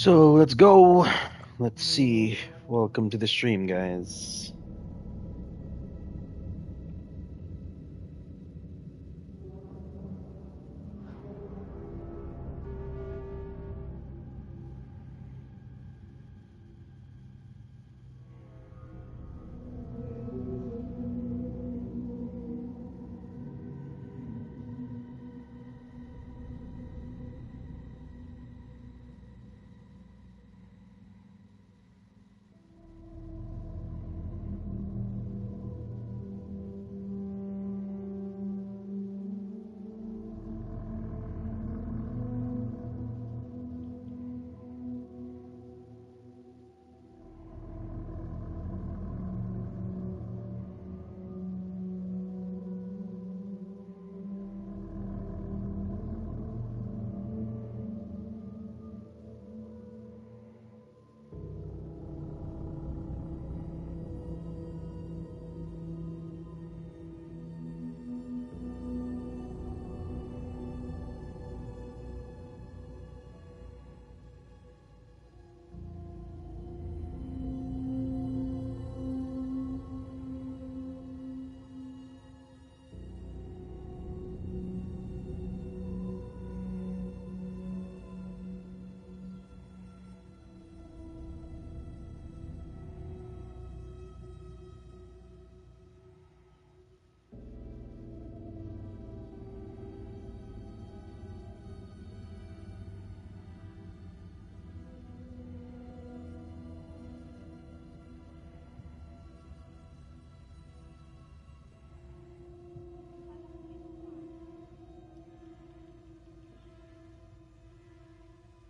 So let's go. Let's see. Welcome to the stream, guys.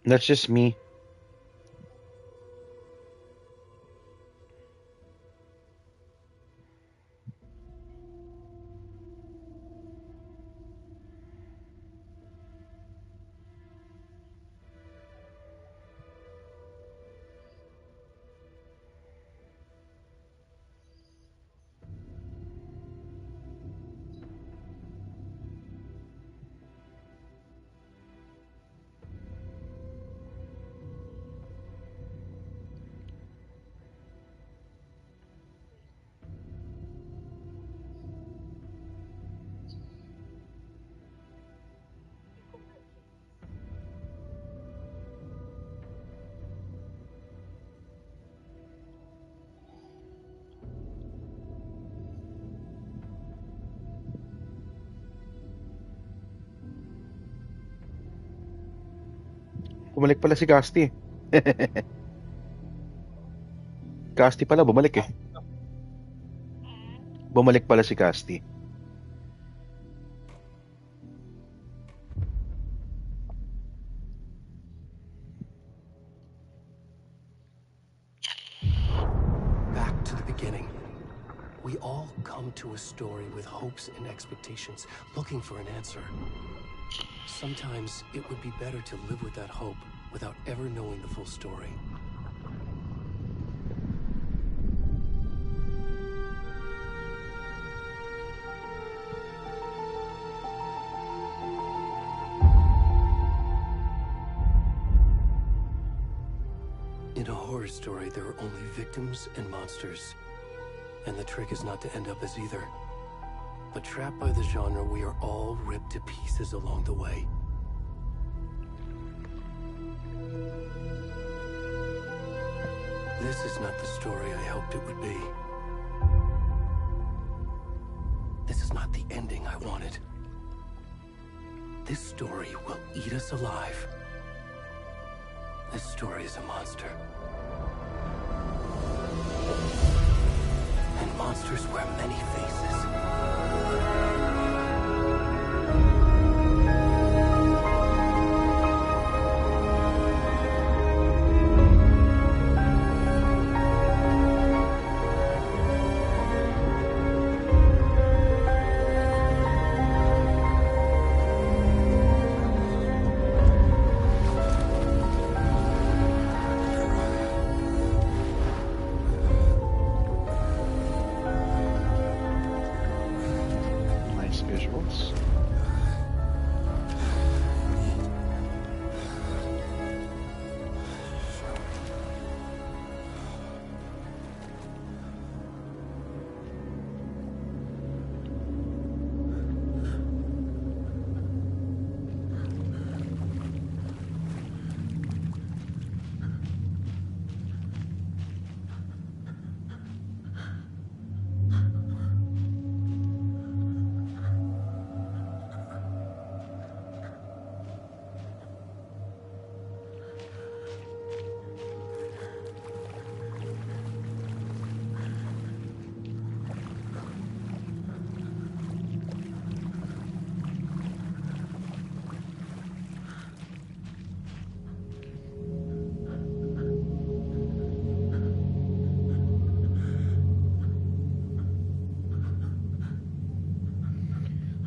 That's just me. Bumalik pala si Casti. Casti pala, bumalik eh. Bumalik pala si Casti. Back to the beginning. We all come to a story with hopes and expectations, looking for an answer. Sometimes it would be better to live with that hope without ever knowing the full story. In a horror story, there are only victims and monsters. And the trick is not to end up as either. But trapped by the genre, we are all ripped to pieces along the way. This is not the story I hoped it would be. This is not the ending I wanted. This story will eat us alive. This story is a monster. And monsters wear many faces.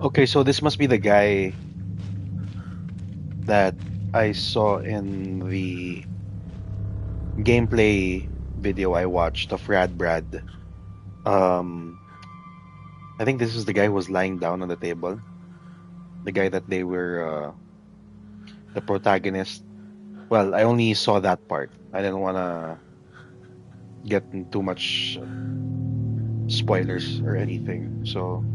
Okay, so this must be the guy that I saw in the gameplay video I watched of Rad Brad. Um, I think this is the guy who was lying down on the table. The guy that they were the protagonist. Well, I only saw that part. I didn't want to get in too much spoilers or anything. So,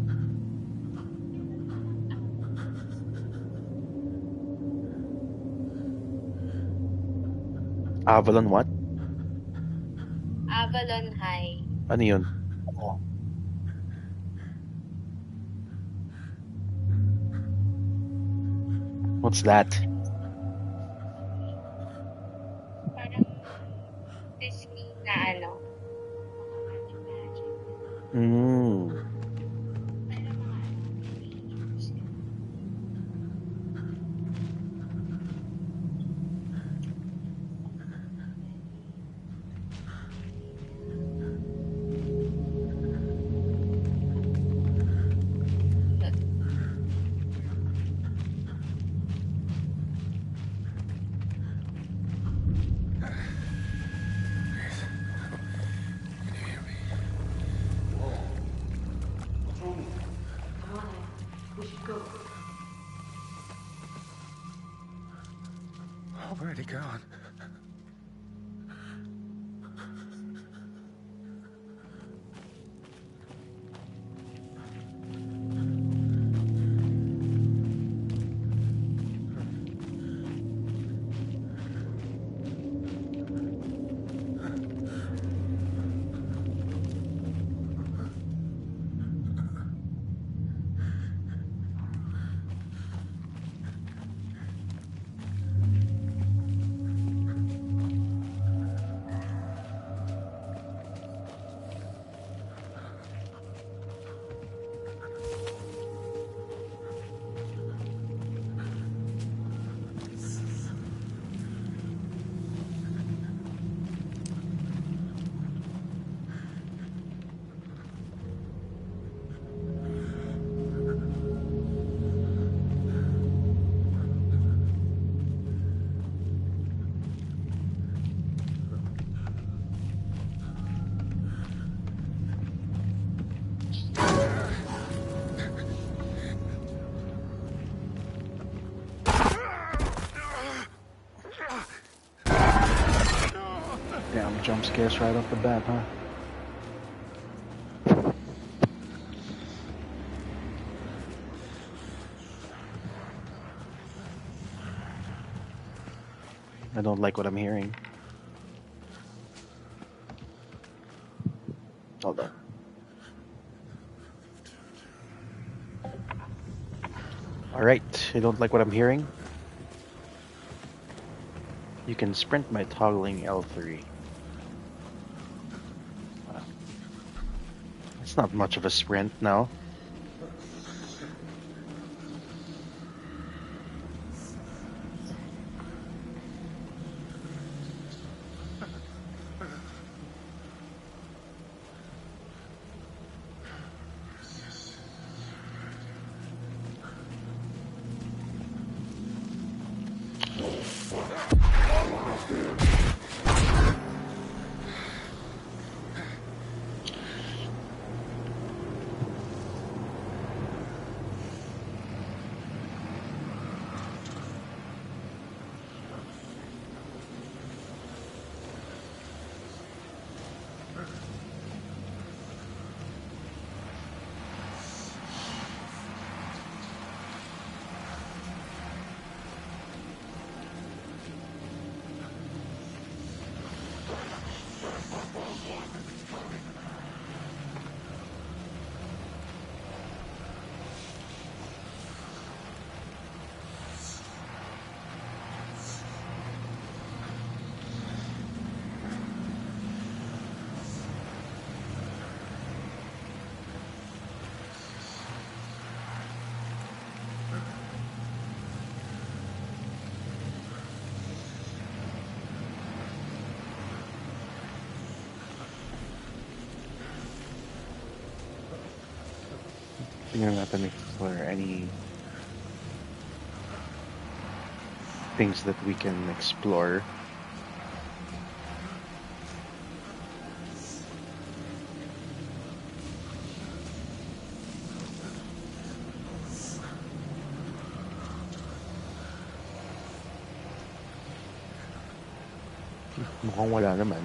Avalon what? Avalon High. Ano yun? What's that? Parang Disney na ano. Mm. Where'd he gone? Damn, jump scares right off the bat, huh? I don't like what I'm hearing. Hold on. Alright, I don't like what I'm hearing. You can sprint by toggling L3. It's not much of a sprint now. Tingnan natin if there are any things that we can explore. Mukhang wala naman.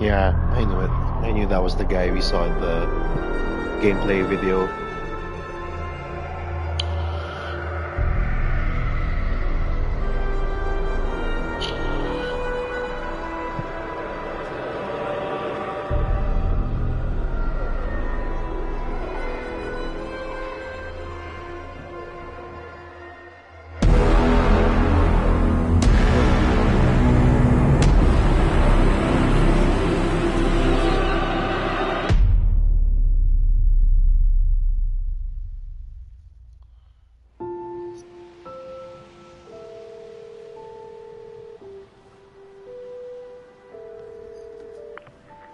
Yeah, I knew it. I knew that was the guy we saw in the gameplay video.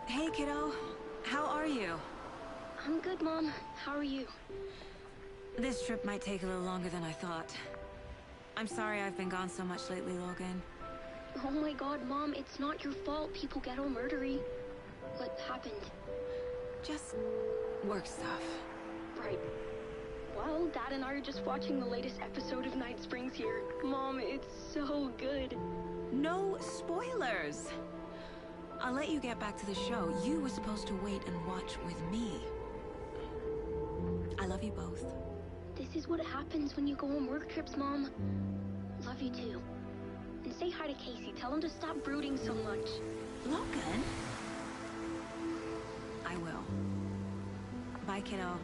Hey, kiddo. How are you? I'm good, Mom. How are you? This trip might take a little longer than I thought. I'm sorry I've been gone so much lately, Logan. Oh my god, Mom, it's not your fault people get all murdery. What happened? Just work stuff. Right. Well, Dad and I are just watching the latest episode of Night Springs here. Mom, it's so good. No spoilers! I'll let you get back to the show. You were supposed to wait and watch with me. I love you both. This is what happens when you go on work trips, Mom. Love you too. And say hi to Casey. Tell him to stop brooding so much. Logan? I will. Bye, kiddo.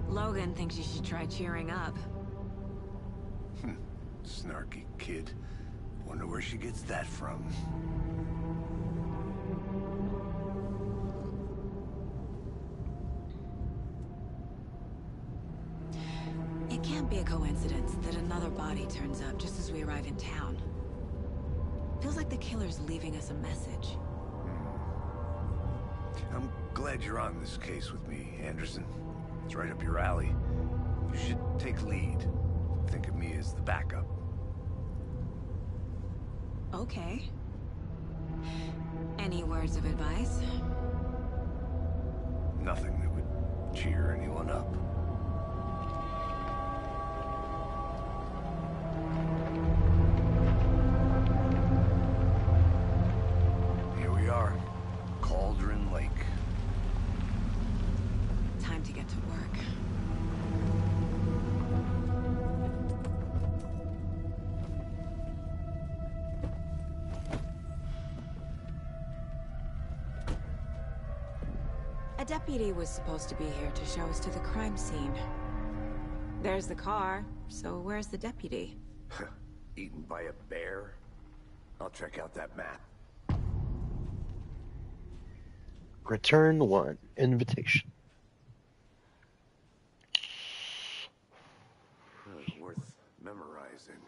Logan thinks you should try cheering up. Snarky kid. Wonder where she gets that from. can't be a coincidence that another body turns up just as we arrive in town. Feels like the killer's leaving us a message. I'm glad you're on this case with me, Anderson. It's right up your alley. You should take lead. Think of me as the backup. Okay. Any words of advice? Nothing that would cheer anyone up. Here we are. Cauldron Lake. Time to get to work. A deputy was supposed to be here to show us to the crime scene. There's the car, so where's the deputy? Eaten by a bear? I'll check out that map. Return 1. Invitation. Worth memorizing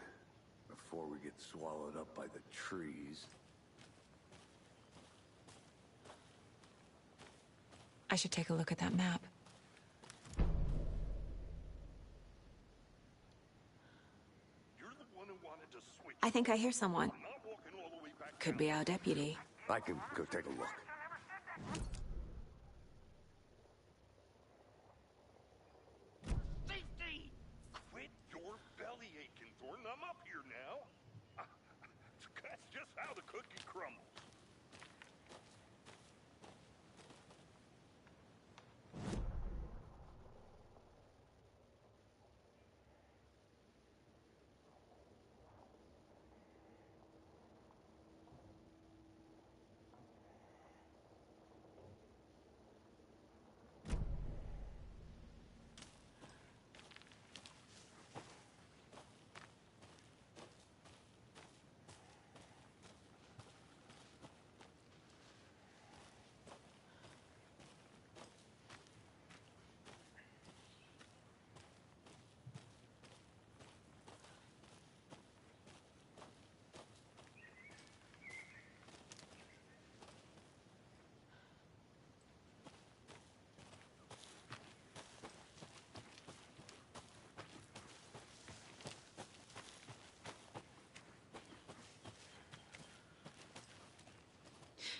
before we get swallowed up by the trees. I should take a look at that map. You're the one who wanted to switch. I think I hear someone. Not walking all the way back. Could be our deputy. I can go take a look. Safety! Quit your belly aching, Thornton. I'm up here now. That's just how the cookie crumbles.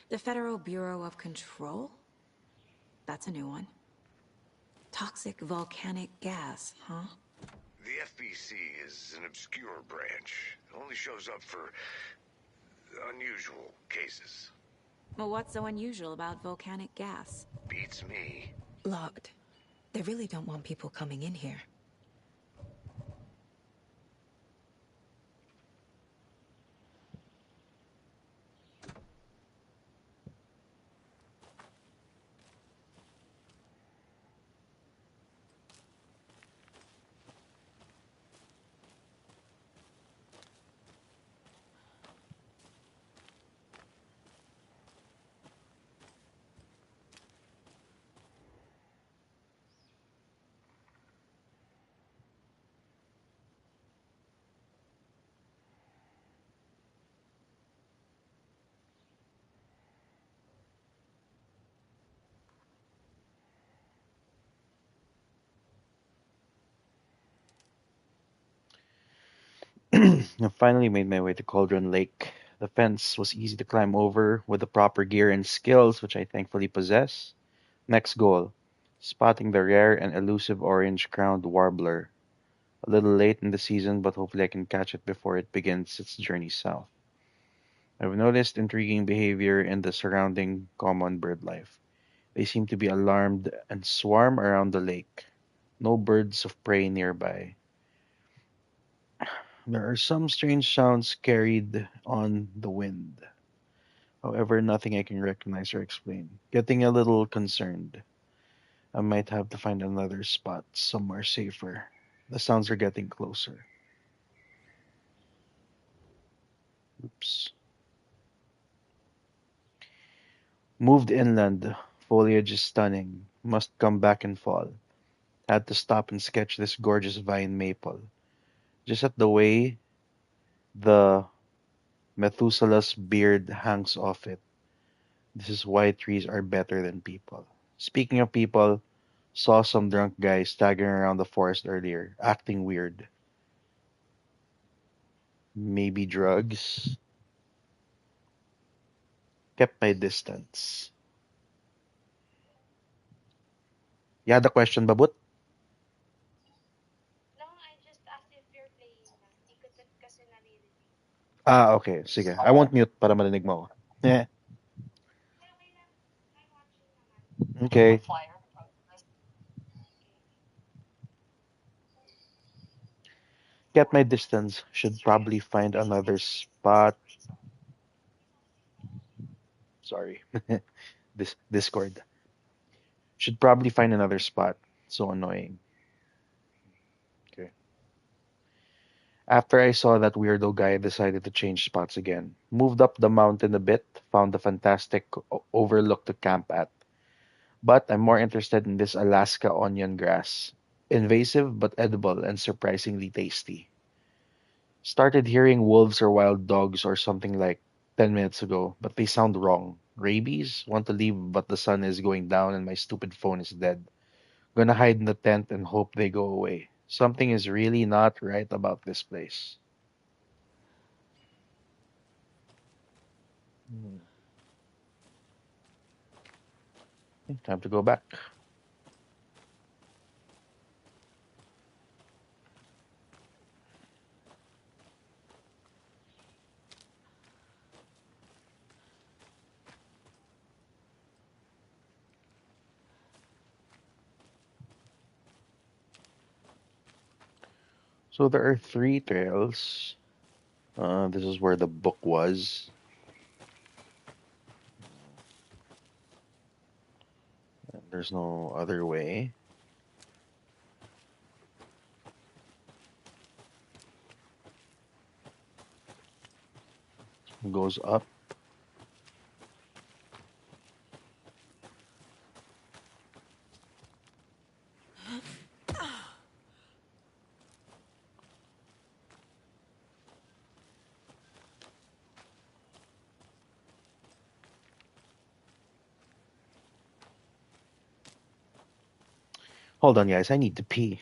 The Federal Bureau of Control? That's a new one. Toxic volcanic gas, huh? The FBC is an obscure branch. It only shows up for unusual cases. Well, what's so unusual about volcanic gas? Beats me. Locked. They really don't want people coming in here. I finally made my way to Cauldron Lake. The fence was easy to climb over with the proper gear and skills, which I thankfully possess. Next goal, spotting the rare and elusive orange-crowned warbler. A little late in the season, but hopefully I can catch it before it begins its journey south. I've noticed intriguing behavior in the surrounding common bird life. They seem to be alarmed and swarm around the lake. No birds of prey nearby. There are some strange sounds carried on the wind. However, nothing I can recognize or explain. Getting a little concerned. I might have to find another spot somewhere safer. The sounds are getting closer. Oops. Moved inland. Foliage is stunning. Must come back in fall. Had to stop and sketch this gorgeous vine maple. Just at the way the Methuselah's beard hangs off it. This is why trees are better than people. Speaking of people, saw some drunk guy staggering around the forest earlier, acting weird. Maybe drugs. Kept my distance. You had a question, Babut? No, I just asked if you're playing na. Di ko kasi naririnig. Ah, okay. Sige. I won't mute para marinig mo ako. Yeah. Okay, okay lang. I'm watching naman. Okay. Kept my distance. Should probably find another spot. Sorry. This Discord. Should probably find another spot. So annoying. Okay. After I saw that weirdo guy, I decided to change spots again. Moved up the mountain a bit, found a fantastic overlook to camp at. But I'm more interested in this Alaska onion grass. Invasive but edible and surprisingly tasty. Started hearing wolves or wild dogs or something like 10 minutes ago, but they sound wrong. Rabies? Want to leave, but the sun is going down and my stupid phone is dead. Gonna hide in the tent and hope they go away. Something is really not right about this place. Time to go back. So there are three trails. This is where the book was. There's no other way. It goes up. Hold on, guys. I need to pee.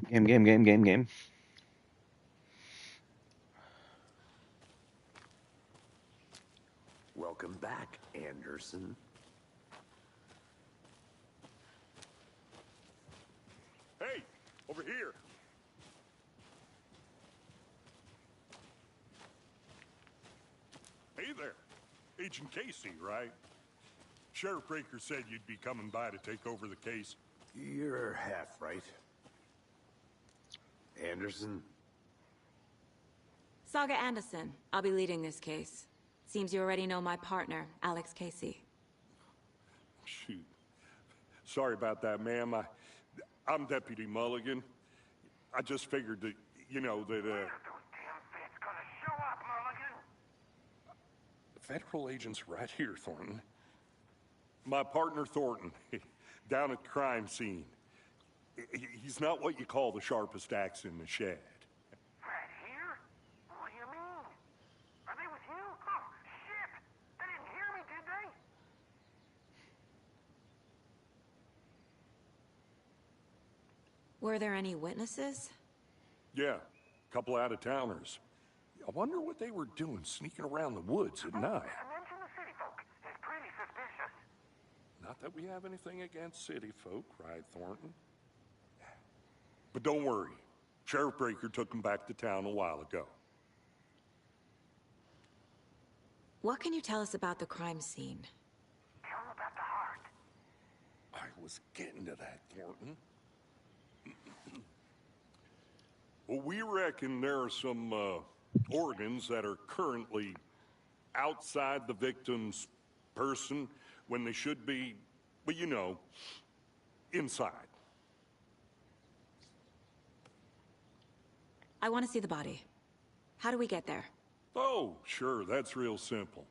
Game. Welcome back, Anderson. Hey, over here. Hey there. Agent Casey, right? Sheriff Breaker said you'd be coming by to take over the case. You're half right. Anderson? Saga Anderson. I'll be leading this case. Seems you already know my partner, Alex Casey. Shoot. Sorry about that, ma'am. I'm Deputy Mulligan. I just figured that, Federal agent's right here, Thornton. My partner, Thornton, down at the crime scene. He's not what you call the sharpest axe in the shed. Right here? What do you mean? Are they with you? Oh, shit! They didn't hear me, did they? Were there any witnesses? Yeah, a couple out-of-towners. I wonder what they were doing sneaking around the woods at night. Mention the city folk. It's pretty suspicious. Not that we have anything against city folk, right, Thornton? But don't worry. Sheriff Breaker took them back to town a while ago. What can you tell us about the crime scene? Tell them about the heart. I was getting to that, Thornton. Well, we reckon there are some organs that are currently outside the victim's person when they should be, well, inside. I want to see the body. How do we get there? Oh, sure, that's real simple.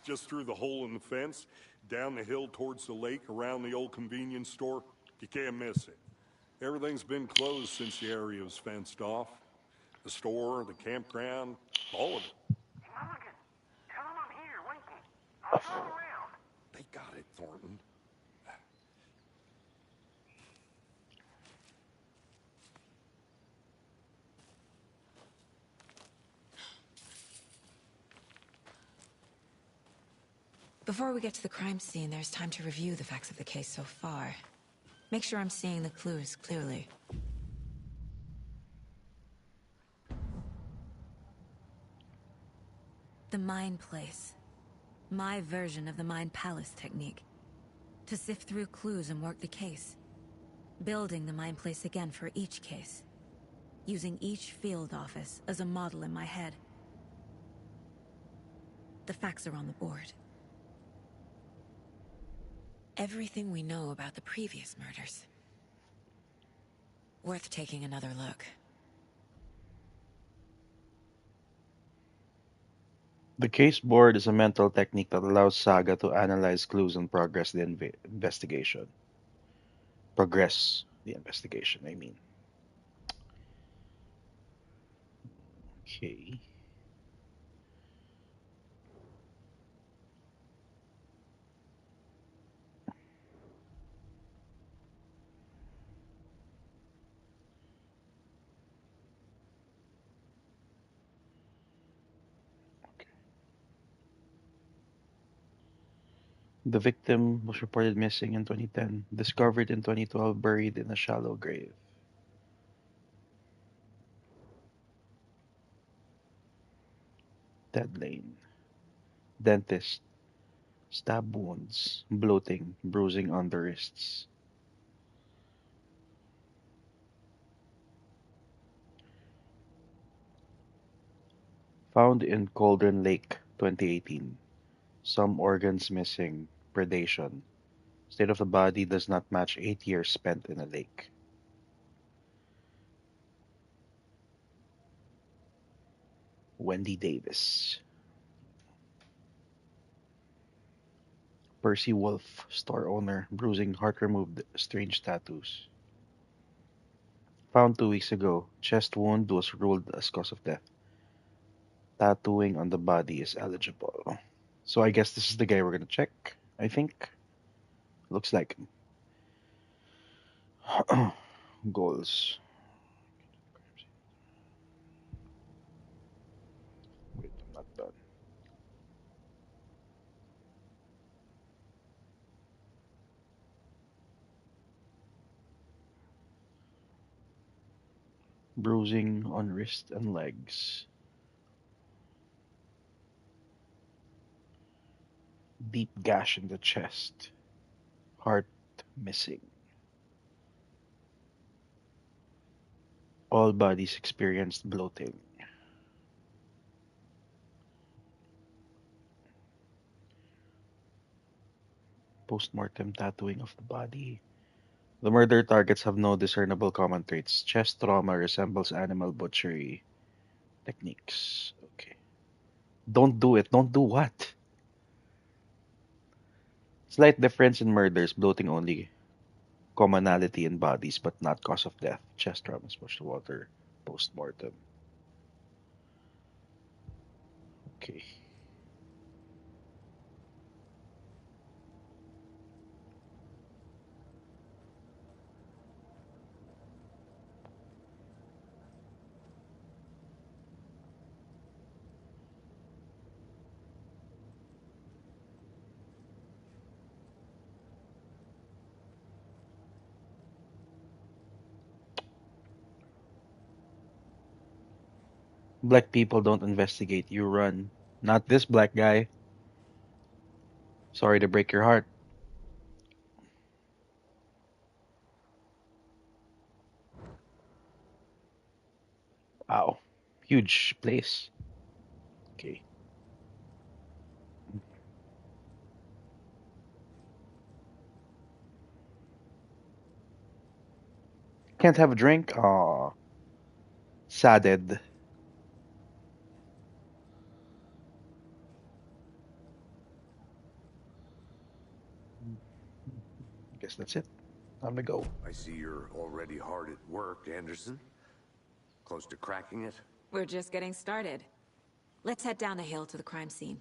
Just through the hole in the fence, down the hill towards the lake, around the old convenience store. You can't miss it. Everything's been closed since the area was fenced off. The store, the campground, all of it. Mulligan, tell them I'm here, waiting. I'll show them around. They got it, Thornton. Before we get to the crime scene, there's time to review the facts of the case so far. Make sure I'm seeing the clues clearly. The Mind Place. My version of the Mind Palace technique. To sift through clues and work the case. Building the Mind Place again for each case. Using each field office as a model in my head. The facts are on the board. Everything we know about the previous murders. Worth taking another look. The case board is a mental technique that allows Saga to analyze clues and progress the investigation. Progress the investigation, I mean. Okay. The victim was reported missing in 2010, discovered in 2012, buried in a shallow grave. Dead Lane. Dentist. Stab wounds, bloating, bruising on the wrists. Found in Cauldron Lake, 2018. Some organs missing. Predation. State of the body does not match 8 years spent in a lake. Wendy Davis. Percy Wolf, store owner, bruising, heart removed, strange tattoos. Found 2 weeks ago. Chest wound was ruled as cause of death. Tattooing on the body is eligible. So I guess this is the guy we're gonna check, I think. Looks like him. Goals. on. Bruising on wrist and legs. Deep gash in the chest. Heart missing. All bodies experienced bloating. Postmortem tattooing of the body. The murder targets have no discernible common traits. Chest trauma resembles animal butchery techniques. Okay. Don't do it. Don't do what? Slight difference in murders, bloating only. Commonality in bodies, but not cause of death. Chest trauma, splashed water, postmortem. Okay. Black people don't investigate, you run. Not this black guy. Sorry to break your heart. Wow. Huge place. Okay. Can't have a drink? Aw. Saded. Guess that's it. Time to go. I see you're already hard at work, Anderson. Close to cracking it? We're just getting started. Let's head down the hill to the crime scene.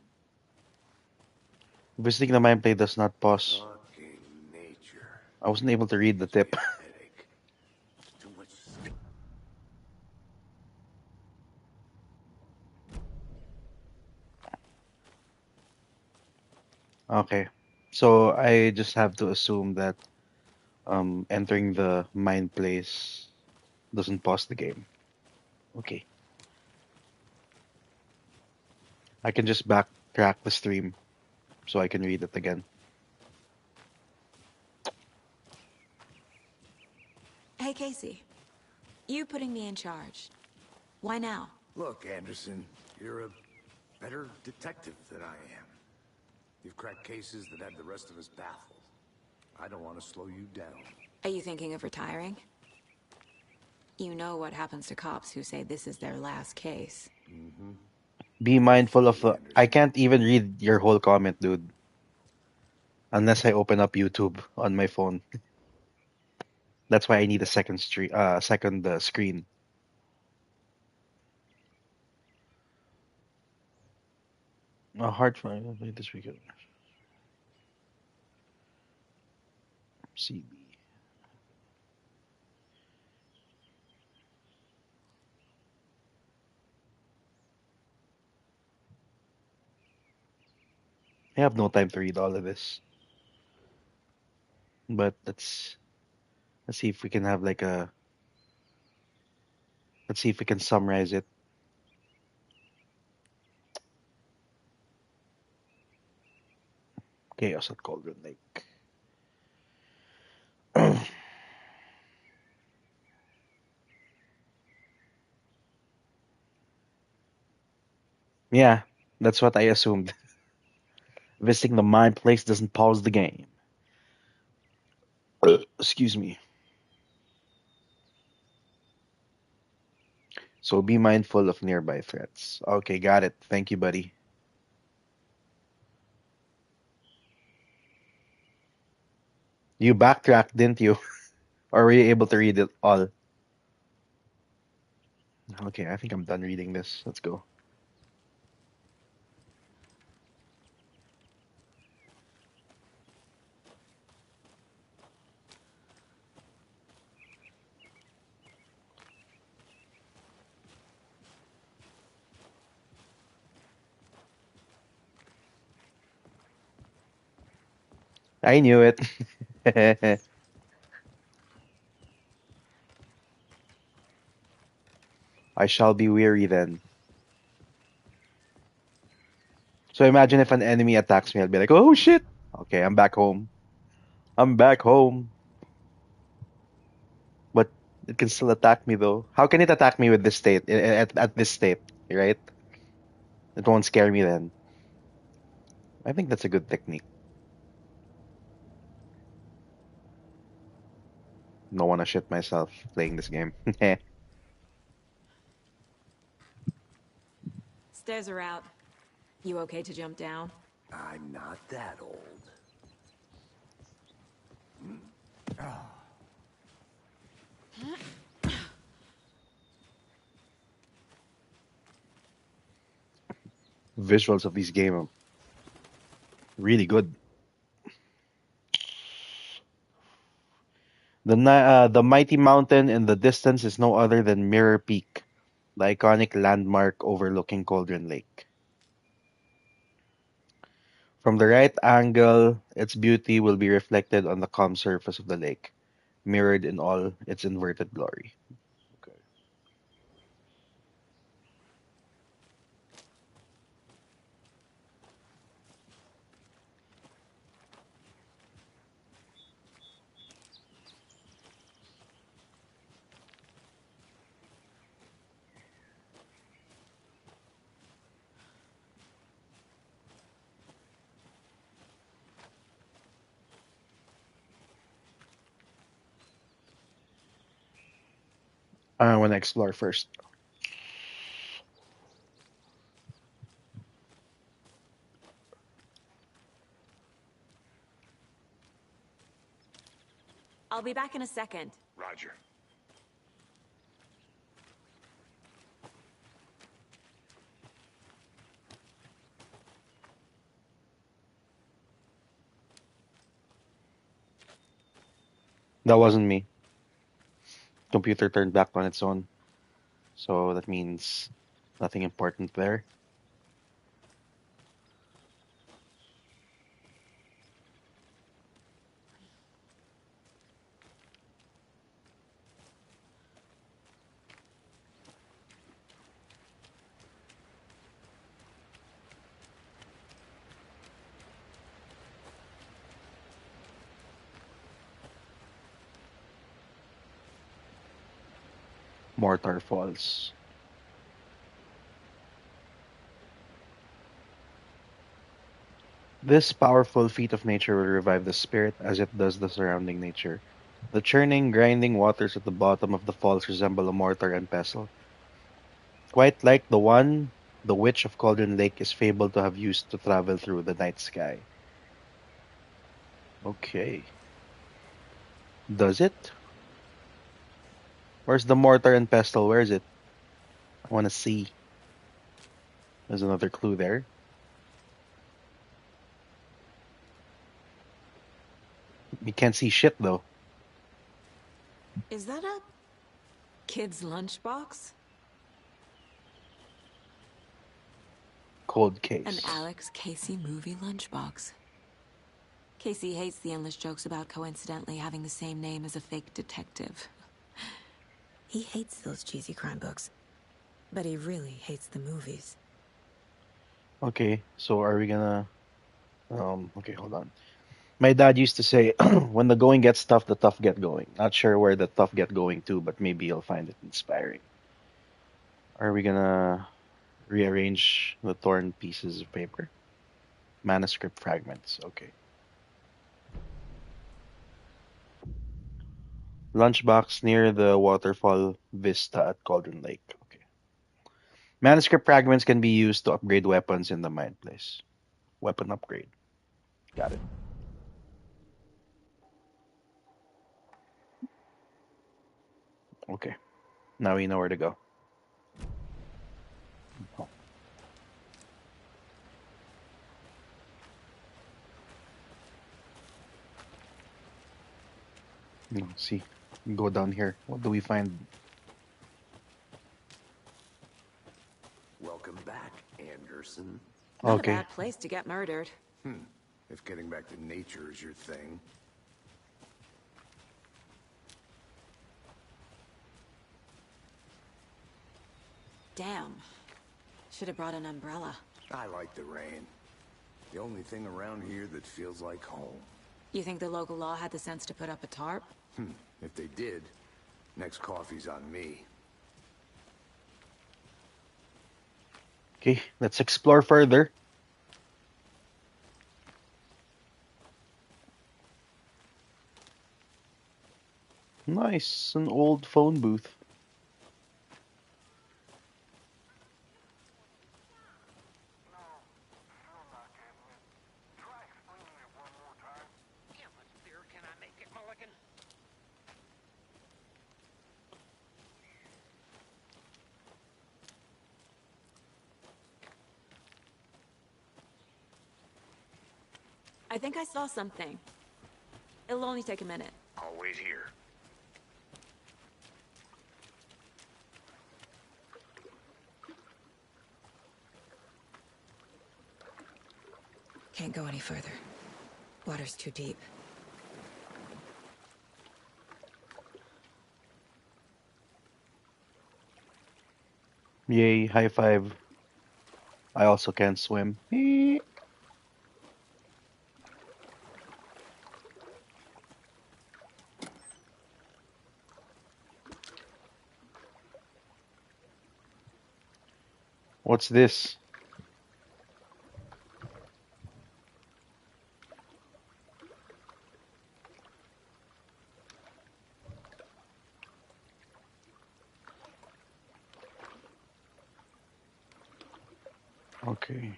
Visiting the mind play does not pause. Fucking nature. I wasn't able to read the tip. Headache. Too much. Okay. So I just have to assume that entering the mind place doesn't pause the game. Okay. I can just backtrack the stream so I can read it again. Hey, Casey. You putting me in charge. Why now? Look, Anderson, you're a better detective than I am. You've cracked cases that had the rest of us baffled. I don't want to slow you down. Are you thinking of retiring? You know what happens to cops who say this is their last case. Be mindful of the. I can't even read your whole comment, dude. Unless I open up YouTube on my phone. That's why I need a second screen. A hard fire this weekend. CB. I have no time to read all of this. But let's see if we can have like a. Let's see if we can summarize it. Chaos at Cauldron Lake. Yeah, that's what I assumed. Visiting the mind place doesn't pause the game. Excuse me. So be mindful of nearby threats. Okay, got it. Thank you, buddy. You backtracked, didn't you? Or were you able to read it all? Okay, I think I'm done reading this. Let's go. I knew it. I shall be weary then. So imagine if an enemy attacks me, I'll be like, oh shit. Okay, I'm back home. I'm back home. But it can still attack me though. How can it attack me with this state at this state, right? It won't scare me then. I think that's a good technique. Don't wanna shit myself playing this game. Stairs are out. You okay to jump down? I'm not that old. Visuals of this game are really good. The mighty mountain in the distance is no other than Mirror Peak, the iconic landmark overlooking Cauldron Lake. From the right angle, its beauty will be reflected on the calm surface of the lake, mirrored in all its inverted glory. Okay. I want to explore first. I'll be back in a second. Roger. That wasn't me. Computer turned back on its own. So that means nothing important there. Mortar Falls. This powerful feat of nature will revive the spirit as it does the surrounding nature. The churning, grinding waters at the bottom of the falls resemble a mortar and pestle, quite like the one the Witch of Cauldron Lake is fabled to have used to travel through the night sky. Okay. Does it? Where's the mortar and pestle? Where is it? I want to see. There's another clue there. You can't see shit though. Is that a kid's lunchbox? Cold An case. Alex Casey movie lunchbox. Casey hates the endless jokes about coincidentally having the same name as a fake detective. He hates those cheesy crime books, but he really hates the movies. Okay, so are we gonna okay, hold on. My dad used to say, when the going gets tough, the tough get going. Not sure where the tough get going to, but maybe you'll find it inspiring. Are we gonna rearrange the torn pieces of paper? Manuscript fragments, okay. Lunchbox near the waterfall vista at Cauldron Lake. Okay. Manuscript fragments can be used to upgrade weapons in the mine place. Weapon upgrade. Got it. Okay. Now we know where to go. Oh, see. Go down here. What do we find? Welcome back, Anderson. Not a Okay. bad place to get murdered. if getting back to nature is your thing. Damn. Should have brought an umbrella. I like the rain. The only thing around here that feels like home. You think the local law had the sense to put up a tarp? If they did, next coffee's on me. Okay, let's explore further. Nice, an old phone booth. I think I saw something. It'll only take a minute. I'll wait here. Can't go any further. Water's too deep. Yay, high five. I also can't swim. What's this? Okay.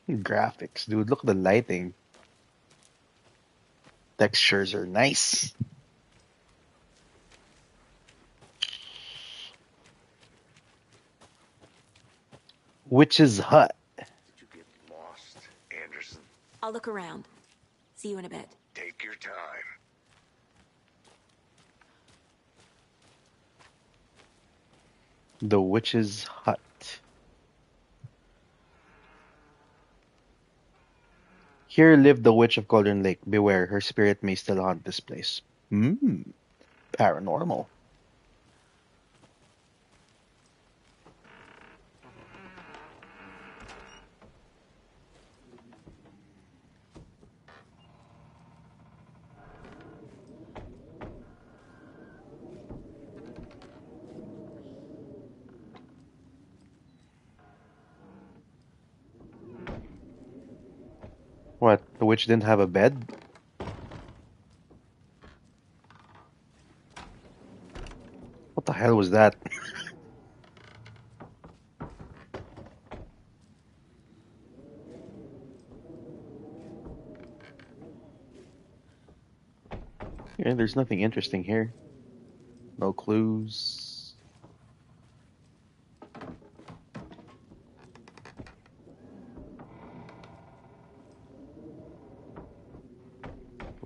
Graphics, dude. Look at the lighting. Textures are nice. Witch's Hut. Did you get lost, Anderson? I'll look around. See you in a bit. Take your time. The Witch's Hut. Here lived the Witch of Cauldron Lake. Beware, her spirit may still haunt this place. Paranormal. What? The witch didn't have a bed? What the hell was that? Yeah, there's nothing interesting here. No clues.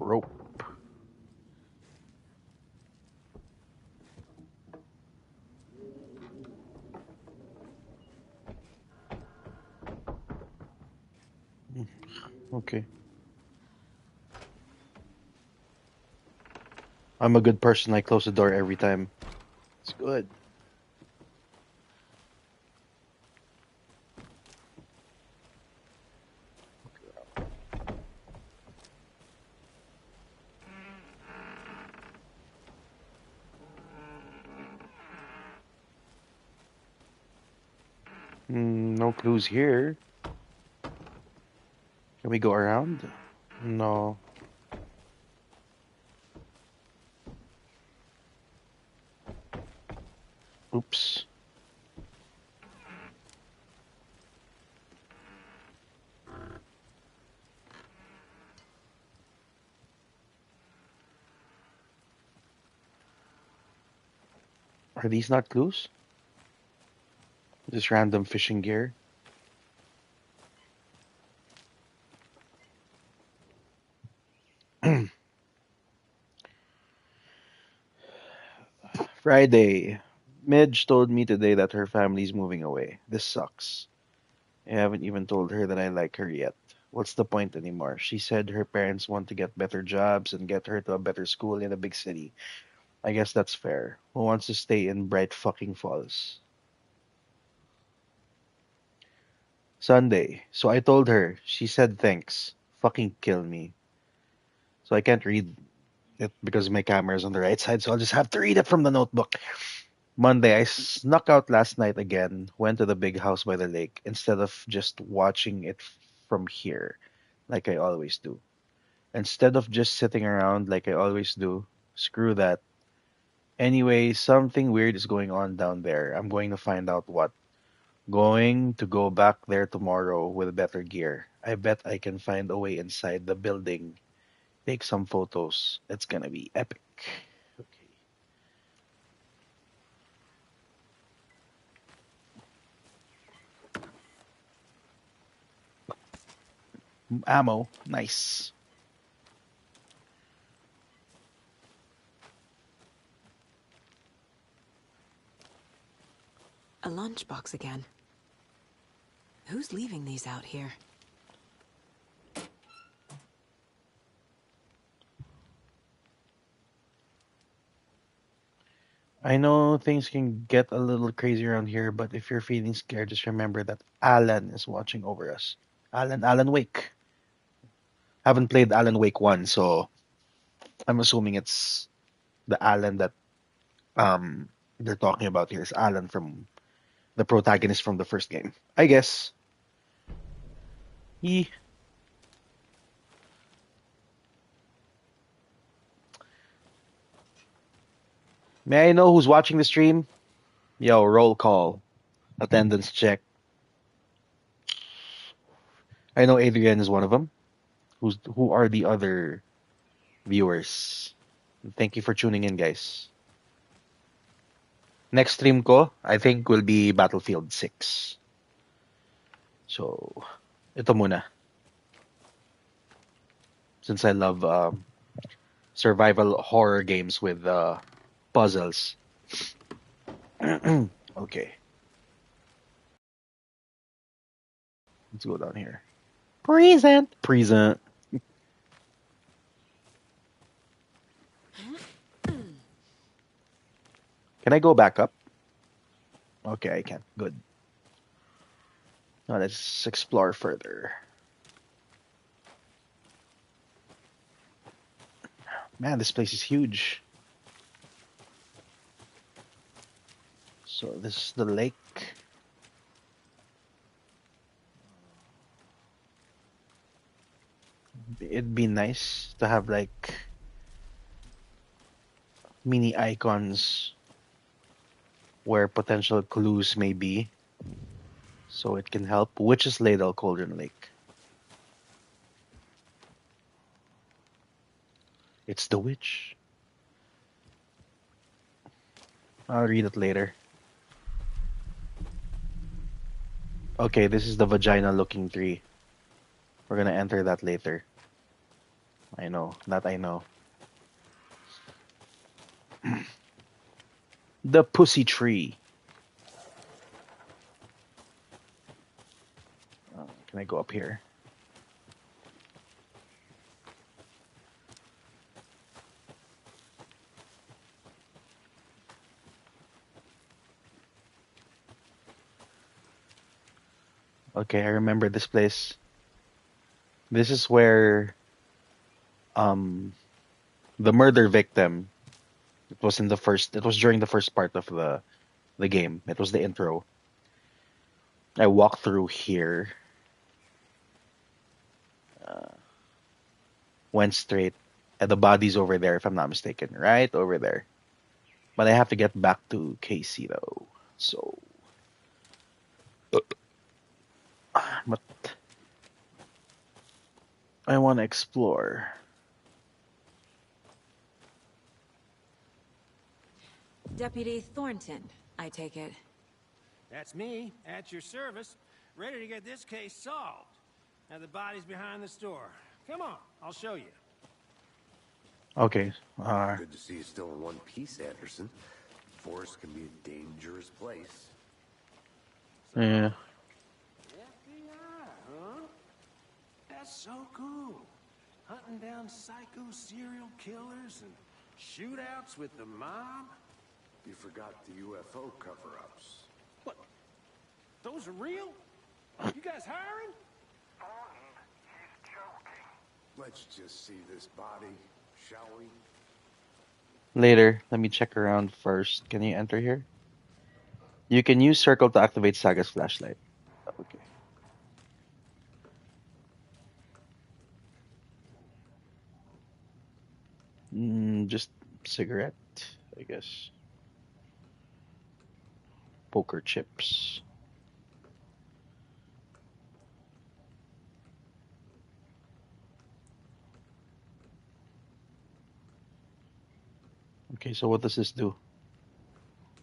Rope. Okay. I'm a good person. I close the door every time. It's good. No clues here. Can we go around? No. Oops. Are these not clues? Just random fishing gear? Friday. Midge told me today that her family's moving away. This sucks. I haven't even told her that I like her yet. What's the point anymore? She said her parents want to get better jobs and get her to a better school in a big city. I guess that's fair. Who wants to stay in Bright fucking Falls? Sunday. So I told her. She said thanks. Fucking kill me. So I can't read it because my camera is on the right side, so I'll just have to read it from the notebook. Monday, I snuck out last night again, went to the big house by the lake instead of just watching it from here, like I always do. Instead of just sitting around like I always do, screw that. Anyway, something weird is going on down there. I'm going to find out what. Going to go back there tomorrow with better gear. I bet I can find a way inside the building. Take some photos. It's gonna be epic. Okay. Ammo. Nice. A lunchbox again. Who's leaving these out here? I know things can get a little crazy around here, but if you're feeling scared, just remember that Alan is watching over us. Alan Wake. Haven't played Alan Wake 1, so I'm assuming it's the Alan that they're talking about here is Alan from the protagonist from the first game. I guess. Yee. May I know who's watching the stream? Yo, roll call. Attendance check. I know Adrian is one of them. Who are the other viewers? Thank you for tuning in, guys. Next stream ko, I think will be Battlefield 6. So, ito muna. Since I love survival horror games with puzzles. Okay. Let's go down here. Present. Present. Can I go back up? Okay, I can. Good. Now let's explore further. Man, this place is huge. So this is the lake. It'd be nice to have like mini icons where potential clues may be, so it can help. Witch's Ladle, Cauldron Lake. It's the witch. I'll read it later. Okay, this is the vagina-looking tree. We're gonna enter that later. I know, that I know. The pussy tree. Can I go up here? Okay, I remember this place. This is where the murder victim, it was during the first part of the game. It was the intro. I walked through here. Went straight, and the body's over there if I'm not mistaken. Right over there. But I have to get back to Casey though. So, but I want to explore. Deputy Thornton, I take it. That's me, at your service, ready to get this case solved. Now the body's behind the store. Come on, I'll show you. Okay. Good to see you still in one piece, Anderson. Forest can be a dangerous place. Yeah. FBI, huh? That's so cool. Hunting down psycho serial killers and shootouts with the mob. You forgot the UFO cover-ups. What? Those are real? You guys hiring? He's joking. Let's just see this body, shall we? Later. Let me check around first. Can you enter here? You can use circle to activate Saga's flashlight. Okay. Just cigarette, I guess. Poker chips. Okay, so what does this do?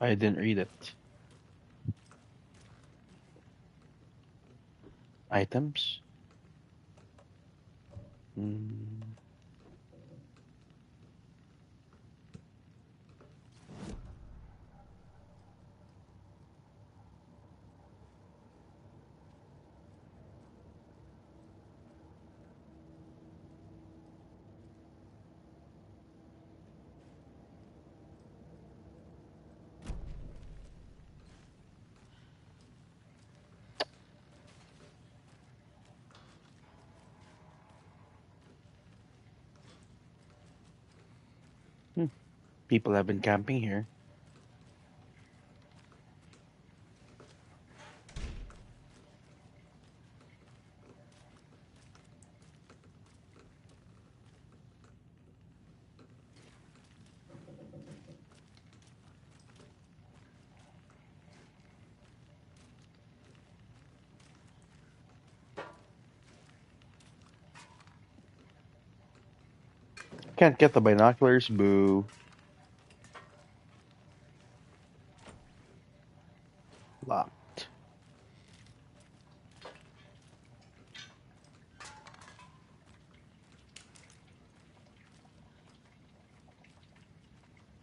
I didn't read it. Items? People have been camping here. Can't get the binoculars, boo. Locked.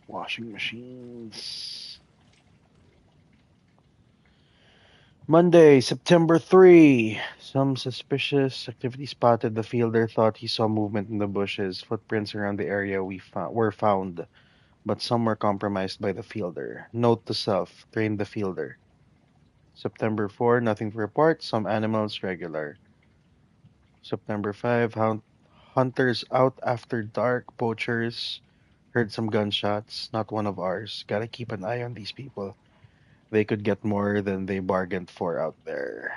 Washing machines. Monday, September 3. Some suspicious activity spotted. The fielder thought he saw movement in the bushes. Footprints around the area were found, but some were compromised by the fielder. Note to self, train the fielder. September 4, nothing to report. Some animals regular. September 5, hunters out after dark. Poachers heard some gunshots. Not one of ours. Gotta keep an eye on these people. They could get more than they bargained for out there.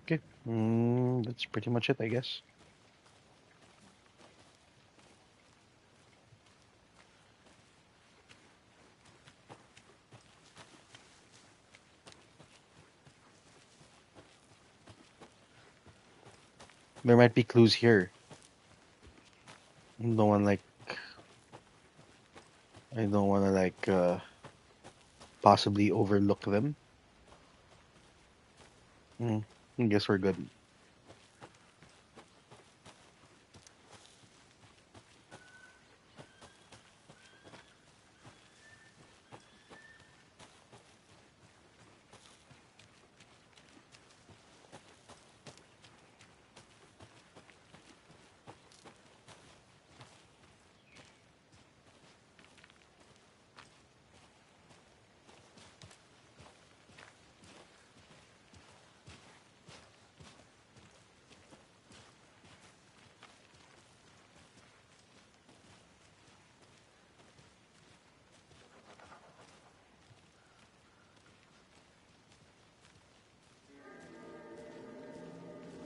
Okay. That's pretty much it, I guess. There might be clues here. I don't want to possibly overlook them. I guess we're good.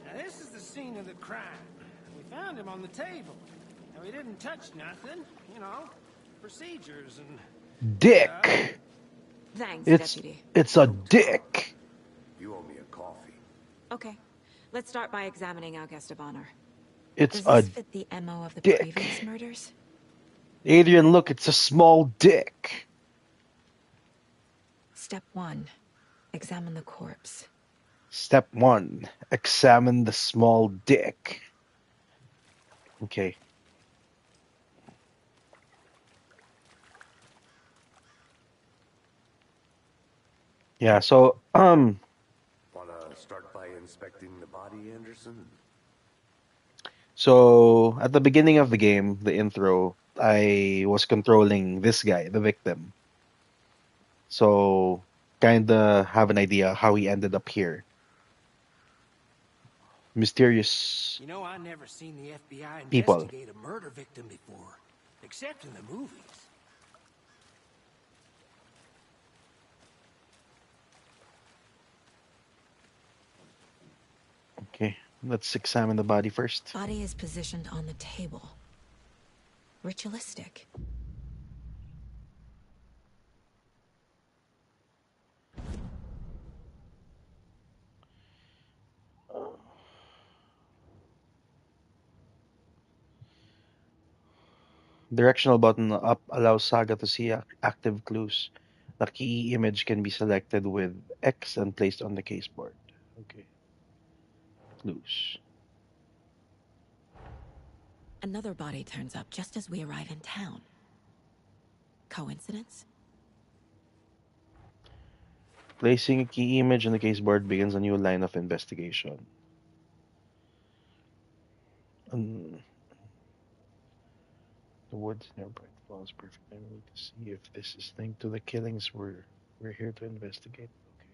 Now this is the scene of the crime. found him on the table. Now, he didn't touch nothing, you know, procedures and... Dick! Thanks, It's Deputy. a dick. You owe me a coffee. Okay, let's start by examining our guest of honor. It's Does a this fit the MO of the dick. previous murders? Adrian, look, it's a small dick. Step 1. Examine the corpse. Step 1. Examine the small dick. Okay. Yeah, so, Wanna start by inspecting the body, Anderson? So at the beginning of the game, the intro, I was controlling this guy, the victim. So kinda have an idea how he ended up here. Mysterious You know, I never seen the FBI people. investigate a murder victim before, except in the movies. Okay, let's examine the body first. Body is positioned on the table. Ritualistic. Directional button up allows Saga to see active clues. The key image can be selected with X and placed on the caseboard. Okay. Clues. Another body turns up just as we arrive in town. Coincidence? Placing a key image on the caseboard begins a new line of investigation. The woods nearby falls perfect. I need to see if this is linked to the killings we're here to investigate. Okay.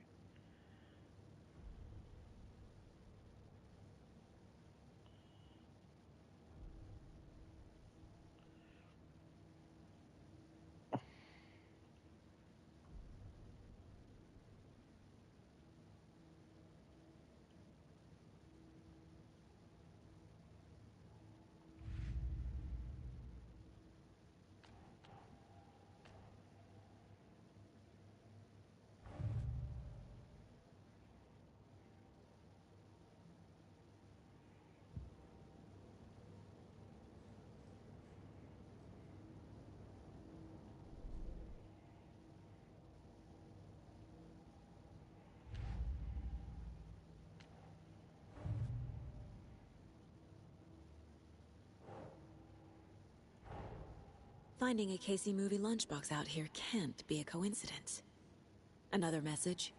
Finding a Casey movie lunchbox out here can't be a coincidence. Another message?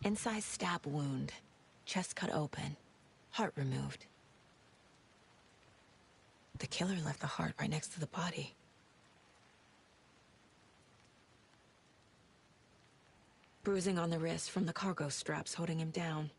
Incised stab wound. Chest cut open. Heart removed. The killer left the heart right next to the body. Bruising on the wrist from the cargo straps holding him down.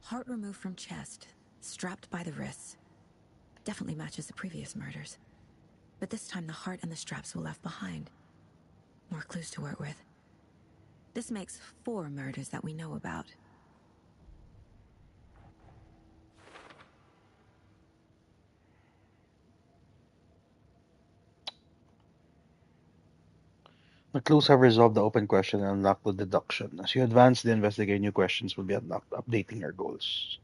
Heart removed from chest, strapped by the wrists. Definitely matches the previous murders. But this time the heart and the straps were left behind. More clues to work with. This makes 4 murders that we know about. The clues have resolved the open question and unlocked the deduction. As you advance the investigation, new questions will be unlocked, updating your goals.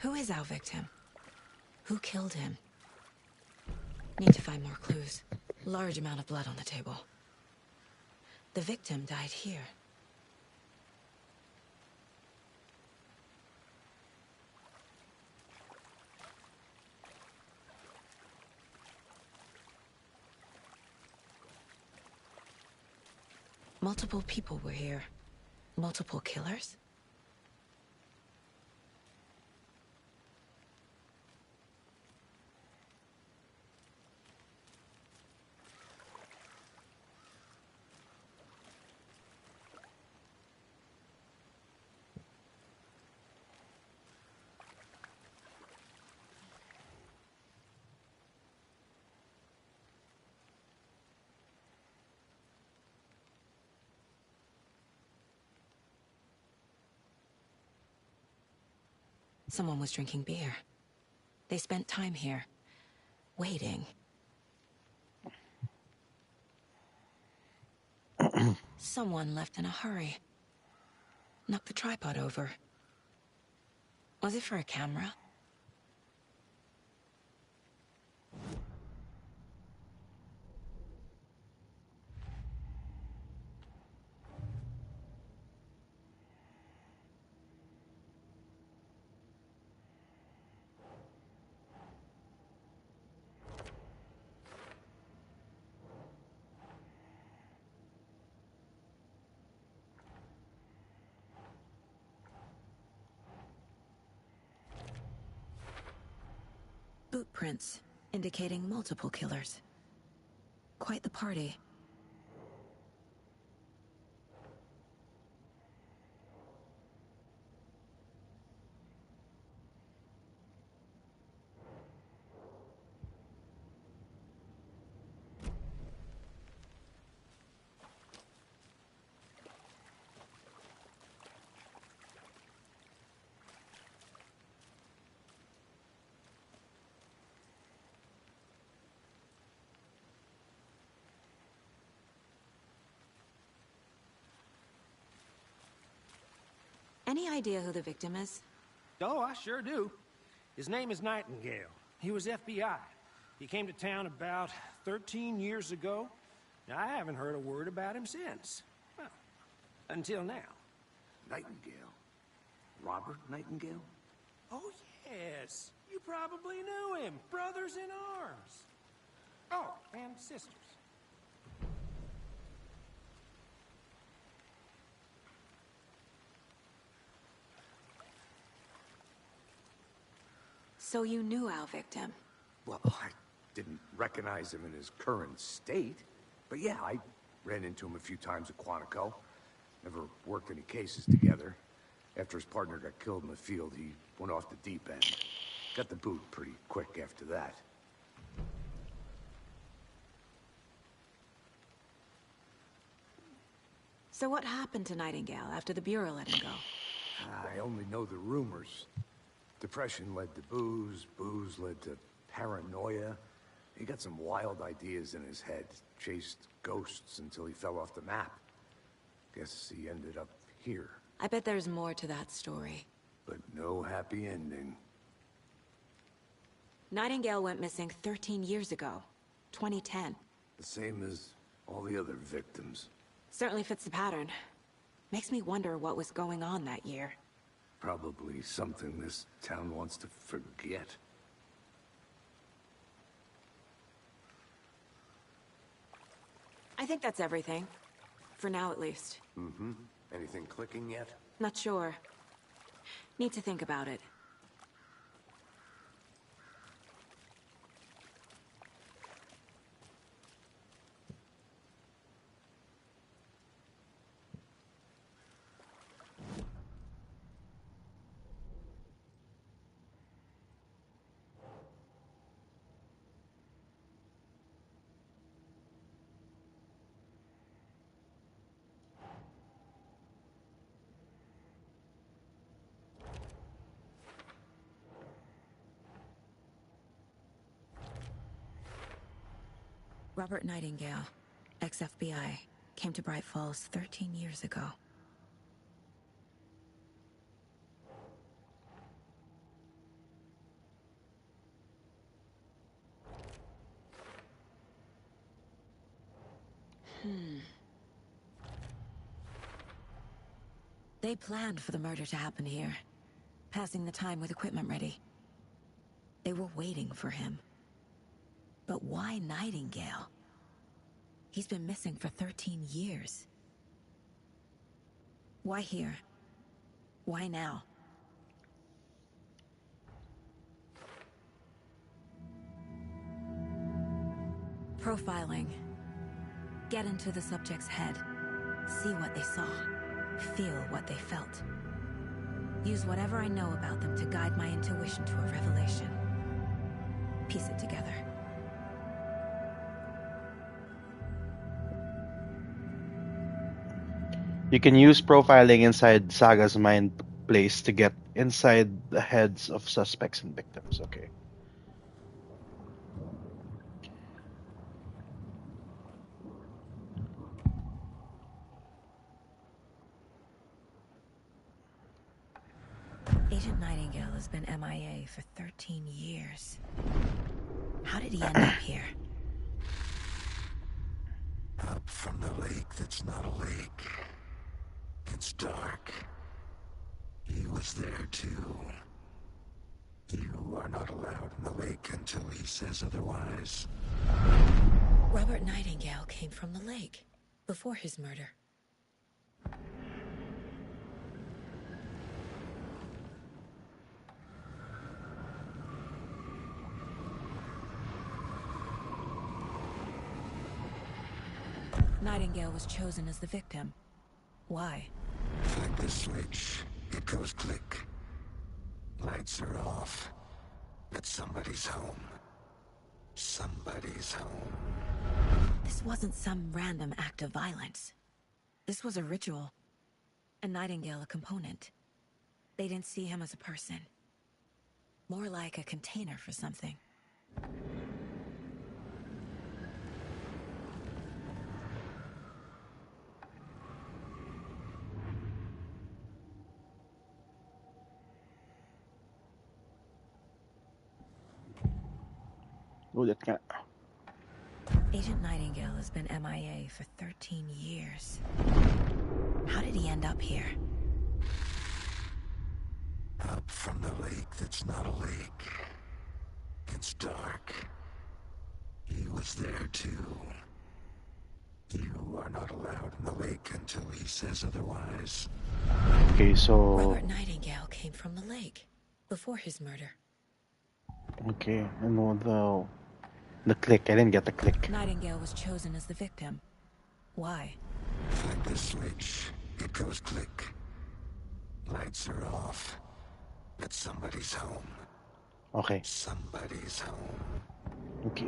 Who is our victim? Who killed him? Need to find more clues. Large amount of blood on the table. The victim died here. Multiple people were here. Multiple killers? Someone was drinking beer. They spent time here, waiting. Someone left in a hurry. Knocked the tripod over. Was it for a camera? Boot prints, indicating multiple killers. Quite the party. Any idea who the victim is? Oh, I sure do. His name is Nightingale. He was FBI. He came to town about 13 years ago. Now, I haven't heard a word about him since. Well, until now. Nightingale? Robert Nightingale? Oh, yes. You probably knew him. Brothers in arms. Oh, and sisters. So you knew our victim? Well, I didn't recognize him in his current state. But yeah, I ran into him a few times at Quantico. Never worked any cases together. After his partner got killed in the field, he went off the deep end. Got the boot pretty quick after that. So what happened to Nightingale after the Bureau let him go? I only know the rumors. Depression led to booze, booze led to paranoia. He got some wild ideas in his head, chased ghosts until he fell off the map. Guess he ended up here. I bet there's more to that story. But no happy ending. Nightingale went missing 13 years ago, 2010. The same as all the other victims. Certainly fits the pattern. Makes me wonder what was going on that year. Probably something this town wants to forget. I think that's everything. For now, at least. Mm-hmm. Anything clicking yet? Not sure. Need to think about it. Robert Nightingale, ex-FBI, came to Bright Falls 13 years ago. They planned for the murder to happen here, passing the time with equipment ready. They were waiting for him. But why Nightingale? He's been missing for 13 years. Why here? Why now? Profiling. Get into the subject's head. See what they saw. Feel what they felt. Use whatever I know about them to guide my intuition to a revelation. Piece it together. You can use profiling inside Saga's mind place to get inside the heads of suspects and victims. Okay. Agent Nightingale has been MIA for 13 years. How did he end up here? Up from the lake that's not a lake. It's dark. He was there too. You are not allowed in the lake until he says otherwise. Robert Nightingale came from the lake before his murder. Nightingale was chosen as the victim. Why? Flick the switch. It goes click. Lights are off. But somebody's home. Somebody's home. This wasn't some random act of violence. This was a ritual. And Nightingale a component. They didn't see him as a person. More like a container for something. Ulit nga. Agent Nightingale has been MIA for 13 years. How did he end up here? Up from the lake that's not a lake. It's dark. He was there too. You are not allowed in the lake until he says otherwise. Okay, so... Robert Nightingale came from the lake before his murder. Okay, I know the click. I didn't get the click. Nightingale was chosen as the victim. Why? Flick the switch. It goes click. Lights are off. But somebody's home. Okay. Somebody's home. Okay.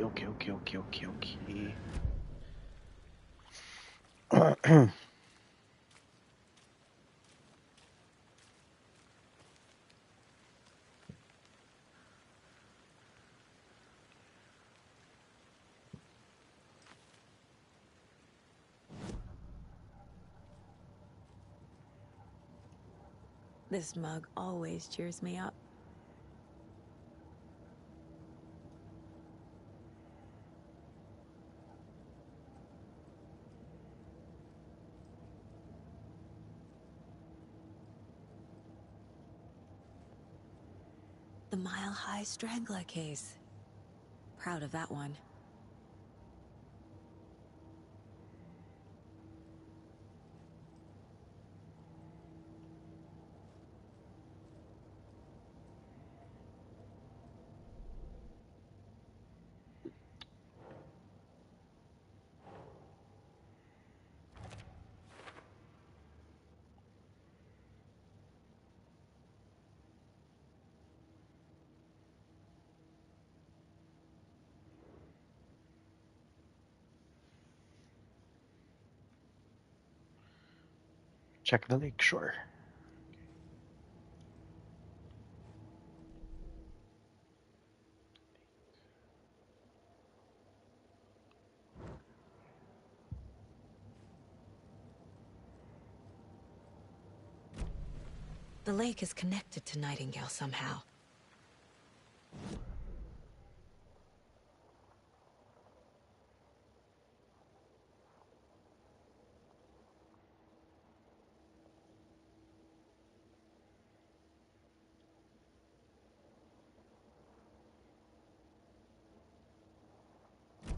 This mug always cheers me up. The Mile High Strangler case. Proud of that one. Check the lake shore. The lake is connected to Nightingale somehow.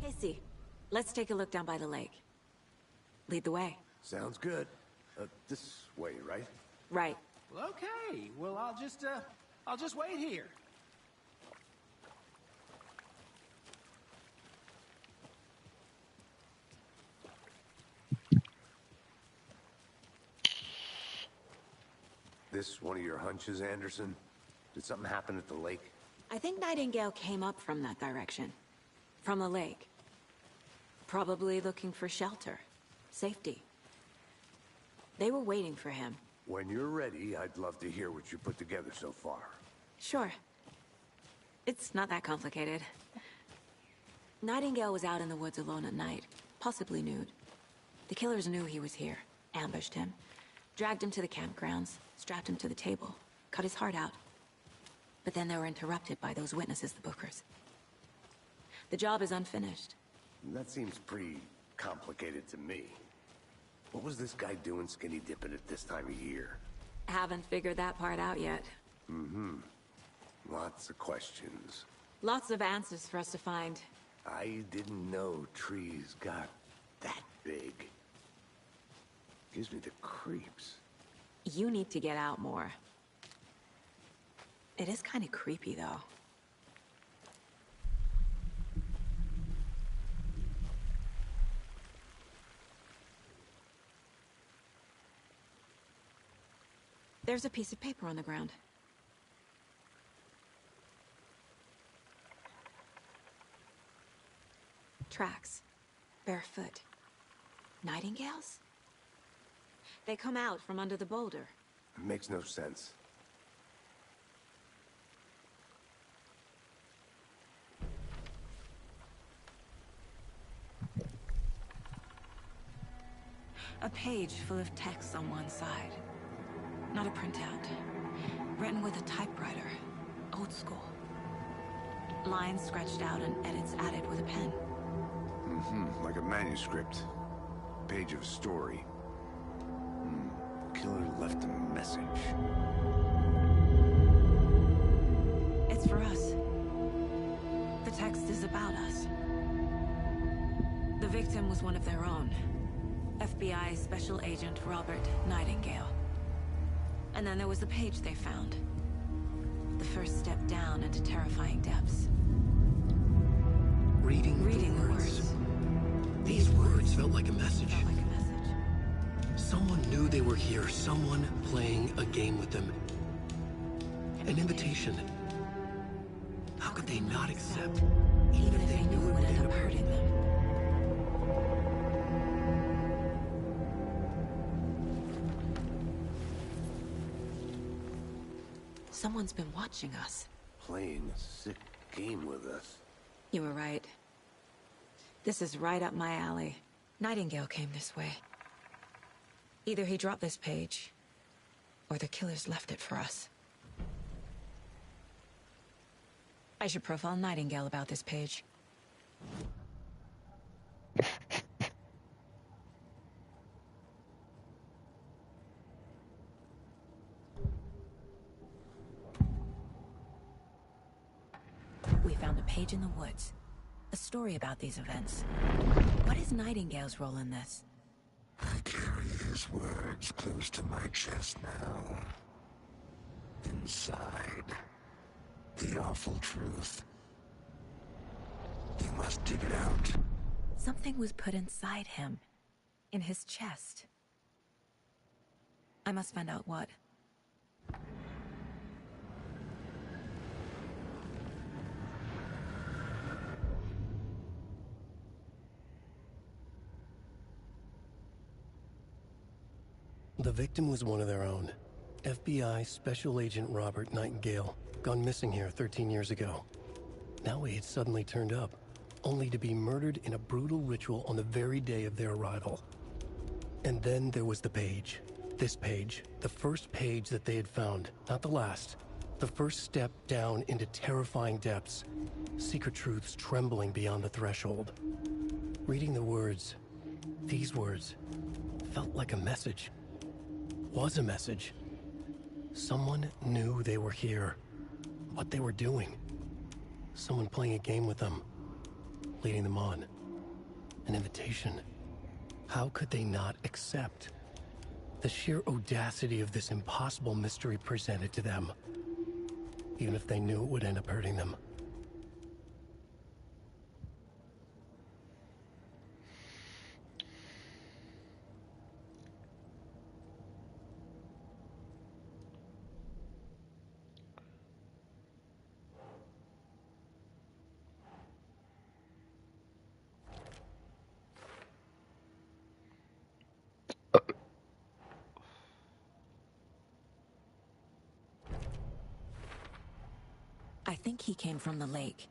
Casey, let's take a look down by the lake. Lead the way. Sounds good. This way, right? Right. Well, okay. Well, I'll just wait here. This one of your hunches, Anderson? Did something happen at the lake? I think Nightingale came up from that direction. From the lake. Probably looking for shelter. Safety. They were waiting for him. When you're ready, I'd love to hear what you put together so far. Sure. It's not that complicated. Nightingale was out in the woods alone at night, possibly nude. The killers knew he was here, ambushed him, dragged him to the campgrounds, strapped him to the table, cut his heart out. But then they were interrupted by those witnesses, the Bookers. The job is unfinished. That seems pretty complicated to me. What was this guy doing skinny dipping at this time of year? Haven't figured that part out yet. Mm-hmm. Lots of questions. Lots of answers for us to find. I didn't know trees got that big. Gives me the creeps. You need to get out more. It is kind of creepy, though. There's a piece of paper on the ground. Tracks. Barefoot. Nightingales? They come out from under the boulder. It makes no sense. A page full of text on one side. Not a printout. Written with a typewriter. Old school. Lines scratched out and edits added with a pen. Mm-hmm. Like a manuscript. Page of a story. Killer left a message. It's for us. The text is about us. The victim was one of their own. FBI Special Agent Robert Nightingale. And then there was the page they found. The first step down into terrifying depths. Reading the words. These words felt like a message. Someone knew they were here, someone playing a game with them. An invitation. How could they not accept, even if they knew it would end up hurting them? Someone's been watching us. Playing a sick game with us. You were right. This is right up my alley. Nightingale came this way. Either he dropped this page, or the killers left it for us. I should profile Nightingale about this page. We found a page in the woods. A story about these events. What is Nightingale's role in this? I carry his words close to my chest now. Inside, the awful truth. You must dig it out. Something was put inside him. In his chest. I must find out what. The victim was one of their own. FBI Special Agent Robert Nightingale, gone missing here 13 years ago. Now he had suddenly turned up, only to be murdered in a brutal ritual on the very day of their arrival. And then there was the page. This page, the first page that they had found, not the last. The first step down into terrifying depths. Secret truths trembling beyond the threshold. Reading the words, these words, felt like a message. Was a message. Someone knew they were here. What they were doing. Someone playing a game with them. Leading them on. An invitation. How could they not accept? The sheer audacity of this impossible mystery presented to them. Even if they knew it would end up hurting them. I think he came from the lake.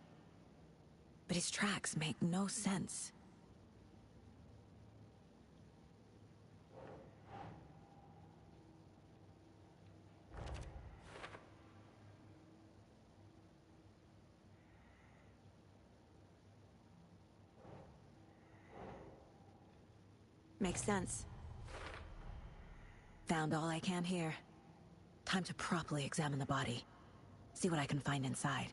But his tracks make no sense. Makes sense. Found all I can here. Time to properly examine the body. See what I can find inside.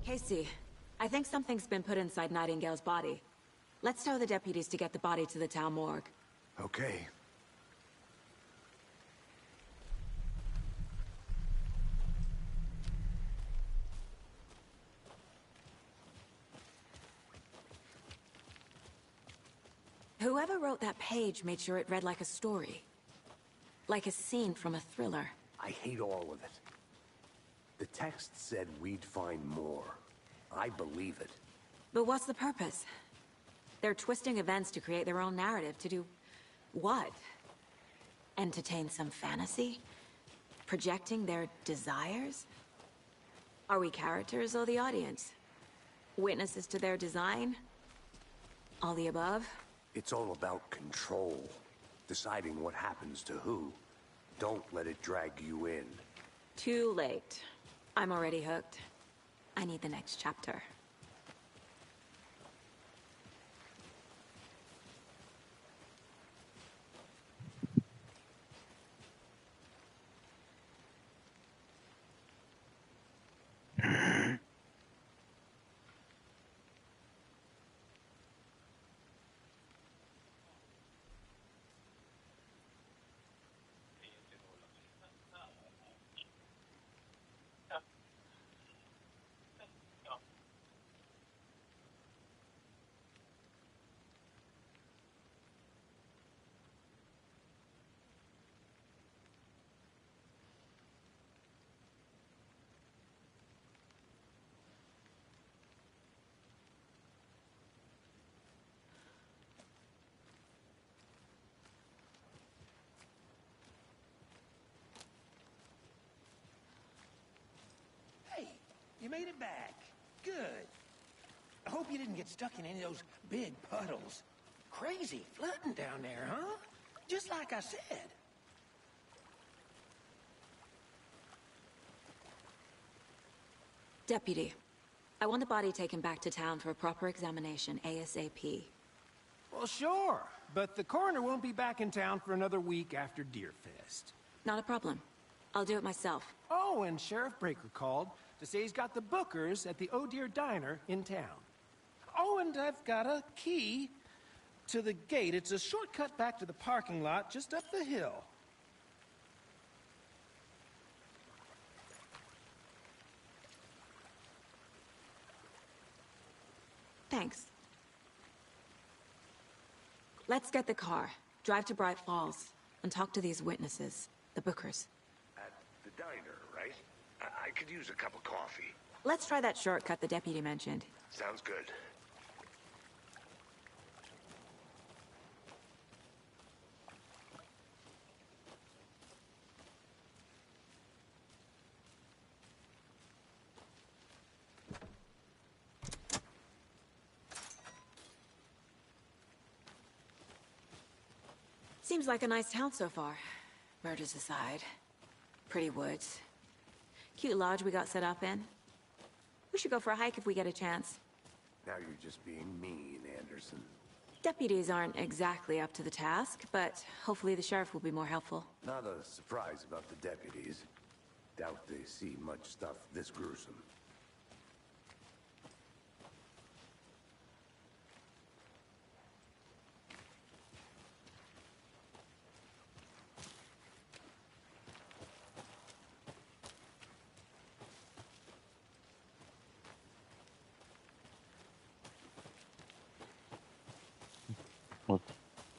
Casey, I think something's been put inside Nightingale's body. Let's tell the deputies to get the body to the town morgue. Okay. Whoever wrote that page made sure it read like a story. Like a scene from a thriller. I hate all of it. The text said we'd find more. I believe it. But what's the purpose? They're twisting events to create their own narrative. To do what? Entertain some fantasy? Projecting their desires? Are we characters or the audience? Witnesses to their design? All the above? It's all about control. Deciding what happens to who. Don't let it drag you in. Too late. I'm already hooked. I need the next chapter. You made it back. Good. I hope you didn't get stuck in any of those big puddles. Crazy flooding down there, huh? Just like I said. Deputy, I want the body taken back to town for a proper examination, ASAP. Well, sure. But the coroner won't be back in town for another week after Deerfest. Not a problem. I'll do it myself. Oh, and Sheriff Breaker called to say he's got the Bookers at the Oh Dear Diner in town. Oh, and I've got a key to the gate. It's a shortcut back to the parking lot just up the hill. Thanks. Let's get the car, drive to Bright Falls, and talk to these witnesses, the Bookers. At the diner, right? I could use a cup of coffee. Let's try that shortcut the deputy mentioned. Sounds good. Seems like a nice town so far. Murders aside. Pretty woods. Cute lodge we got set up in. We should go for a hike if we get a chance. Now you're just being mean, Anderson. Deputies aren't exactly up to the task, but hopefully the sheriff will be more helpful. Not a surprise about the deputies. Doubt they see much stuff this gruesome.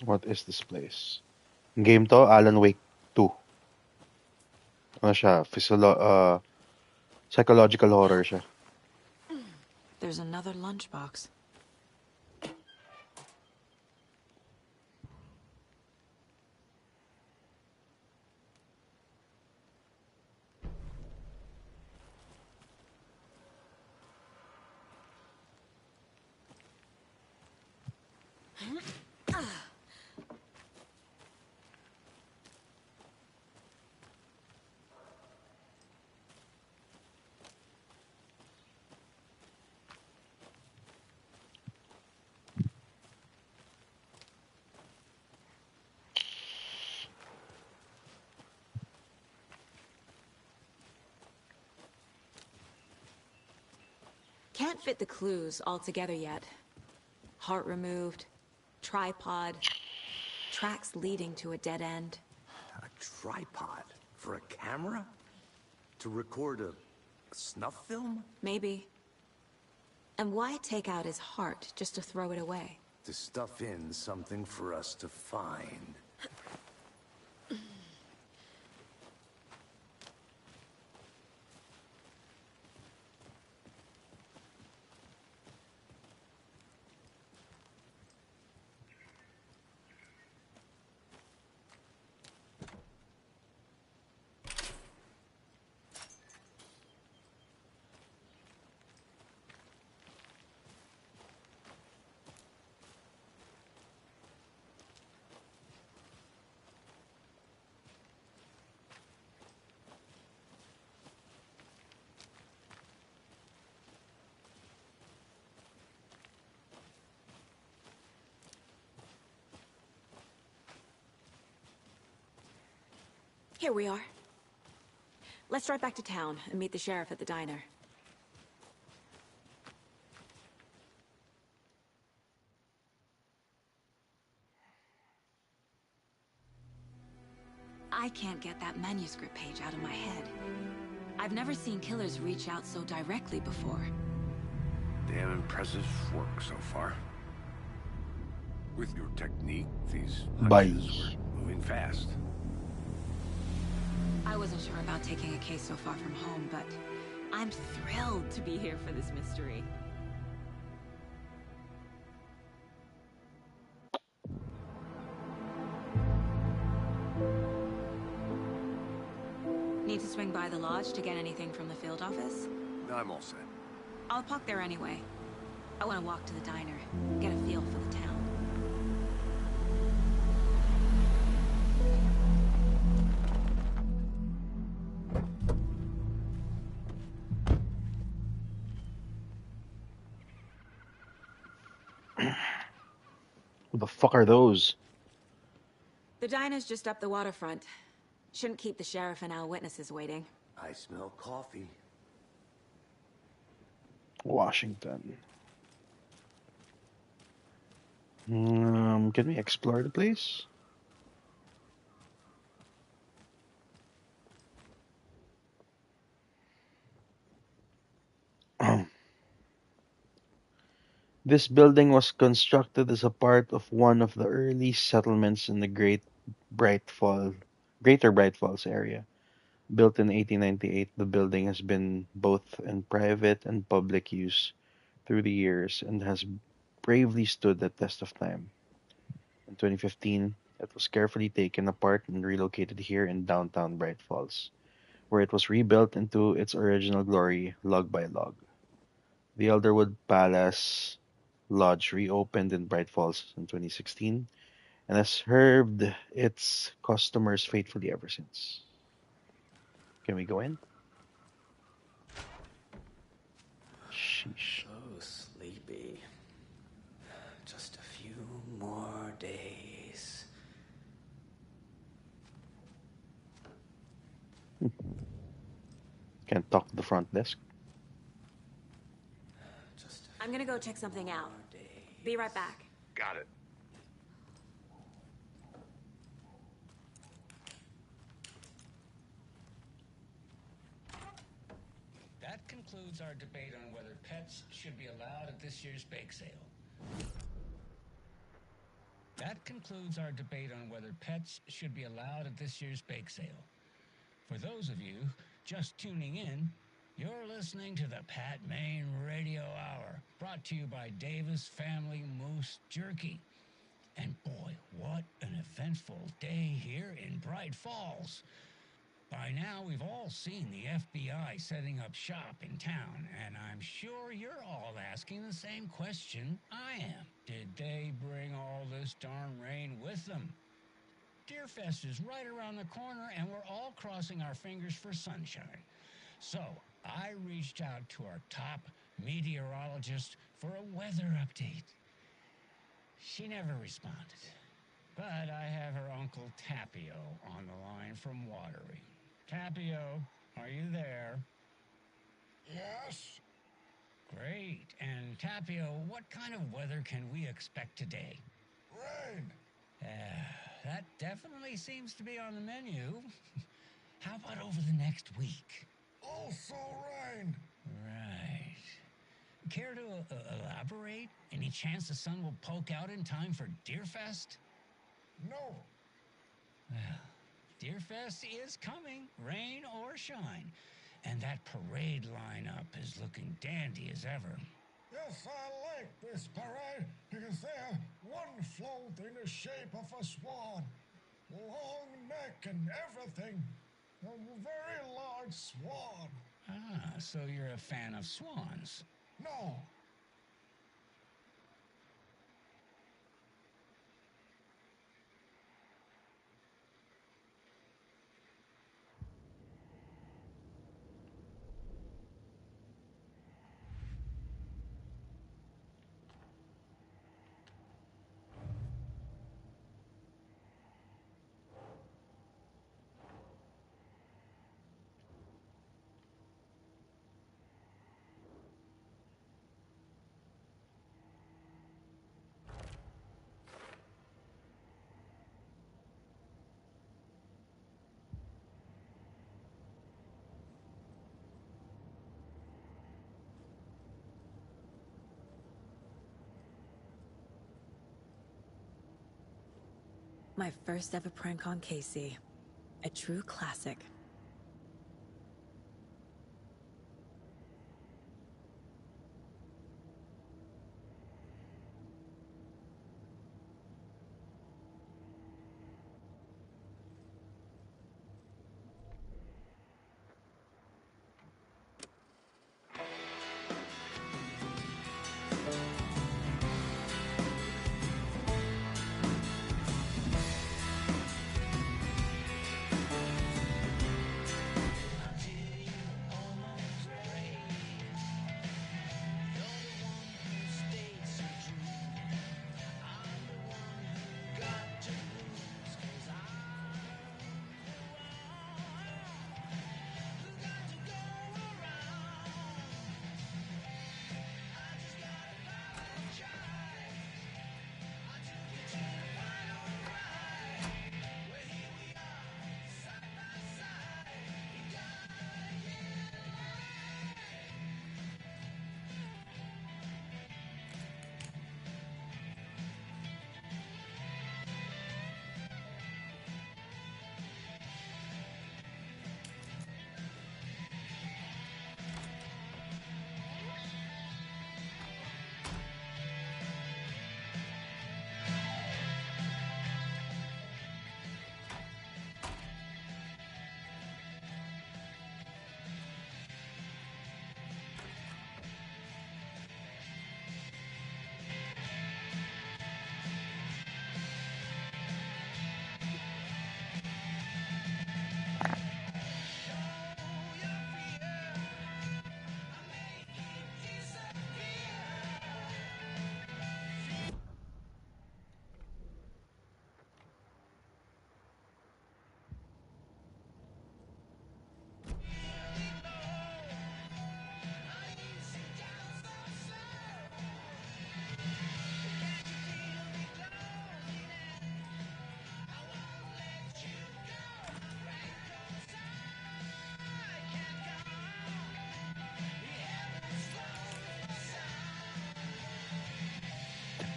What is this place? Game to, Alan Wake 2. Ano siya? Psychological horror siya. There's another lunchbox. Can't fit the clues all together yet. Heart removed, tripod, tracks leading to a dead end. A tripod? For a camera? To record a snuff film? Maybe. And why take out his heart just to throw it away? To stuff in something for us to find. Here we are. Let's drive back to town and meet the sheriff at the diner. I can't get that manuscript page out of my head. I've never seen killers reach out so directly before. Damn impressive work so far. With your technique, these hunches were moving fast. I wasn't sure about taking a case so far from home, but I'm thrilled to be here for this mystery. Need to swing by the lodge to get anything from the field office? No, I'm all set. I'll park there anyway. I want to walk to the diner, get a feel for the town. What the fuck are those? The diner's just up the waterfront. Shouldn't keep the sheriff and our witnesses waiting. I smell coffee. Washington. Can we explore the place? This building was constructed as a part of one of the early settlements in the Greater Bright Falls area. Built in 1898, the building has been both in private and public use through the years and has bravely stood the test of time. In 2015, it was carefully taken apart and relocated here in downtown Bright Falls, where it was rebuilt into its original glory log by log. The Elderwood Palace Lodge reopened in Bright Falls in 2016 and has served its customers faithfully ever since. Can we go in? Sheesh. So sleepy. Just a few more days. Can't talk to the front desk. I'm gonna go check something out. Be right back. Got it. That concludes our debate on whether pets should be allowed at this year's bake sale. That concludes our debate on whether pets should be allowed at this year's bake sale. For those of you just tuning in, you're listening to the Pat Maine Radio Hour, brought to you by Davis Family Moose Jerky. And boy, what an eventful day here in Bright Falls. By now, we've all seen the FBI setting up shop in town, and I'm sure you're all asking the same question I am. Did they bring all this darn rain with them? Deerfest is right around the corner, and we're all crossing our fingers for sunshine. So, I reached out to our top meteorologist for a weather update. She never responded, but I have her Uncle Tapio on the line from Watery. Tapio, are you there? Yes? Great. And Tapio, what kind of weather can we expect today? Rain. That definitely seems to be on the menu. How about over the next week? Also rain. Right. Care to elaborate? Any chance the sun will poke out in time for Deerfest? No. Well, Deerfest is coming, rain or shine. And that parade lineup is looking dandy as ever. Yes, I like this parade because they have one float in the shape of a swan. Long neck and everything. A very large swan. Ah, so you're a fan of swans? No. My first ever prank on Casey. A true classic.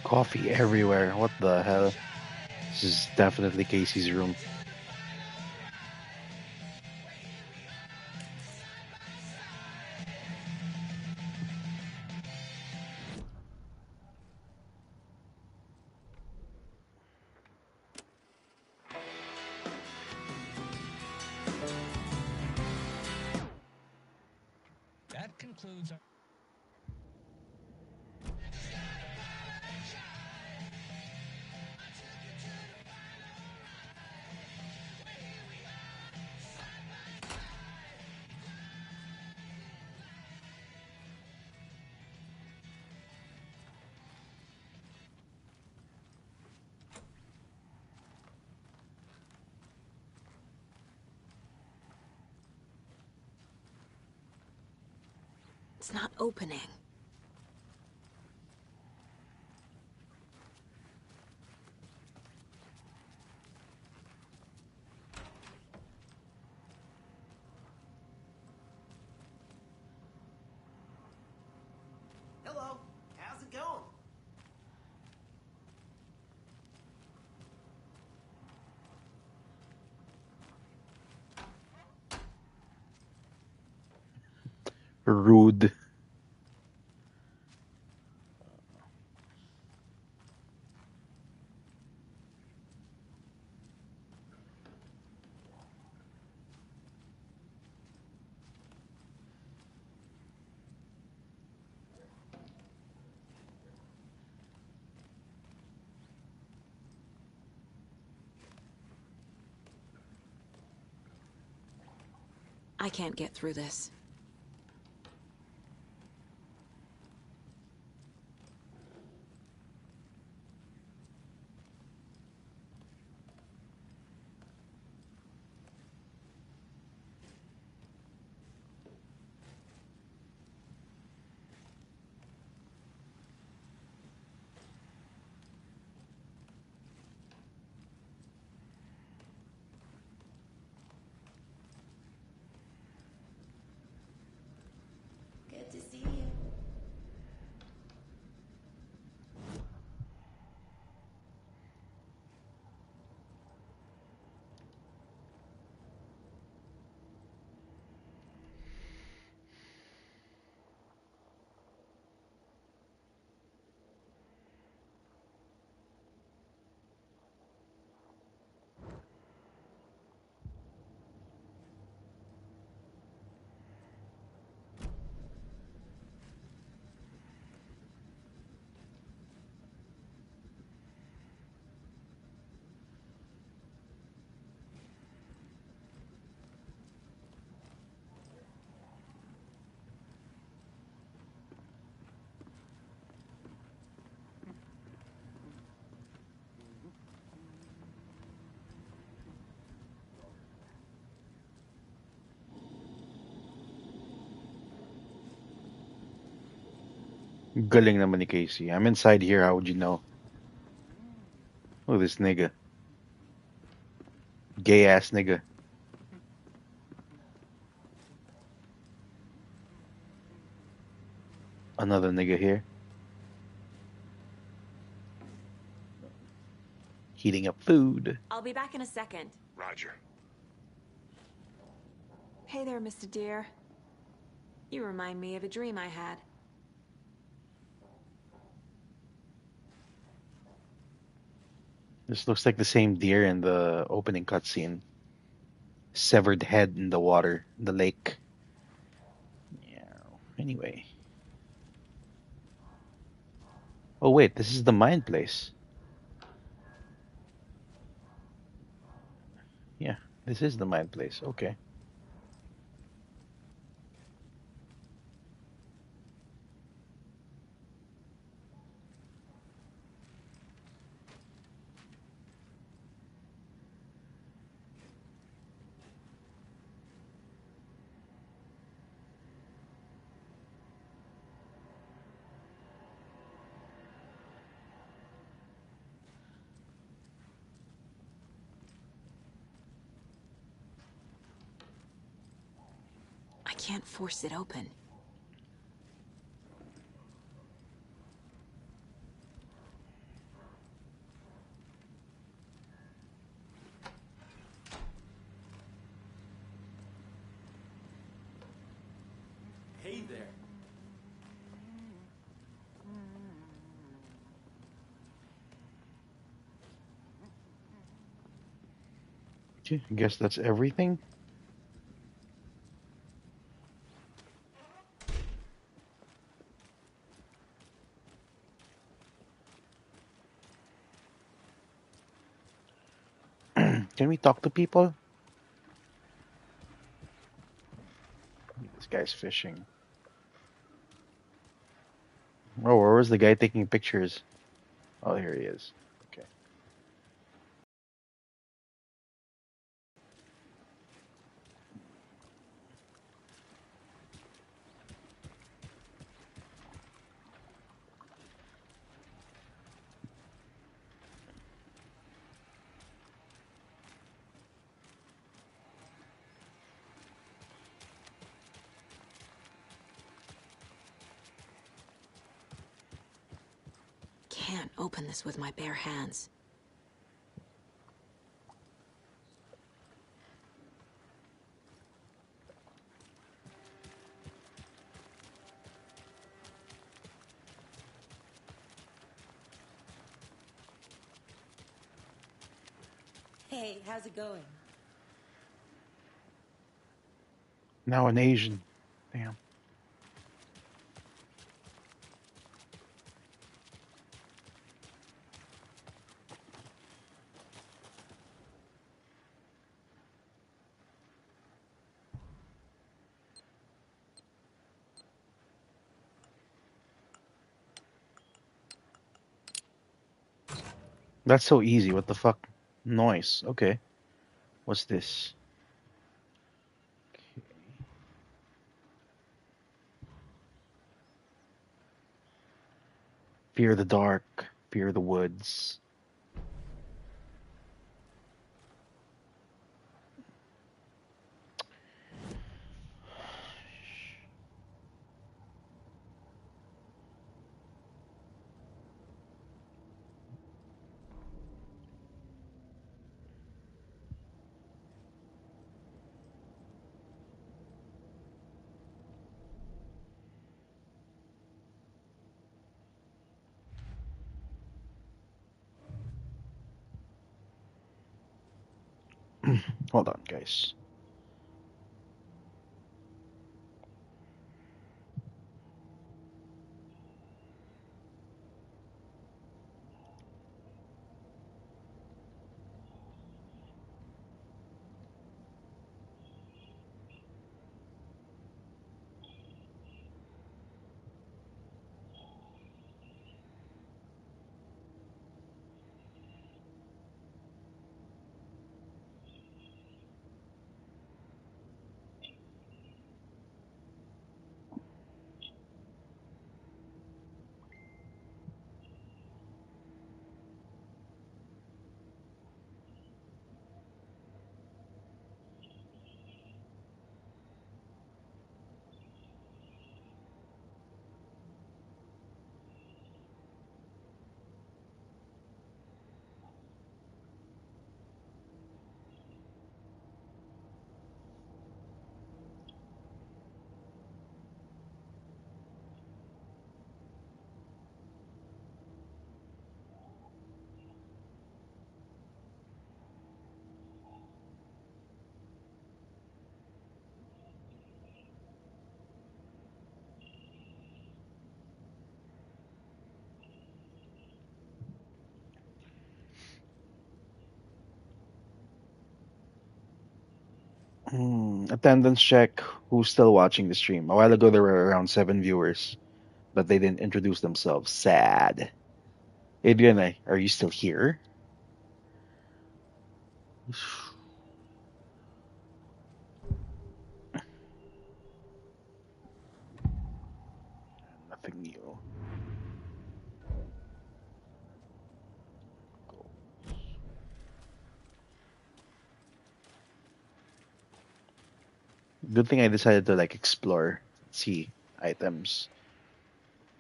Coffee everywhere. What the hell? This is definitely Casey's room. It's not opening. Hello, how's it going? Rude. I can't get through this. Good to see you. Galing naman ni Casey. I'm inside here, how would you know? Oh, this nigga. Gay ass nigga. Another nigga here. Heating up food. I'll be back in a second. Roger. Hey there, Mr. Deer. You remind me of a dream I had. This looks like the same deer in the opening cutscene. Severed head in the water, the lake. Yeah. Anyway. Oh wait, this is the mine place. Yeah, this is the mine place. Okay. I can't force it open. Hey there. Okay, I guess that's everything. Can we talk to people? This guy's fishing. Oh, where was the guy taking pictures? Oh, here he is. Okay. open this with my bare hands. Hey, how's it going? Now an Asian. Damn. That's so easy. What the fuck? Noise. Okay. What's this? Fear the dark. Fear the woods. Hold on, guys. Attendance check. Who's still watching the stream? A while ago, there were around 7 viewers, but they didn't introduce themselves. Sad. Adrian, are you still here? Nothing new. Good thing I decided to like explore, see items.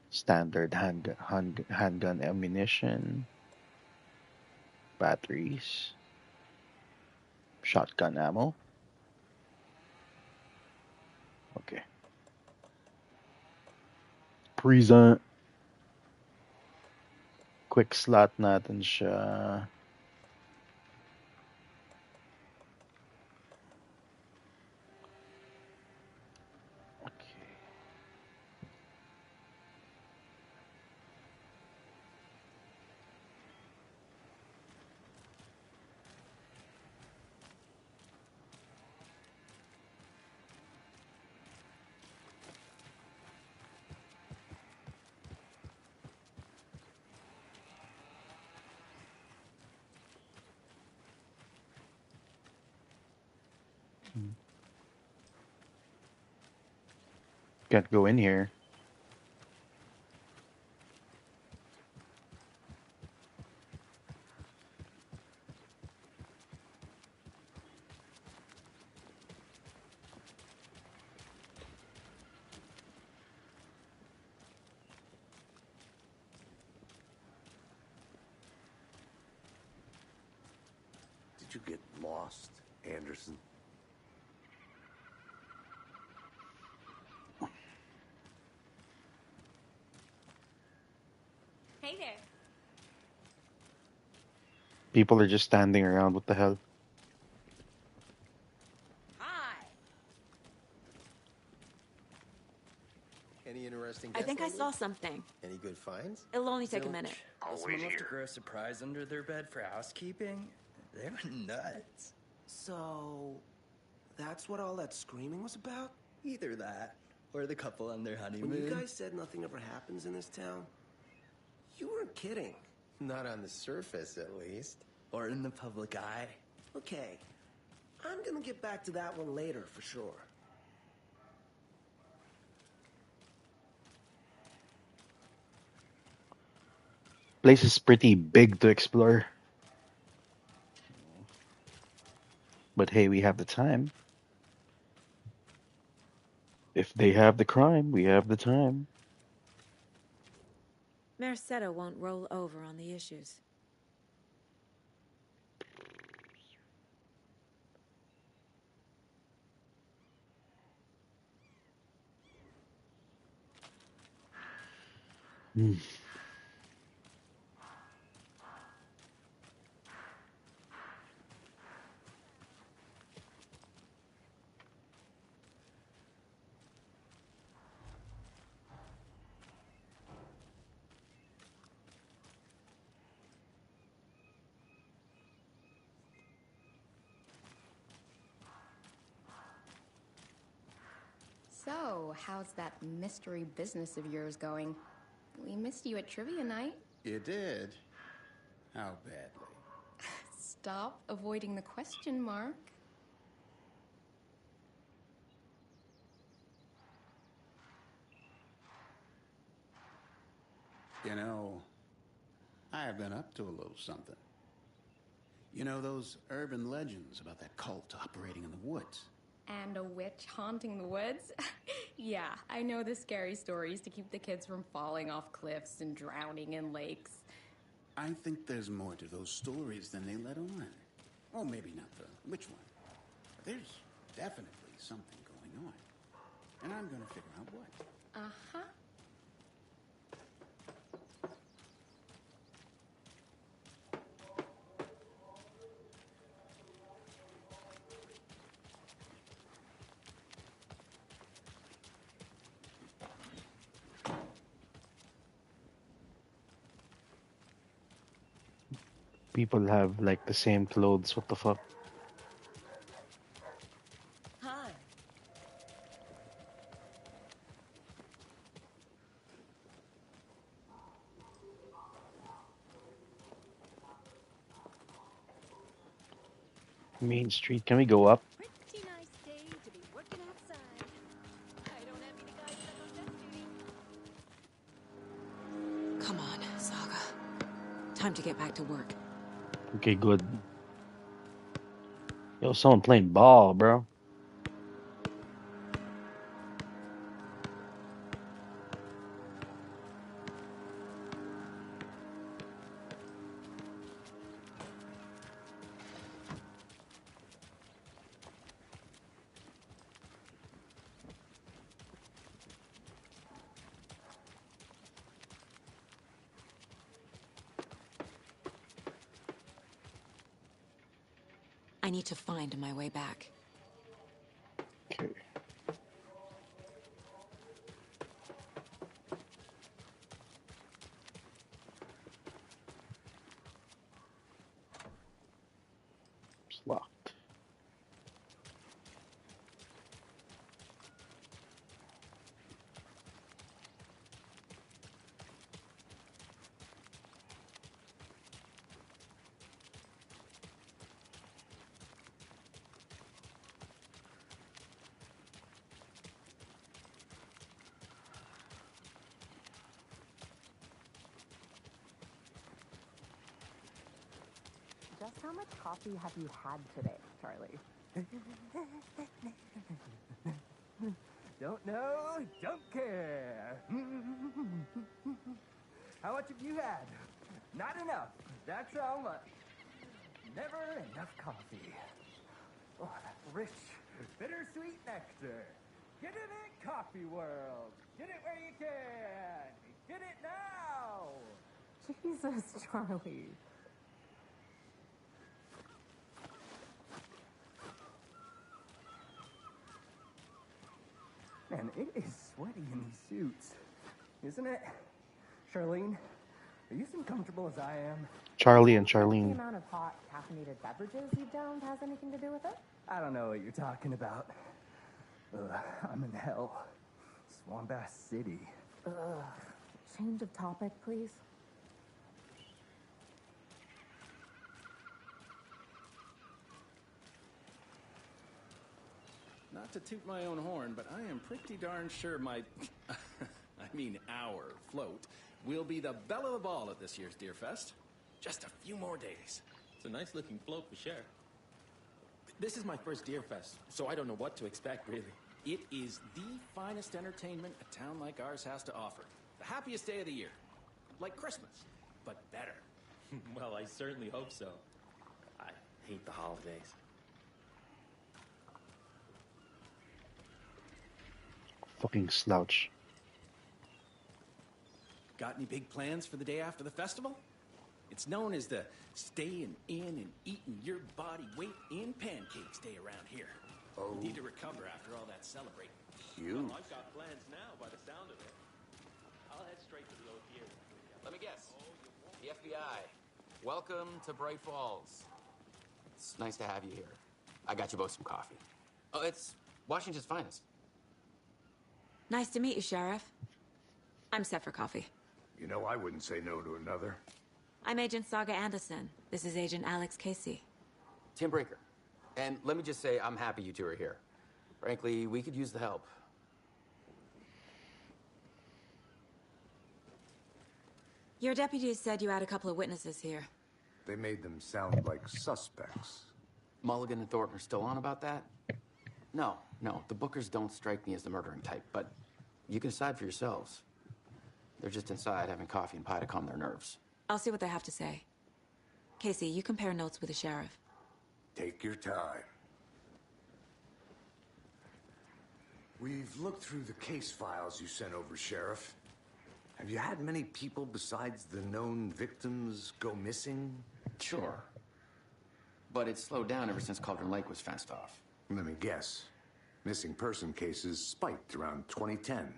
Standard handgun ammunition, batteries, shotgun ammo. Okay. Present. Quick slot natin siya. Can't go in here. you get lost, Anderson? Hey there. People are just standing around. What the hell? Hi. Any interesting I guests think I lately? saw something. Any good finds? It'll only take a Zilch. minute. Someone left a gross surprise under their bed for housekeeping. They went nuts. So, that's what all that screaming was about? Either that, or the couple on their honeymoon. When you guys said nothing ever happens in this town, you weren't kidding. Not on the surface, at least. Or in the public eye. Okay, I'm gonna get back to that one later for sure. Place is pretty big to explore. But hey, we have the time. If they have the crime, we have the time. Merced won't roll over on the issues. Hmm. So, how's that mystery business of yours going? We missed you at trivia night. You did? How badly? Stop avoiding the question, Mark. You know, I have been up to a little something. You know those urban legends about that cult operating in the woods? And a witch haunting the woods? Yeah, I know the scary stories to keep the kids from falling off cliffs and drowning in lakes. I think there's more to those stories than they let on. Well, maybe not the which one. But there's definitely something going on. And I'm gonna figure out what. Uh-huh. People have like the same clothes. What the fuck? Hi. Main Street. Can we go up? Pretty nice day to be working outside. I don't envy the guys that on desk duty. Come on, Saga. Time to get back to work. Okay, good. Yo, someone playing ball, bro. I need to find my way back. Okay. It's locked. Just how much coffee have you had today, Charlie? Don't know, don't care. How much have you had? Not enough. That's how much. Never enough coffee. Oh, that rich, bittersweet nectar. Get it in Coffee World. Get it where you can. Get it now. Jesus, Charlie. Man, it is sweaty in these suits, isn't it? Charlene, are you as comfortable as I am? Charlie and The Charlene. amount of hot caffeinated beverages you've downed has anything to do with it? I don't know what you're talking about. I'm in hell. Swamp Ass City. Ugh. Change of topic, please. Not to toot my own horn, but I am pretty darn sure my, I mean our float will be the belle of the ball at this year's Deer Fest. Just a few more days. It's a nice looking float for sure. This is my first Deer Fest, so I don't know what to expect, really. It is the finest entertainment a town like ours has to offer. The happiest day of the year. Like Christmas, but better. Well, I certainly hope so. I hate the holidays. Fucking slouch. Got any big plans for the day after the festival? It's known as the staying in and eating your body weight in pancakes day around here. Oh. Need to recover after all that celebrating. Huge. Well, I've got plans now by the sound of it. I'll head straight to the old gear. Let me guess. The FBI. Welcome to Bright Falls. It's nice to have you here. I got you both some coffee. Oh, it's Washington's finest. Nice to meet you, Sheriff. I'm set for coffee. You know, I wouldn't say no to another. I'm Agent Saga Anderson. This is Agent Alex Casey. Tim Breaker. And let me just say, I'm happy you two are here. Frankly, we could use the help. Your deputies said you had a couple of witnesses here. They made them sound like suspects. Mulligan and Thornton are still on about that? No, the Bookers don't strike me as the murdering type, but you can decide for yourselves. They're just inside having coffee and pie to calm their nerves. I'll see what they have to say. Casey, you compare notes with the sheriff. Take your time. We've looked through the case files you sent over, Sheriff. Have you had many people besides the known victims go missing? Sure. But it's slowed down ever since Cauldron Lake was fenced off. Let me guess. Missing person cases spiked around 2010.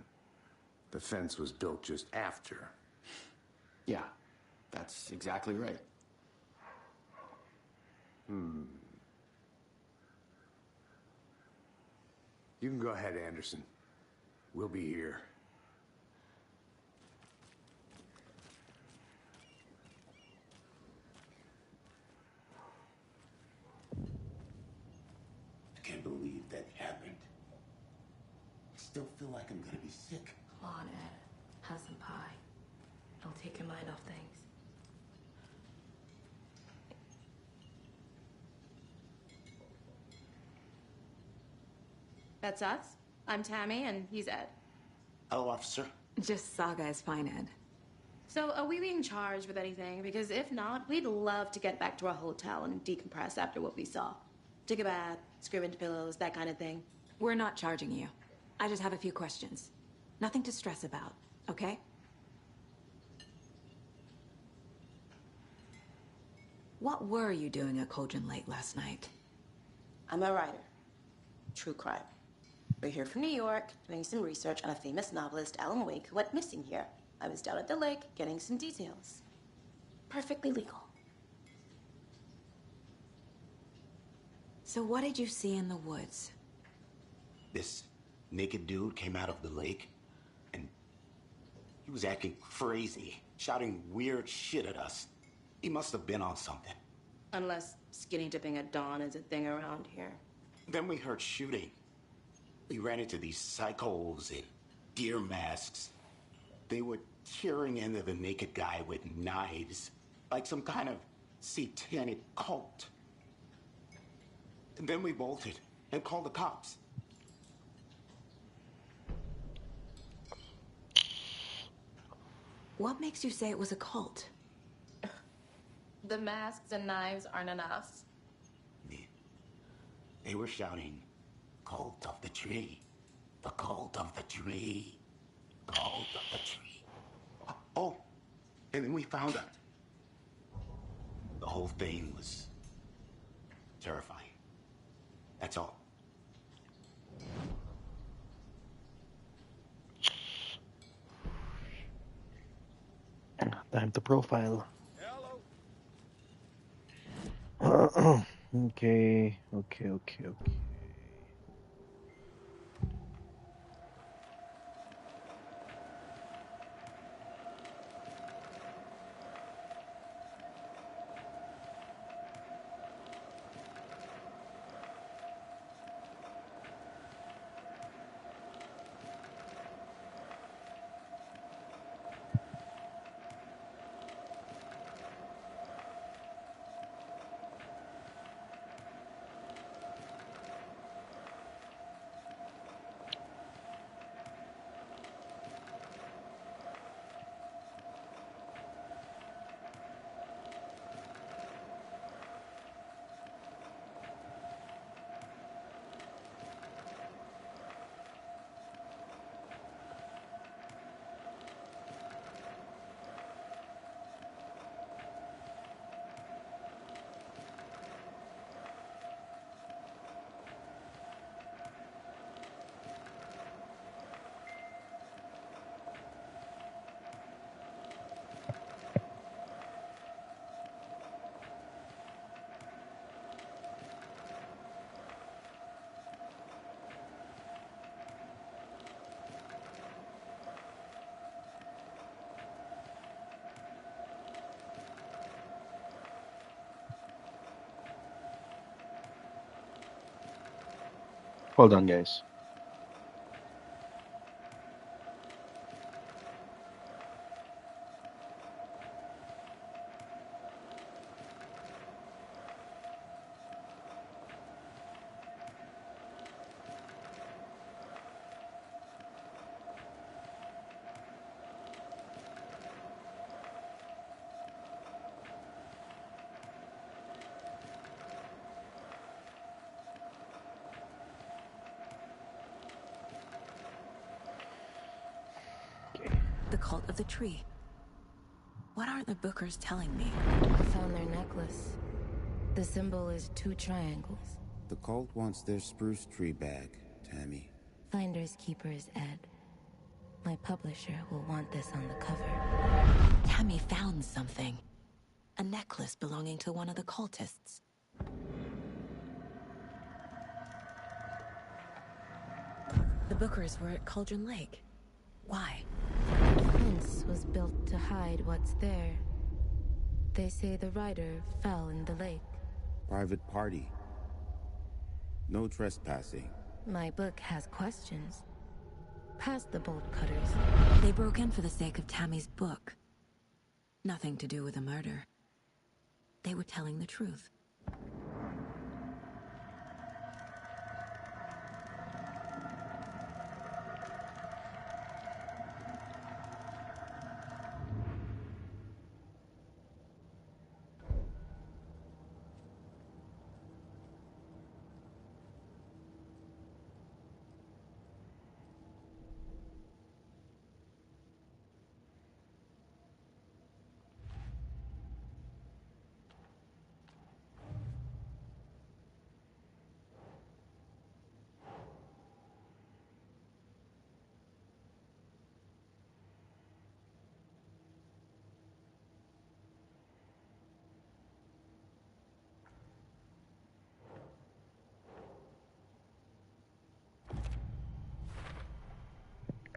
The fence was built just after. Yeah, that's exactly right. You can go ahead, Anderson. We'll be here. I can't believe that happened. I still feel like I'm gonna be sick. Come on, Ed. Have some pie. It'll take your mind off things. That's us. I'm Tammy, and he's Ed. Hello, officer. Just Saga is fine, Ed. So, are we being charged with anything? Because if not, we'd love to get back to our hotel and decompress after what we saw. Take a bath, scream into pillows, that kind of thing. We're not charging you. I just have a few questions. Nothing to stress about, okay? What were you doing at Cauldron Lake last night? I'm a writer. True crime. We're here from New York, doing some research on a famous novelist, Alan Wake, who went missing here. I was down at the lake, getting some details. Perfectly legal. So what did you see in the woods? This naked dude came out of the lake, and he was acting crazy, shouting weird shit at us. He must have been on something. Unless skinny dipping at dawn is a thing around here. Then we heard shooting. We ran into these psychos in deer masks. They were tearing into the naked guy with knives, like some kind of satanic cult. And then we bolted and called the cops. What makes you say it was a cult? The masks and knives aren't enough. They were shouting, "Cult of the tree. The cult of the tree. Cult of the tree." Oh, and then we found out. The whole thing was terrifying. That's all. Time to profile. Okay. Hold on, guys. The cult of the tree. What aren't the Bookers telling me? I found their necklace. The symbol is 2 triangles. The cult wants their spruce tree back, Tammy. Finders keepers, Ed. My publisher will want this on the cover. Tammy found something. A necklace belonging to one of the cultists. The Bookers were at Cauldron Lake. Why? The fence was built to hide what's there. They say the rider fell in the lake. Private party. No trespassing. My book has questions. Past the bolt cutters. They broke in for the sake of Tammy's book. Nothing to do with a murder. They were telling the truth.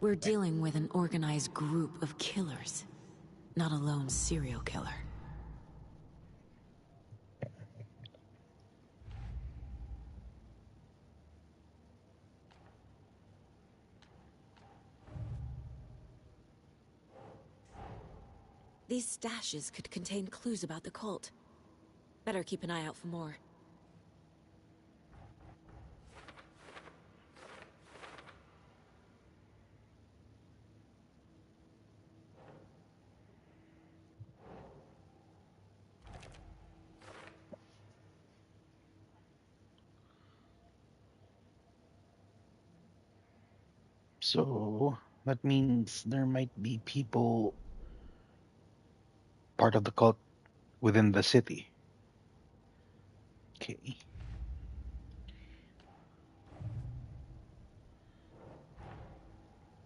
We're dealing with an organized group of killers, not a lone serial killer. These stashes could contain clues about the cult. Better keep an eye out for more. So that means there might be people part of the cult within the city. Okay.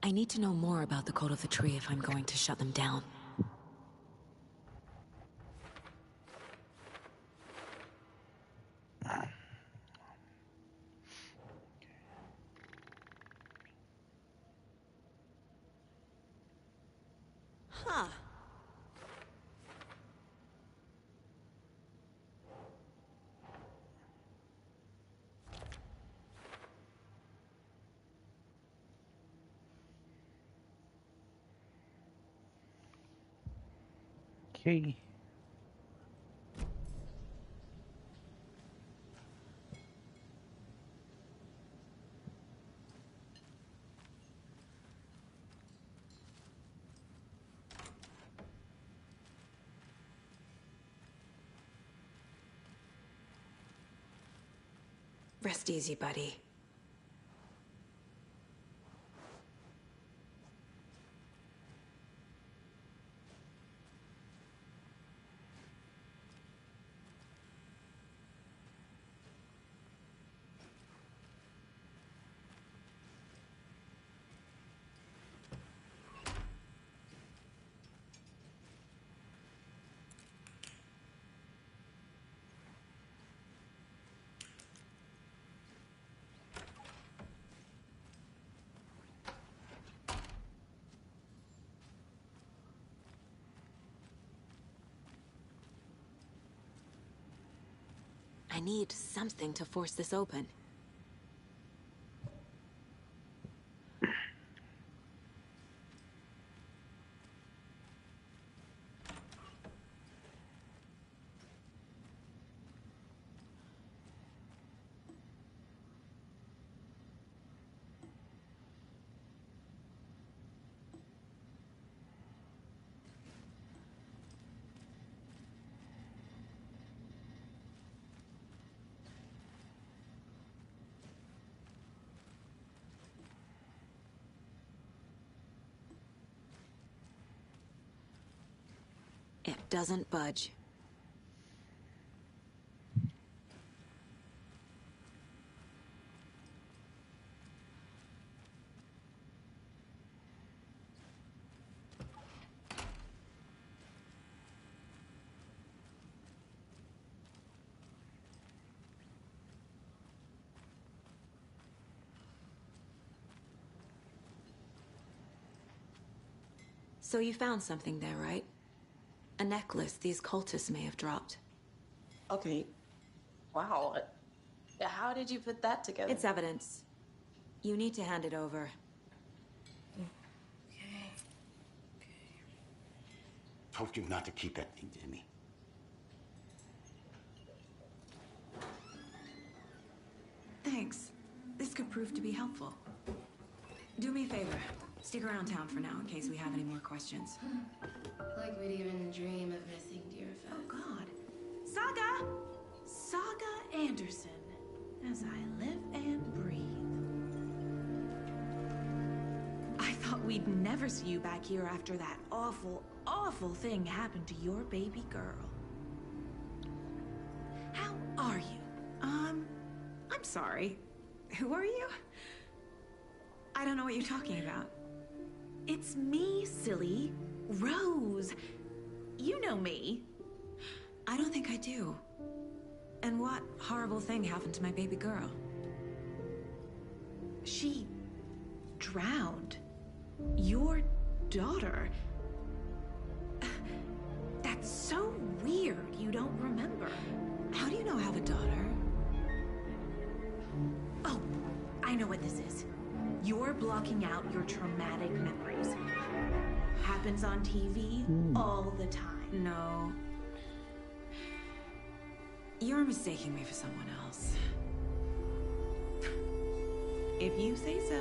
I need to know more about the Code of the Tree if I'm going to shut them down. Huh. Okay. Rest easy, buddy. I need something to force this open. It doesn't budge. So you found something there, right? A necklace these cultists may have dropped. Okay. Wow. How did you put that together? It's evidence. You need to hand it over. Told you not to keep that thing, Jimmy. Thanks. This could prove to be helpful. Do me a favor. Stick around town for now in case we have any more questions. Like we'd even dream of missing Deerfest. Oh, God. Saga Anderson. As I live and breathe. I thought we'd never see you back here after that awful, awful thing happened to your baby girl. How are you? I'm sorry. Who are you? I don't know what you're talking about. It's me, silly. Rose. You know me. I don't think I do. And what horrible thing happened to my baby girl? She drowned. Your daughter. That's so weird you don't remember. How do you know I have a daughter? Oh, I know what this is. You're blocking out your traumatic memories. Happens on TV all the time. No. You're mistaking me for someone else. If you say so.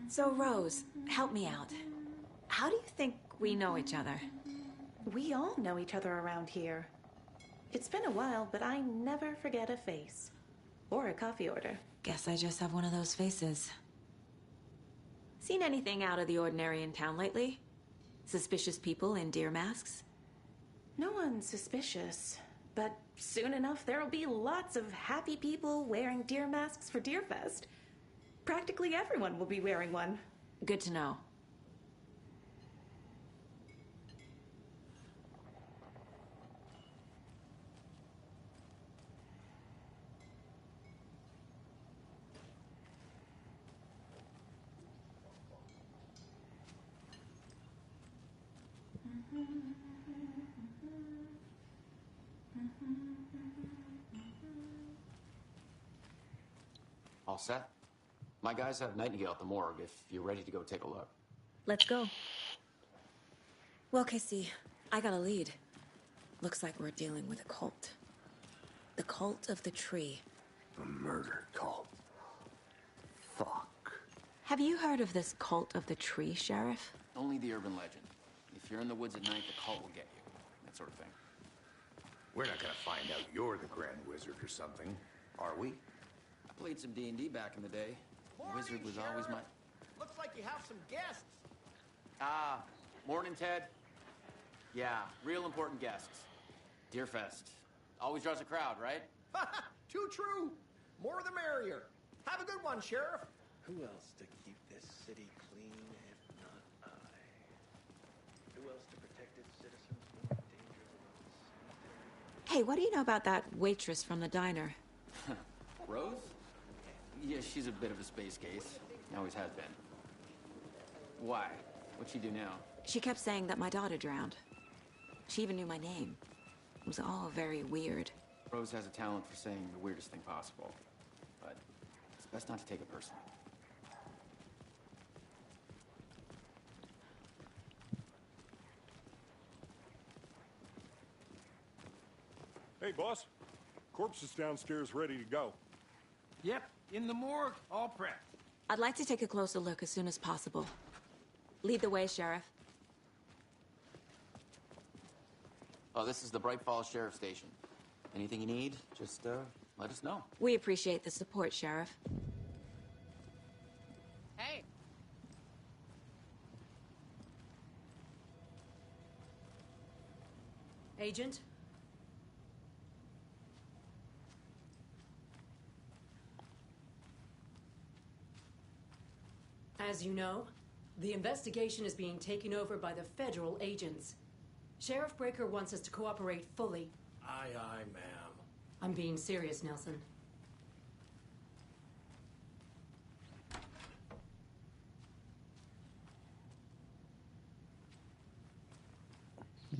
So, Rose, help me out. How do you think we know each other? We all know each other around here. It's been a while, but I never forget a face. Or a coffee order. Guess I just have one of those faces. Seen anything out of the ordinary in town lately? Suspicious people in deer masks? No one's suspicious. But soon enough, there'll be lots of happy people wearing deer masks for Deerfest. Practically everyone will be wearing one. Good to know. All set? My guys have Nightingale at the morgue if you're ready to go take a look. Let's go. Well, Casey, I got a lead. Looks like we're dealing with a cult. The cult of the tree. A murder cult. Fuck. Have you heard of this cult of the tree, Sheriff? Only the urban legend. If you're in the woods at night, the cult will get you. That sort of thing. We're not gonna find out you're the Grand Wizard or something, are we? I played some D&D back in the day. Wizard was always my... Looks like you have some guests. Ah, morning, Ted. Yeah, real important guests. Deerfest. Always draws a crowd, right? Too true. More the merrier. Have a good one, Sheriff. Who else to keep this city clean if not I? Who else to protect its citizens from the danger of Hey, what do you know about that waitress from the diner? Rose? Yeah, she's a bit of a space case. Always has been. Why? What'd she do now? She kept saying that my daughter drowned. She even knew my name. It was all very weird. Rose has a talent for saying the weirdest thing possible. But it's best not to take it personally. Hey, boss. Corpse is downstairs ready to go. Yep, in the morgue, all prepped. I'd like to take a closer look as soon as possible. Lead the way, Sheriff. Oh, this is the Bright Falls Sheriff Station. Anything you need, just let us know. We appreciate the support, Sheriff. Hey. Agent? As you know, the investigation is being taken over by the federal agents. Sheriff Breaker wants us to cooperate fully. Aye, aye, ma'am. I'm being serious, Nelson.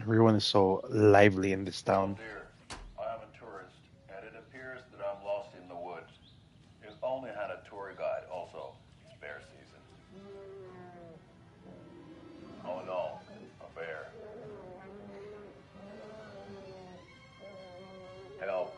Everyone is so lively in this town. Dear, I am a tourist, and it appears that I'm lost in the woods. You only had a tour guide, also. It's bear season. Oh no, a bear. Help.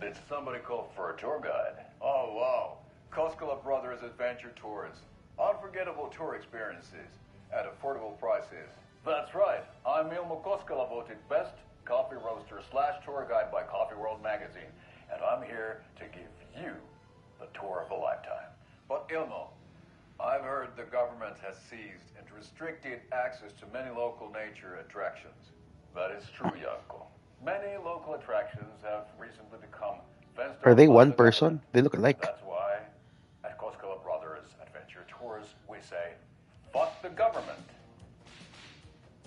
Did somebody call for a tour guide? Oh wow. Koskela Brothers Adventure Tours. Unforgettable tour experiences at affordable prices. That's right. I'm Ilmo Koskela, voted best coffee roaster / tour guide by Coffee World magazine. And I'm here to give you the tour of a lifetime. But Ilmo, I've heard the government has seized and restricted access to many local nature attractions. That is true, Yanko. Many local attractions have recently become fenced Are they Oh, one the person? They look alike. That's why, at Koskela Brothers Adventure Tours, we say, fuck the government.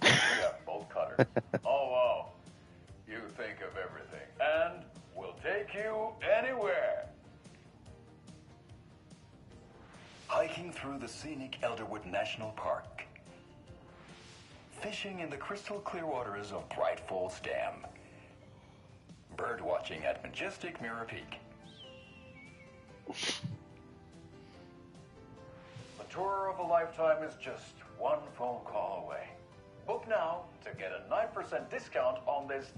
We have bolt cutters. Oh, wow. You think of everything. And we'll take you anywhere. Hiking through the scenic Elderwood National Park. Fishing in the crystal clear waters of Bright Falls Dam. Bird watching at majestic Mirror Peak. The tour of a lifetime is just one phone call away. Book now to get a 9% discount on this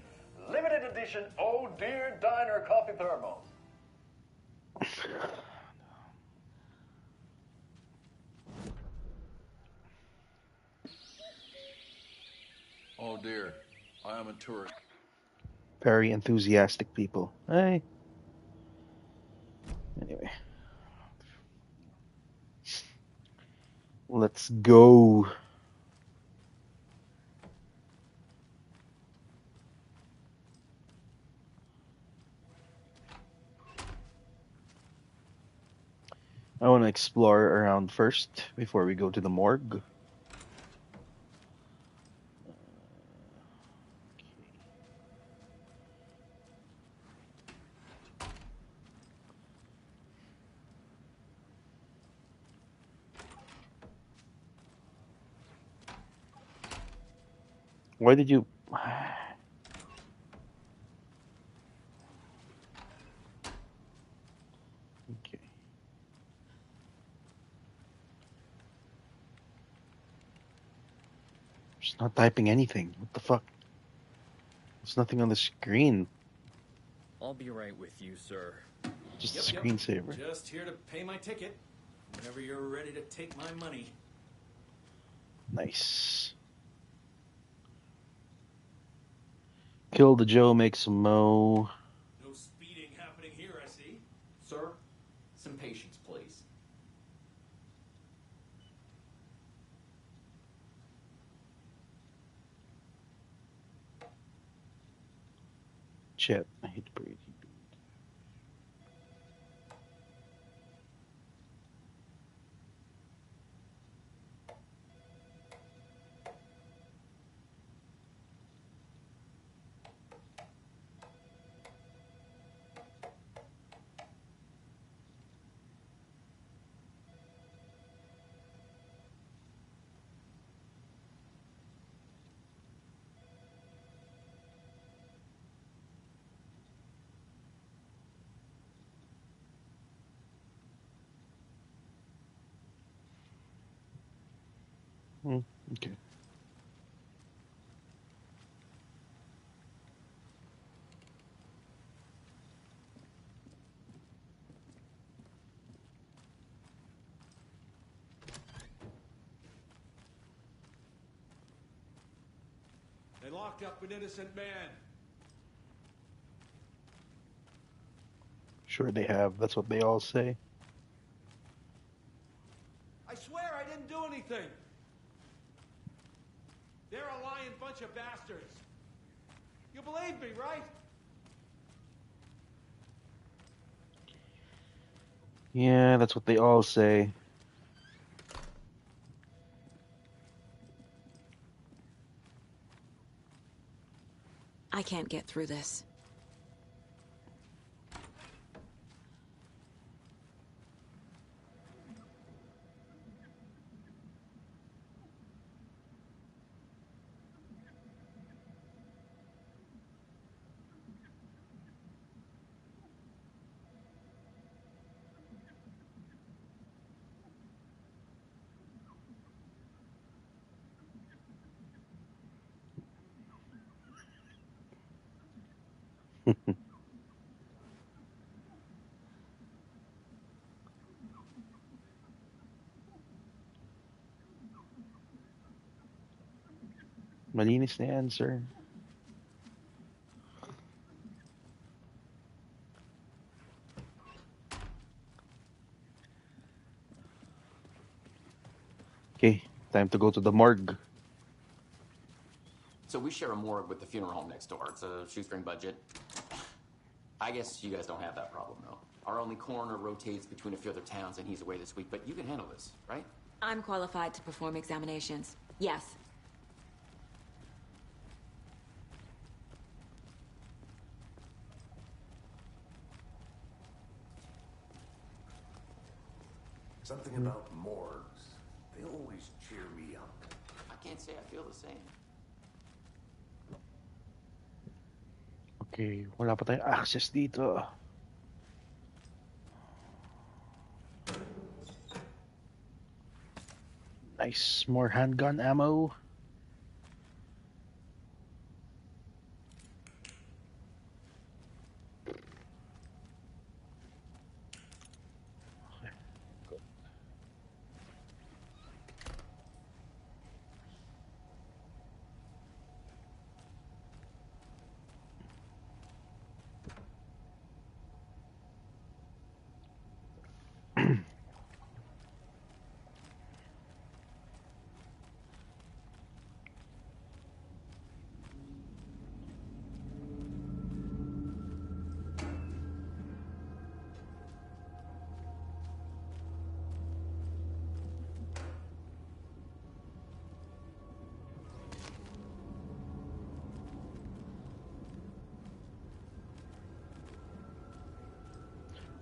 Limited edition Oh Dear Diner coffee thermos. Oh dear, I am a tourist. Very enthusiastic people. Hey. Anyway. Let's go. I want to explore around first before we go to the morgue. Why did you... Okay. Just not typing anything. What the fuck? There's nothing on the screen. I'll be right with you, sir. Just a screensaver. Just here to pay my ticket. Whenever you're ready to take my money. Nice. Kill the Joe, make some mo. No speeding happening here, I see. Sir, some patience, please. Shit, I hate to breathe. Okay. They locked up an innocent man. Sure they have. That's what they all say. I swear I didn't do anything. They're a lying bunch of bastards. You believe me, right? Yeah, that's what they all say. I can't get through this. Malinis na yan, sir. Okay, time to go to the morgue. So we share a morgue with the funeral home next door. It's a shoestring budget. I guess you guys don't have that problem, though. Our only coroner rotates between a few other towns, and he's away this week. But you can handle this, right? I'm qualified to perform examinations. Yes. Something about morgues. They always cheer me up. I can't say I feel the same. Okay, wala pa tayong access dito. Nice, more handgun ammo.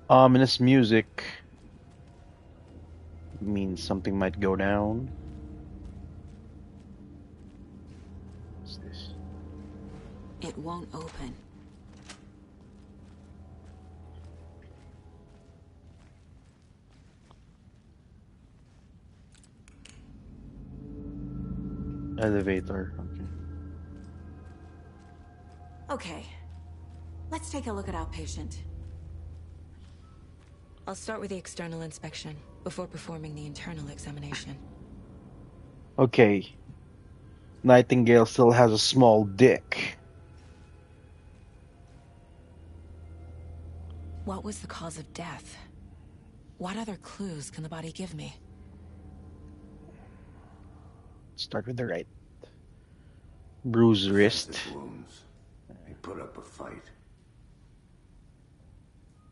Ominous music means something might go down. What's this? It won't open. Elevator. Okay. Let's take a look at outpatient. I'll start with the external inspection before performing the internal examination. Okay. Nightingale still has a small dick. What was the cause of death? What other clues can the body give me? Start with the right. Bruised wrist. Wounds. He put up a fight.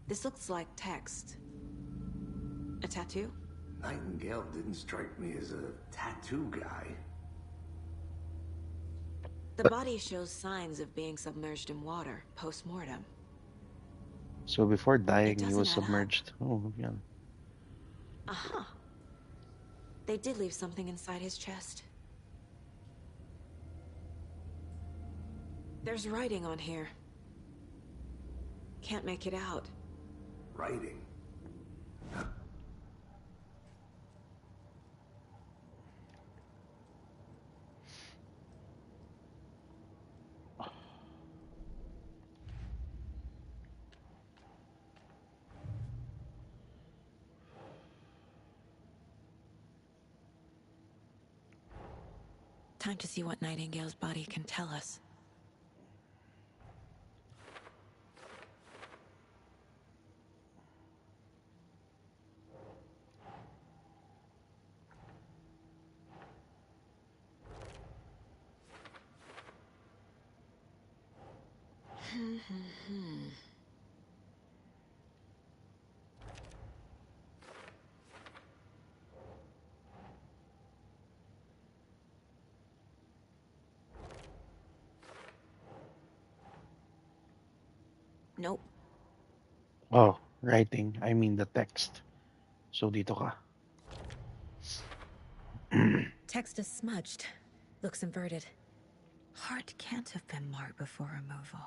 This looks like text. A tattoo? Nightingale didn't strike me as a tattoo guy. The body shows signs of being submerged in water post-mortem. So before dying, he was doesn't add up. submerged. Oh, yeah. Uh-huh. They did leave something inside his chest. There's writing on here. Can't make it out. Writing? Time to see what Nightingale's body can tell us. Nope. Oh, writing. I mean the text. So dito ka. Text is smudged. Looks inverted. Heart can't have been marked before removal.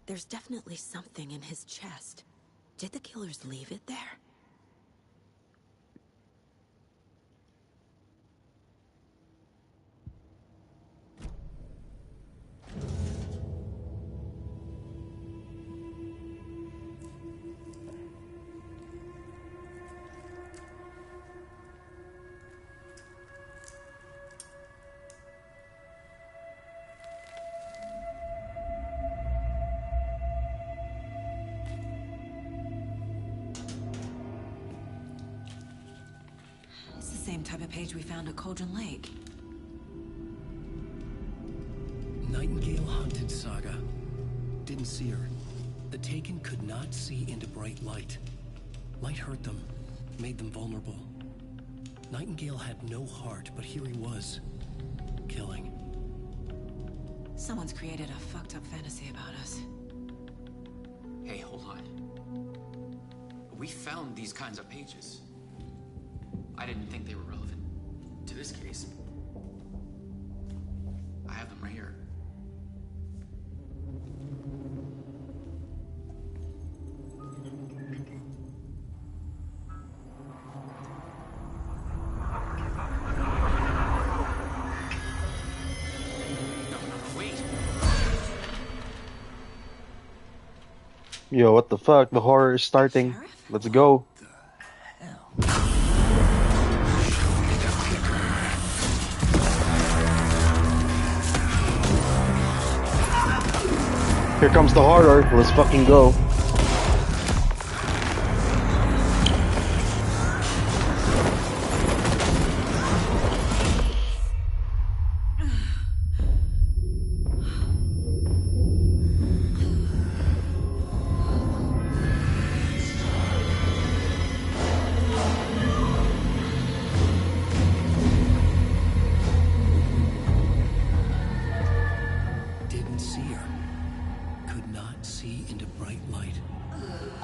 There's definitely something in his chest. Did the killers leave it there? It's the same type of page we found at Cauldron Lake. Nightingale hunted Saga. Didn't see her. The Taken could not see into bright light. Light hurt them, made them vulnerable. Nightingale had no heart, but here he was, killing. Someone's created a fucked up fantasy about us. Hey, hold on. We found these kinds of pages. I didn't think they were relevant to this case. I have them right here. Yo, what the fuck? The horror is starting. Let's go. Here comes the horror. Let's fucking go.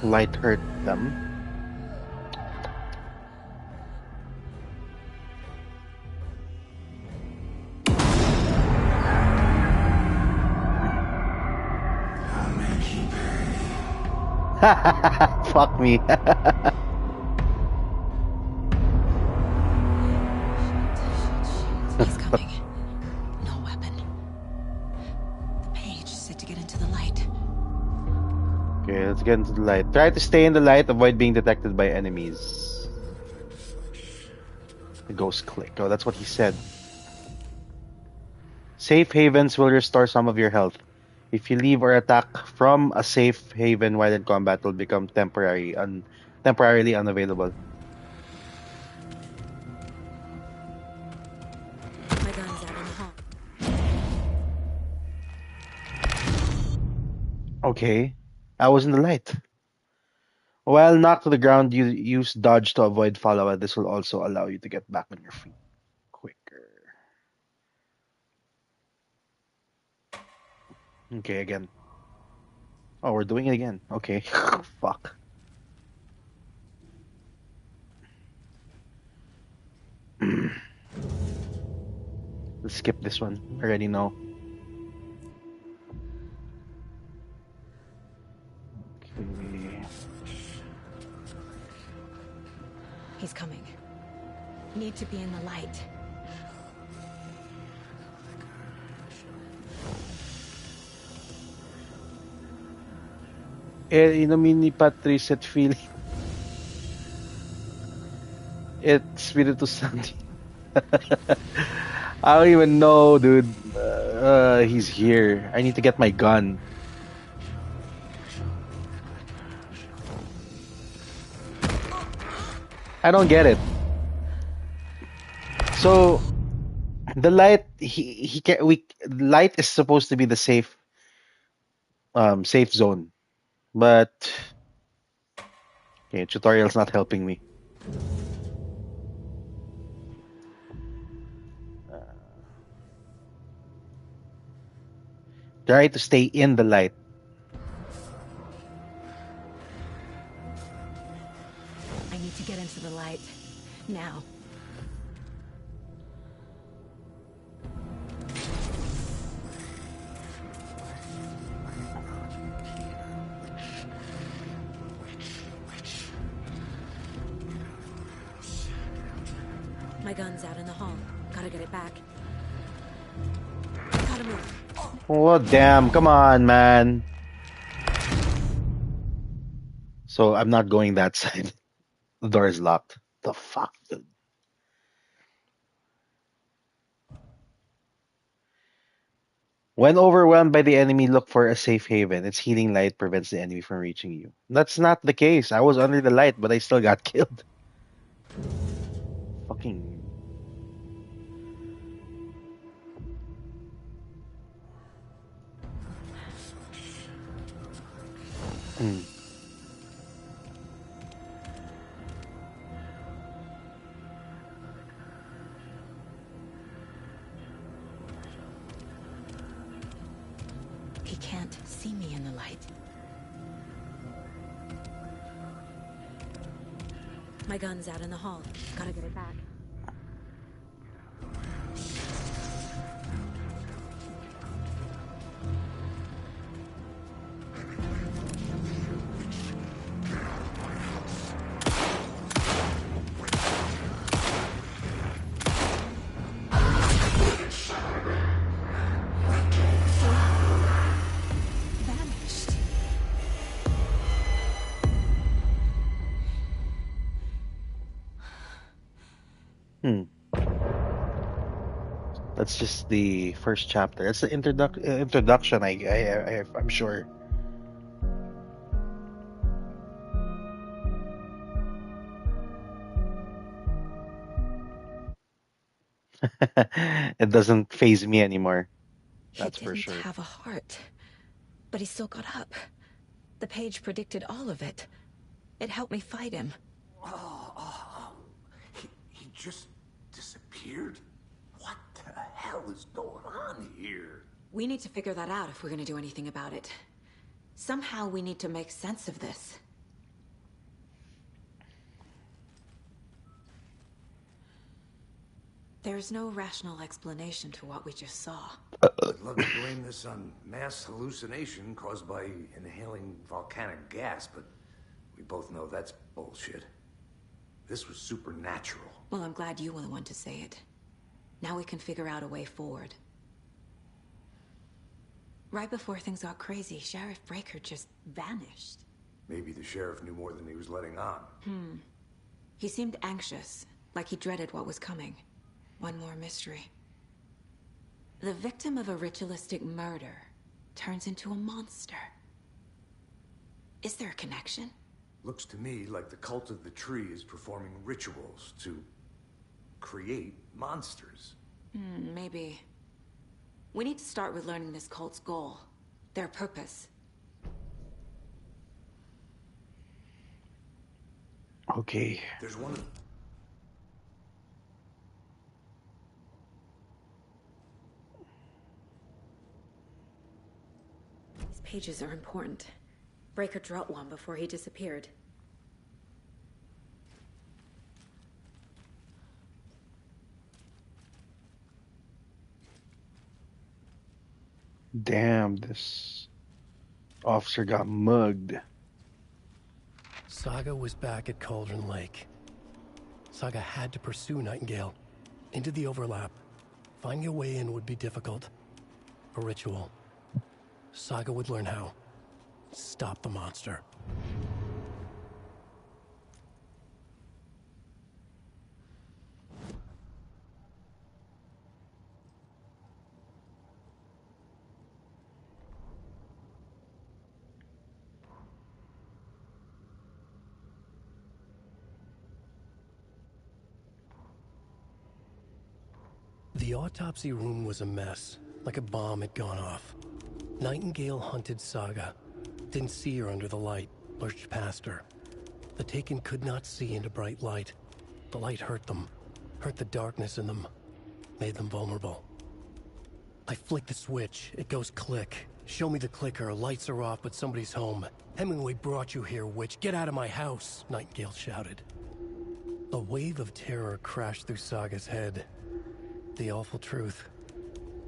Light hurt them. Fuck me. He's coming. No weapon. The page said to get into the light. Okay, let's get into the light. Try to stay in the light, avoid being detected by enemies. The ghost click. Oh, that's what he said. Safe havens will restore some of your health. If you leave or attack from a safe haven while in combat, will become temporarily unavailable. My gun's out in the hall. Okay, I was in the light. While knocked to the ground, you use dodge to avoid follow-up. This will also allow you to get back on your feet quicker. Okay, again. Oh, we're doing it again. Okay. Fuck. Let's skip this one. I already know. Okay. He's coming. Need to be in the light. Inomini Patris et Fili et Spiritus Sancti. I don't even know, dude. He's here. I need to get my gun. I don't get it. So the light, light is supposed to be the safe zone, but okay, tutorial's not helping me. Try to stay in the light. I need to get into the light. Now. My gun's out in the hall. Gotta get it back. Gotta move. Oh, damn. Come on, man. So I'm not going that side. The door is locked. The fuck, dude. When overwhelmed by the enemy, look for a safe haven. Its healing light prevents the enemy from reaching you. That's not the case. I was under the light, but I still got killed. Fucking... He can't see me in the light. My gun's out in the hall. Gotta get it back. Vanished. That's just the first chapter. That's the introduction. I'm sure. It doesn't phase me anymore. That's for He sure. didn't have a heart, but he still got up. The page predicted all of it. It helped me fight him. He just disappeared? What the hell is going on here? We need to figure that out if we're going to do anything about it. Somehow we need to make sense of this. There's no rational explanation to what we just saw. I'd love to blame this on mass hallucination caused by inhaling volcanic gas, but we both know that's bullshit. This was supernatural. Well, I'm glad you were the one to say it. Now we can figure out a way forward. Right before things got crazy, Sheriff Breaker just vanished. Maybe the sheriff knew more than he was letting on. He seemed anxious, like he dreaded what was coming. One more mystery. The victim of a ritualistic murder turns into a monster. Is there a connection? Looks to me like the cult of the tree is performing rituals to create monsters. Maybe. We need to start with learning this cult's goal. Their purpose. Okay. There's one of... These pages are important. Breaker dropped one before he disappeared. Damn, this officer got mugged. Saga was back at Cauldron Lake. Saga had to pursue Nightingale into the overlap. Finding a way in would be difficult. A ritual. Saga would learn how. Stop the monster. The autopsy room was a mess, like a bomb had gone off. Nightingale hunted Saga. Didn't see her under the light, lurched past her. The Taken could not see into bright light. The light hurt them, hurt the darkness in them, made them vulnerable. I flick the switch, it goes click. Show me the clicker, lights are off, but somebody's home. Hemingway brought you here, witch. Get out of my house, Nightingale shouted. A wave of terror crashed through Saga's head. The awful truth.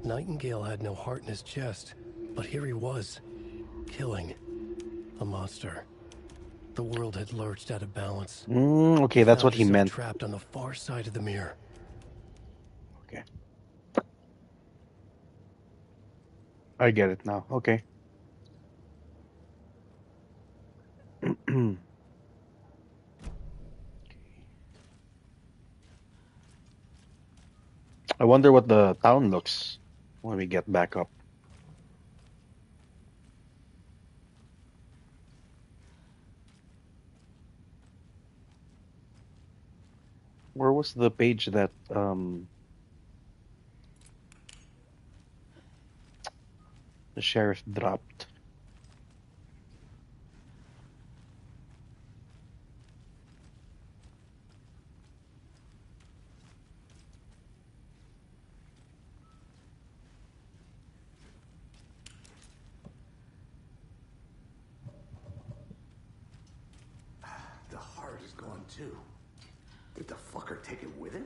Nightingale had no heart in his chest, but here he was, killing a monster. The world had lurched out of balance. Okay, that's what he meant. Trapped on the far side of the mirror. Okay. I get it now. Okay. I wonder what the town looks when we get back up. Where was the page that the sheriff dropped? The heart is gone too. Did the fucker take it with him?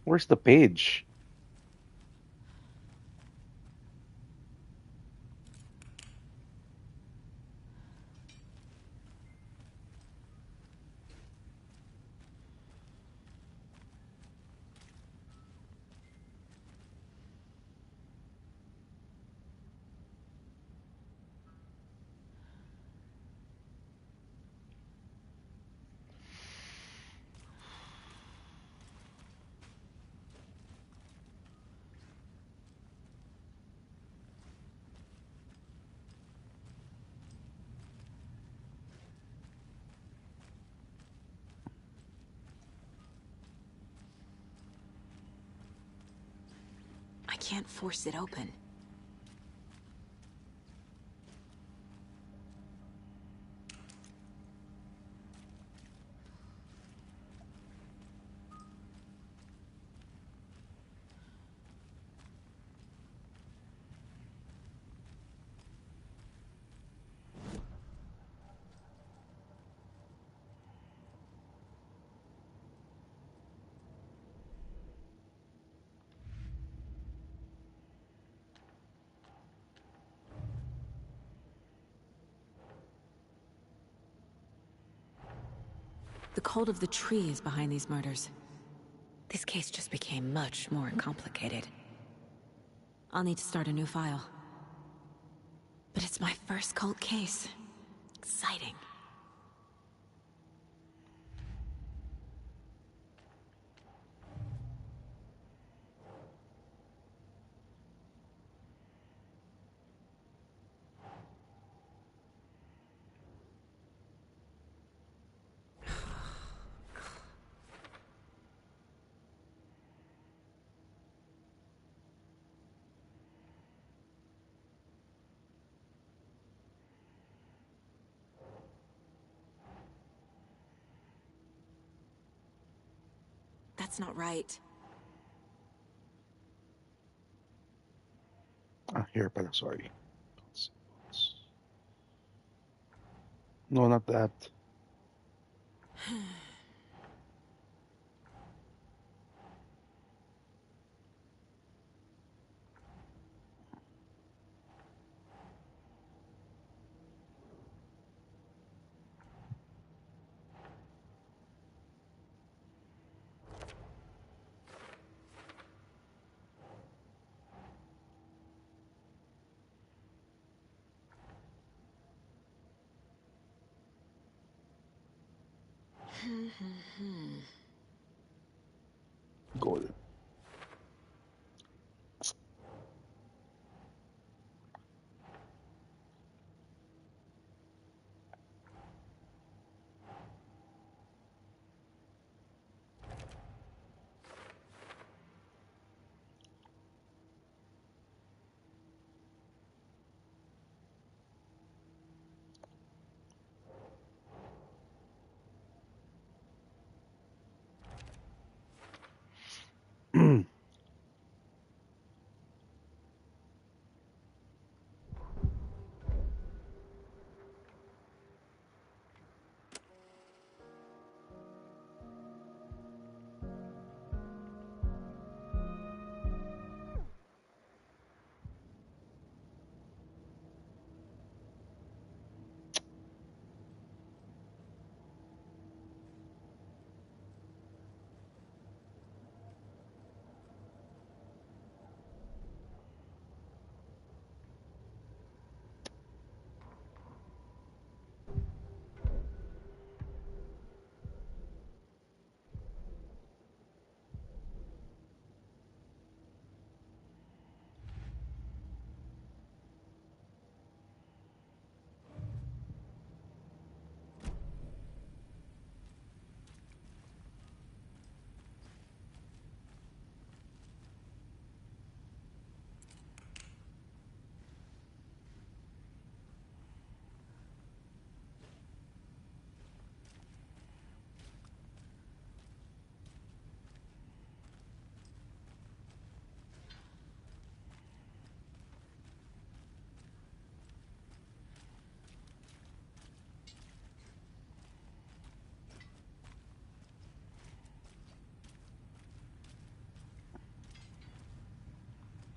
Where's the page? can't force it open. The cult of the tree is behind these murders. This case just became much more complicated. I'll need to start a new file. But it's my first cult case. Exciting. That's not right. Here pala, sorry. No, not that. Goal.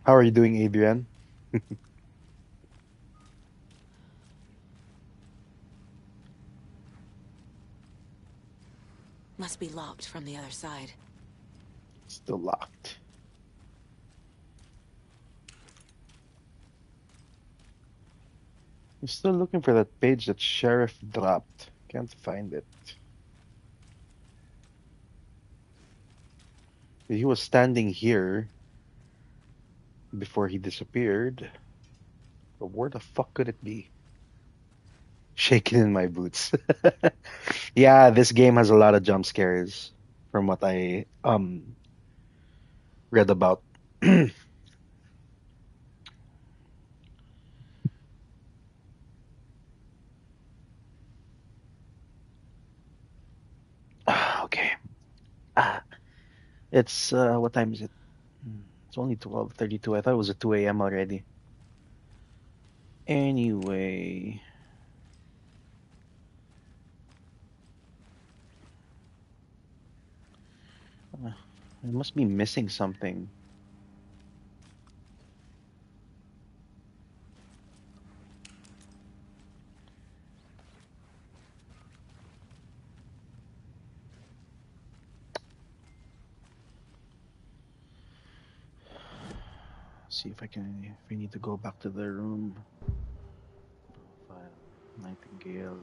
How are you doing, Adrian? Must be locked from the other side. Still locked. I'm still looking for that page that Sheriff dropped. Can't find it. He was standing here before he disappeared. But where the fuck could it be? Shaking in my boots. Yeah, this game has a lot of jump scares from what I read about. It's what time is it? It's only 12:32. I thought it was at 2 a.m. already. Anyway, I must be missing something. See if I can. If we need to go back to the room. Profile, Nightingale.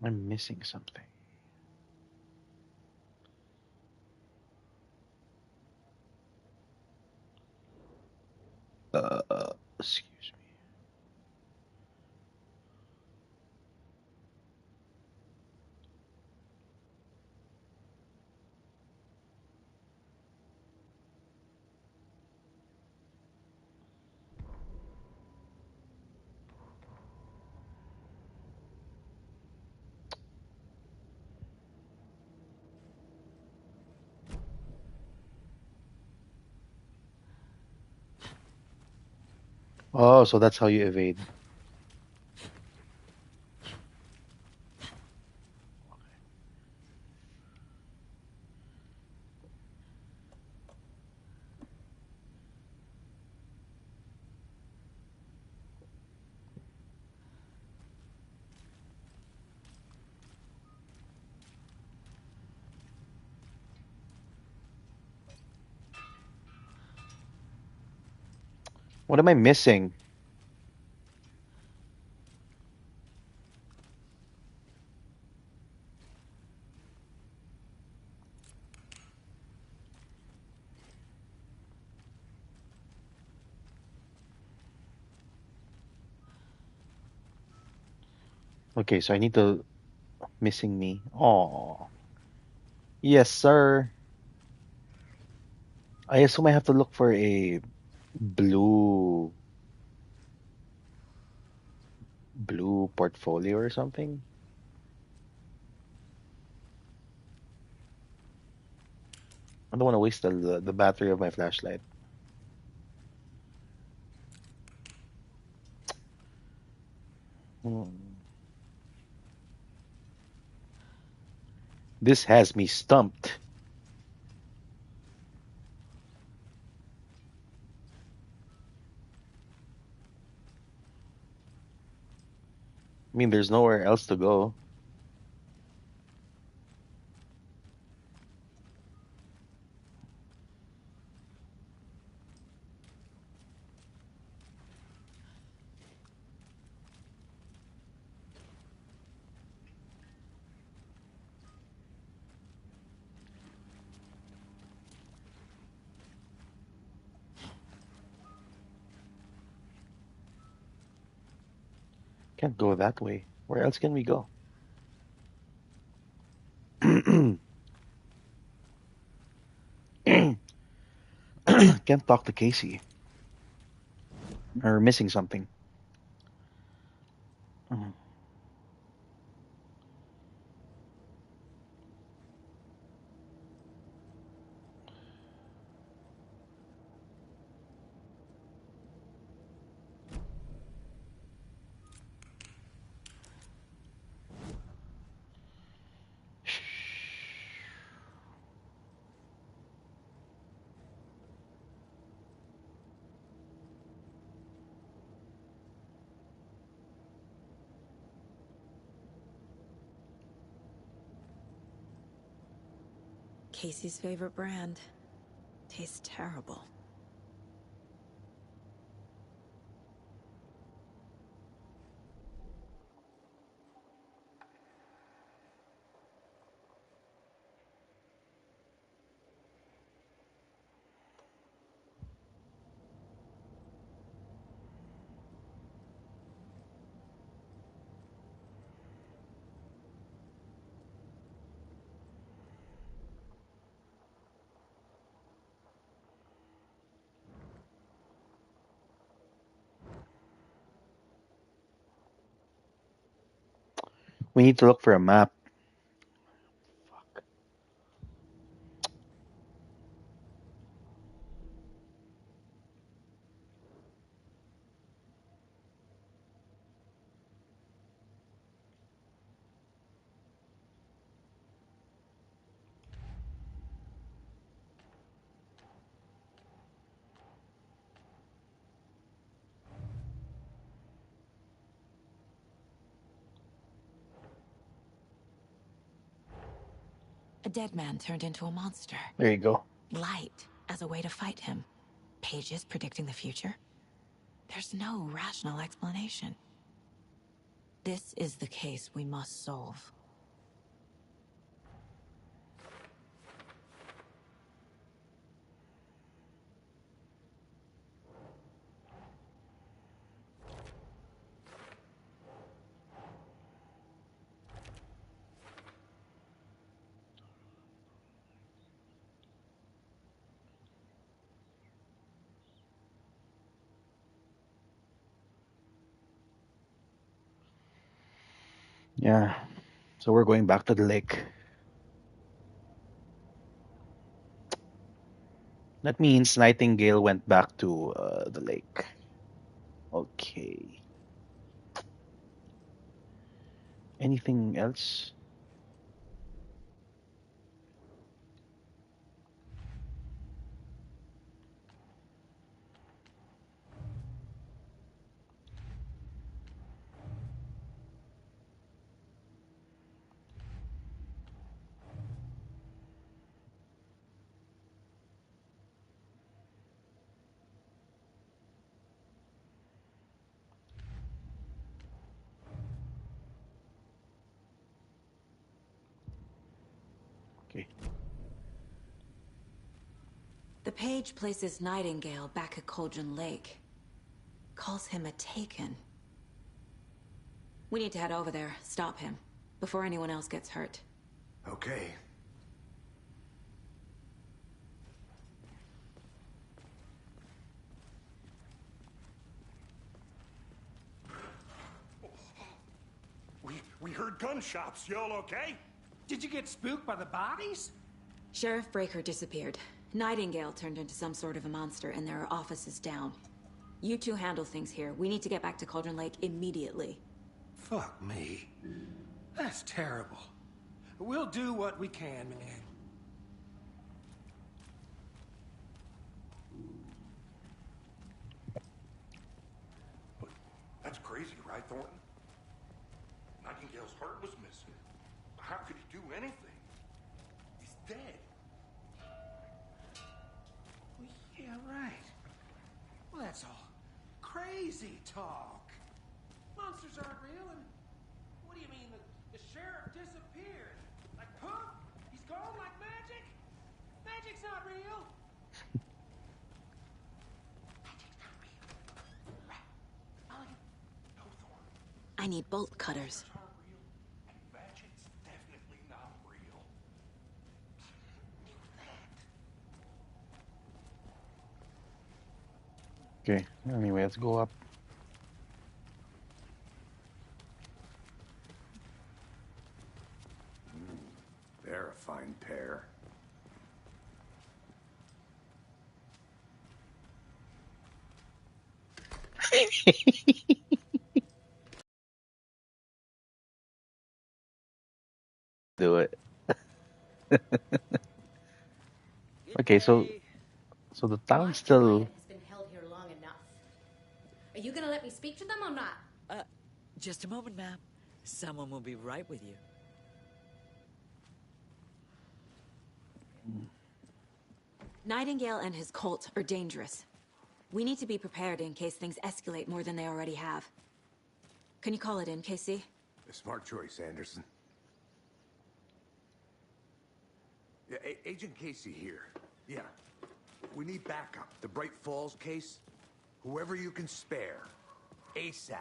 I'm missing something. Excuse me. Oh, so that's how you evade. What am I missing? Okay, so I need to missing me. Oh, yes, sir. I assume I have to look for a blue portfolio or something. I don't want to waste the battery of my flashlight. Hmm. This has me stumped. I mean, there's nowhere else to go. Can't go that way. Where else can we go? Can't talk to Casey. Or missing something. Mhm. Casey's favorite brand. Tastes terrible. We need to look for a map. A dead man turned into a monster. There you go. Light as a way to fight him. Pages predicting the future? There's no rational explanation. This is the case we must solve. Yeah. So we're going back to the lake. That means Nightingale went back to the lake. Okay. Anything else? Okay. The page places Nightingale back at Cauldron Lake. Calls him a Taken. We need to head over there, stop him, before anyone else gets hurt. Okay. We heard gunshots. Y'all okay? Did you get spooked by the bodies? Sheriff Breaker disappeared. Nightingale turned into some sort of a monster, and there are offices down. You two handle things here. We need to get back to Cauldron Lake immediately. Fuck me. That's terrible. We'll do what we can, man. That's crazy, right, Thornton? Nightingale's heart was missing. How could he do anything? He's dead. Well, yeah, right. Well, that's all crazy talk. Monsters aren't real, and what do you mean? The sheriff disappeared? Like poof? He's gone like magic? Magic's not real. I need bolt cutters. Magic's definitely not real. Okay. Anyway, let's go up. They're a fine pair. Do it. Okay, so the town's still. Has been held here long enough. Are you gonna let me speak to them or not? Just a moment, ma'am. Someone will be right with you. Nightingale and his cult are dangerous. We need to be prepared in case things escalate more than they already have. Can you call it in, Casey? A smart choice, Anderson. Yeah, Agent Casey here. Yeah. We need backup. The Bright Falls case. Whoever you can spare. ASAP.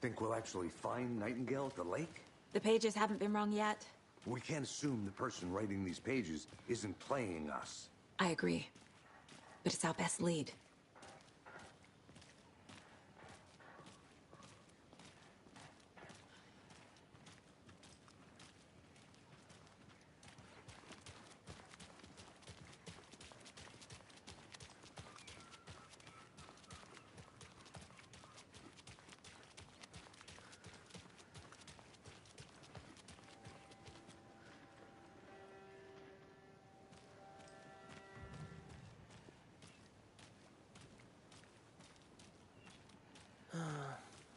Think we'll actually find Nightingale at the lake? The pages haven't been wrong yet. We can't assume the person writing these pages isn't playing us. I agree. But it's our best lead.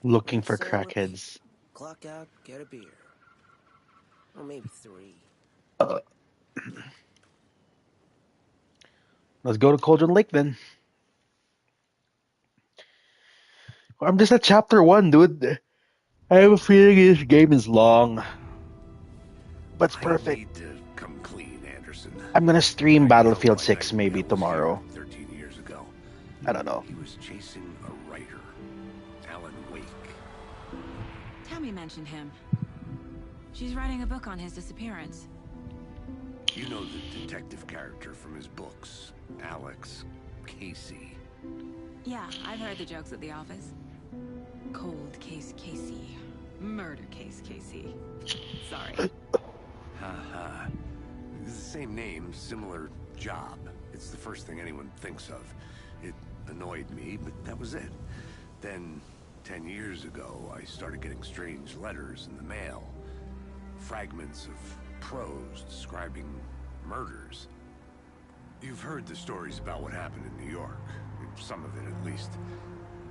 Looking for So, crackheads. Clock out, get a beer. Or maybe 3. Let's go to Cauldron Lake then. I'm just at chapter 1, dude. I have a feeling this game is long. But it's perfect. I need to come clean, Anderson. I'm gonna stream I Battlefield know why 6 maybe Nightingale was tomorrow. here 13 years ago. I don't know. He was chasing a writer, Alan Wake. Tammy mentioned him. She's writing a book on his disappearance. You know the detective character from his books, Alex Casey. Yeah, I've heard the jokes at the office. Cold case Casey. Murder case Casey. Sorry. Ha. It's the same name, similar job. It's the first thing anyone thinks of. It annoyed me, but that was it. Then, 10 years ago, I started getting strange letters in the mail. Fragments of prose describing murders. You've heard the stories about what happened in New York. Some of it, at least.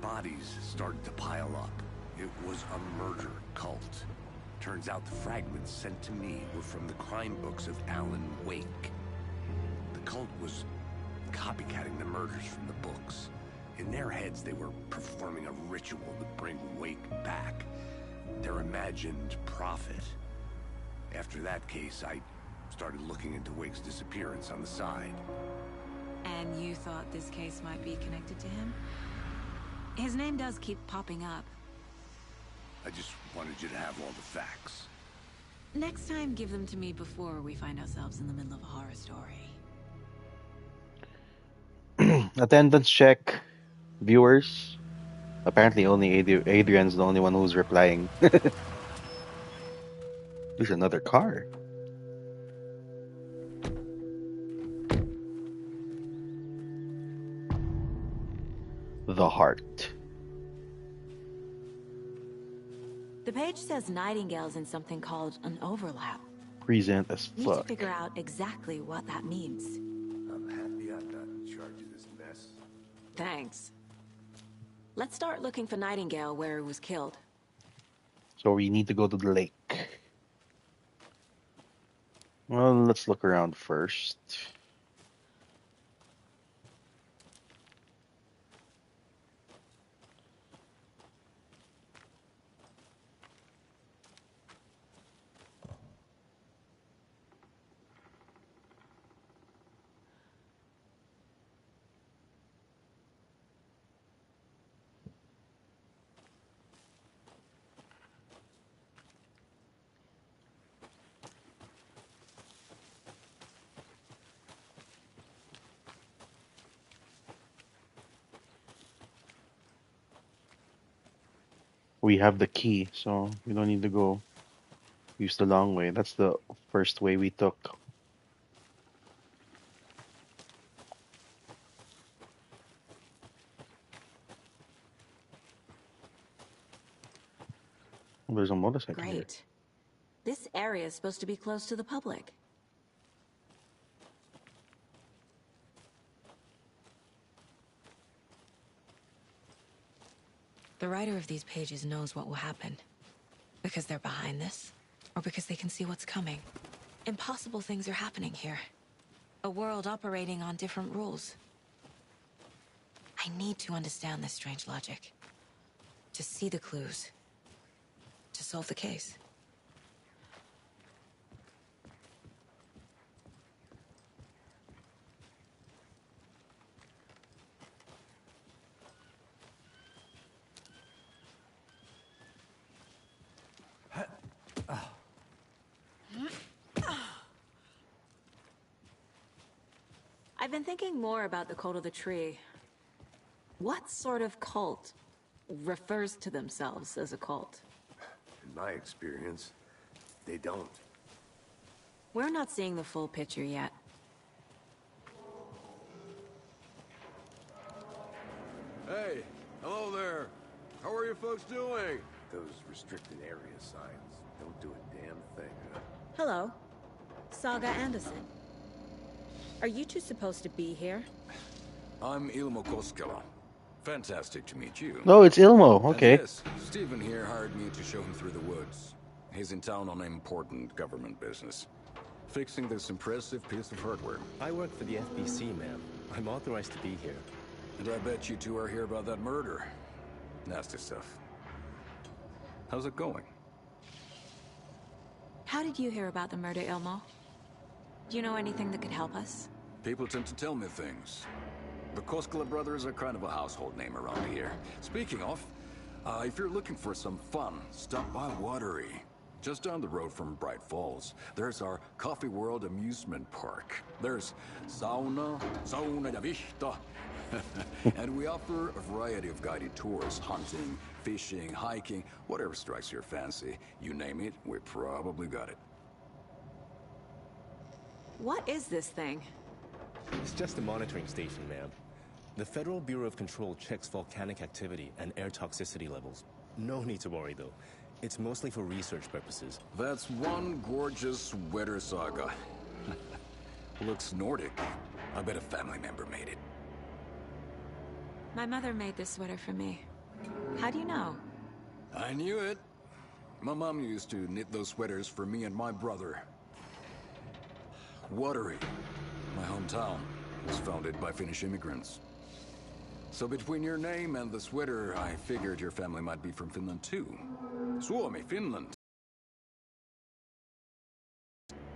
Bodies started to pile up. It was a murder cult. Turns out the fragments sent to me were from the crime books of Alan Wake. The cult was copycatting the murders from the books. In their heads, they were performing a ritual to bring Wake back. Their imagined prophet. After that case, I started looking into Wake's disappearance on the side. And you thought this case might be connected to him? His name does keep popping up. I just wanted you to have all the facts. Next time, give them to me before we find ourselves in the middle of a horror story. Attendance check. Viewers. Apparently only Adrian's the only one who's replying. There's another car. The Heart. The page says Nightingale's in something called an overlap. Present as Need to fuck. figure out exactly what that means. I'm happy I'm not in charge of this mess. Thanks. Let's start looking for Nightingale where he was killed. So we need to go to the lake. Well, let's look around first. We have the key, so we don't need to go use the long way. That's the first way we took. There's a motorcycle here. Great. This area is supposed to be close to the public. The writer of these pages knows what will happen. Because they're behind this, or because they can see what's coming. Impossible things are happening here. A world operating on different rules. I need to understand this strange logic. To see the clues. To solve the case. I've been thinking more about the cult of the tree. What sort of cult refers to themselves as a cult? In my experience, they don't. We're not seeing the full picture yet. Hey, hello there. How are you folks doing? Those restricted area signs don't do a damn thing. Hello. Saga Anderson. Are you two supposed to be here? I'm Ilmo Koskela. Fantastic to meet you. Oh, it's Ilmo. Okay. And this is Stephen here hired me to show him through the woods. He's in town on important government business. Fixing this impressive piece of hardware. I work for the FBC, ma'am. I'm authorized to be here. And I bet you two are here about that murder. Nasty stuff. How's it going? How did you hear about the murder, Ilmo? Do you know anything that could help us? People tend to tell me things. The Koskela brothers are kind of a household name around here. Speaking of, if you're looking for some fun, stop by Watery. Just down the road from Bright Falls, there's our Coffee World amusement park. There's sauna de vista. And we offer a variety of guided tours, hunting, fishing, hiking, whatever strikes your fancy. You name it, we probably got it. What is this thing? It's just a monitoring station, ma'am. The Federal Bureau of Control checks volcanic activity and air toxicity levels. No need to worry, though. It's mostly for research purposes. That's one gorgeous sweater saga. Looks Nordic. I bet a family member made it. My mother made this sweater for me. How do you know? I knew it. My mom used to knit those sweaters for me and my brother. Watery, my hometown, was founded by Finnish immigrants. So between your name and the sweater, I figured your family might be from Finland too. Suomi, Finland.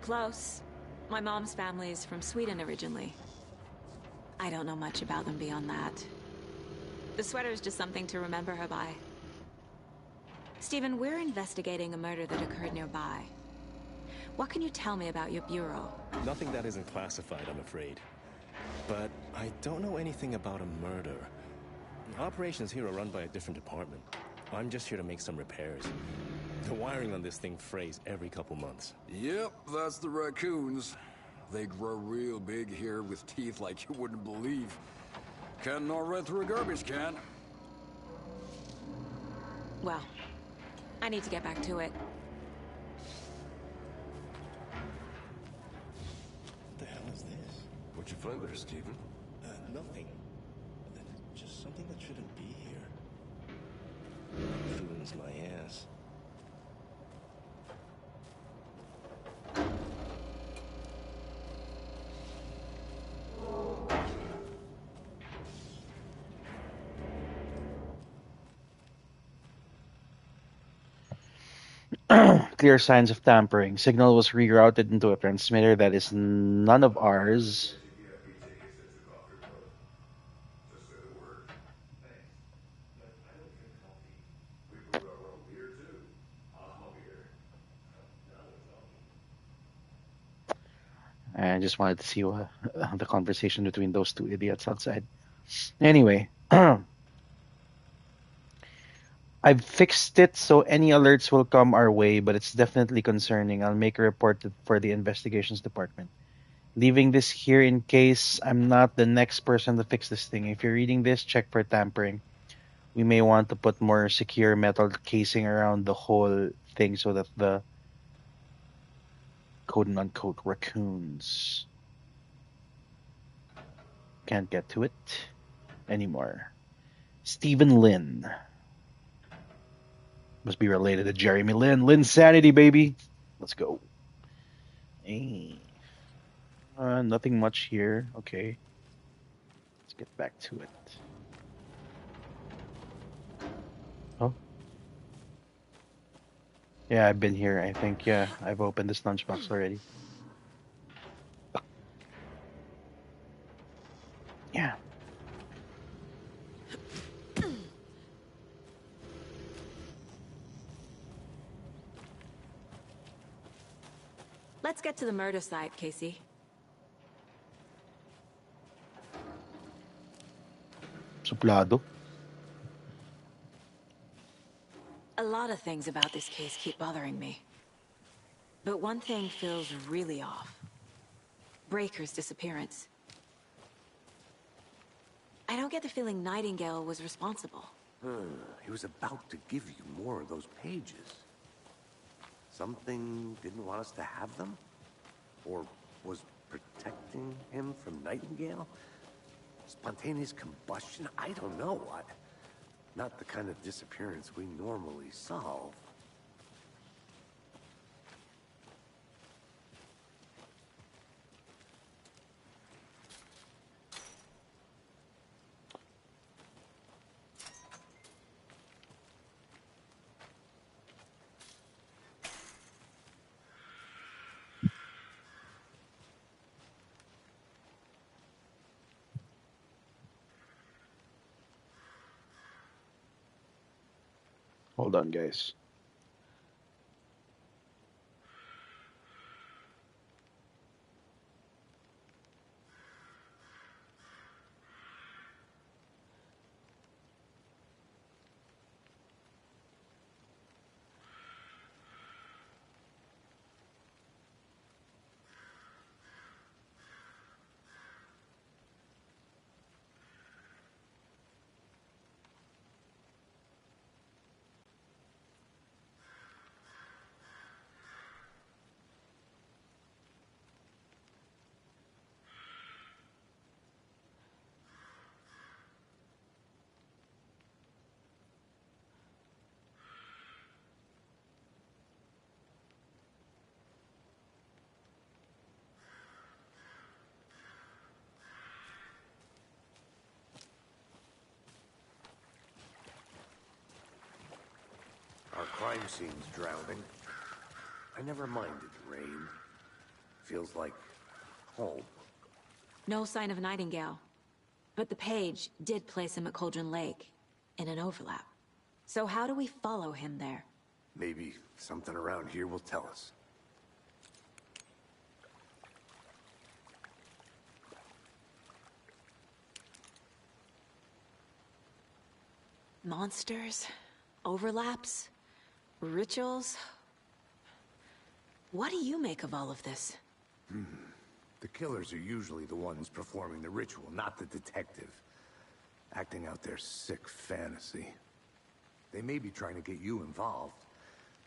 Close. My mom's family is from Sweden originally. I don't know much about them beyond that. The sweater is just something to remember her by. Stephen, we're investigating a murder that occurred nearby. What can you tell me about your bureau? Nothing that isn't classified, I'm afraid. But I don't know anything about a murder. Operations here are run by a different department. I'm just here to make some repairs. The wiring on this thing frays every couple months. Yep, that's the raccoons. They grow real big here with teeth like you wouldn't believe. Can't gnaw right through a garbage can. Well, I need to get back to it. What the hell is this? What'd you find there, Stephen? Nothing. Just something that shouldn't be here. Ruins my ass. Clear signs of tampering. Signal was rerouted into a transmitter that is none of ours. I just wanted to see what, the conversation between those two idiots outside. Anyway, I've fixed it so any alerts will come our way, but it's definitely concerning. I'll make a report for the investigations department. Leaving this here in case I'm not the next person to fix this thing. If you're reading this, check for tampering. We may want to put more secure metal casing around the whole thing so that the quote-unquote raccoons can't get to it anymore. Stephen Lin. Must be related to Jeremy Lin. Linsanity, baby. Let's go. Hey. Nothing much here. Okay. Let's get back to it. Oh. Yeah, I've been here, I think. Yeah, I've opened this lunchbox already. Yeah. Let's get to the murder site, Casey. Suplado. A lot of things about this case keep bothering me. But one thing feels really off. Breaker's disappearance. I don't get the feeling Nightingale was responsible. He was about to give you more of those pages. Something didn't want us to have them? Or was protecting him from Nightingale? Spontaneous combustion? I don't know. Not the kind of disappearance we normally solve. Hold on, guys. Our crime scene's drowning. I never minded rain. Feels like home. No sign of Nightingale. But the page did place him at Cauldron Lake, in an overlap. So how do we follow him there? Maybe something around here will tell us. Monsters? Overlaps? Rituals? What do you make of all of this? The killers are usually the ones performing the ritual, not the detective. Acting out their sick fantasy. They may be trying to get you involved,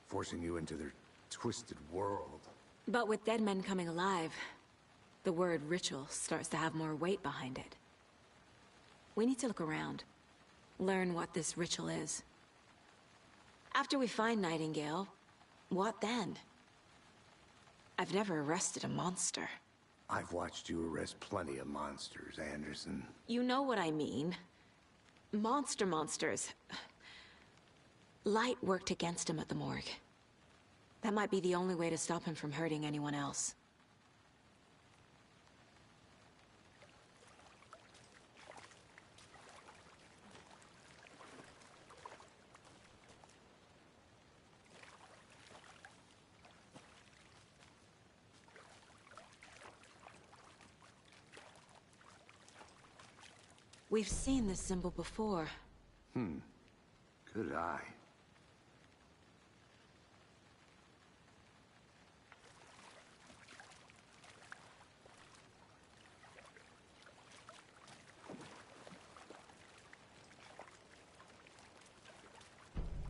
forcing you into their twisted world. But with dead men coming alive, the word ritual starts to have more weight behind it. We need to look around. Learn what this ritual is. After we find Nightingale, what then? I've never arrested a monster. I've watched you arrest plenty of monsters, Anderson. You know what I mean. Monsters. Light worked against him at the morgue. That might be the only way to stop him from hurting anyone else. We've seen this symbol before. Good eye.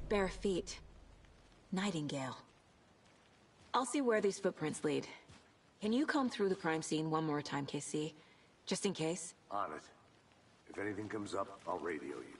Bare feet. Nightingale. I'll see where these footprints lead. Can you comb through the crime scene one more time, KC? Just in case? On it. If anything comes up, I'll radio you.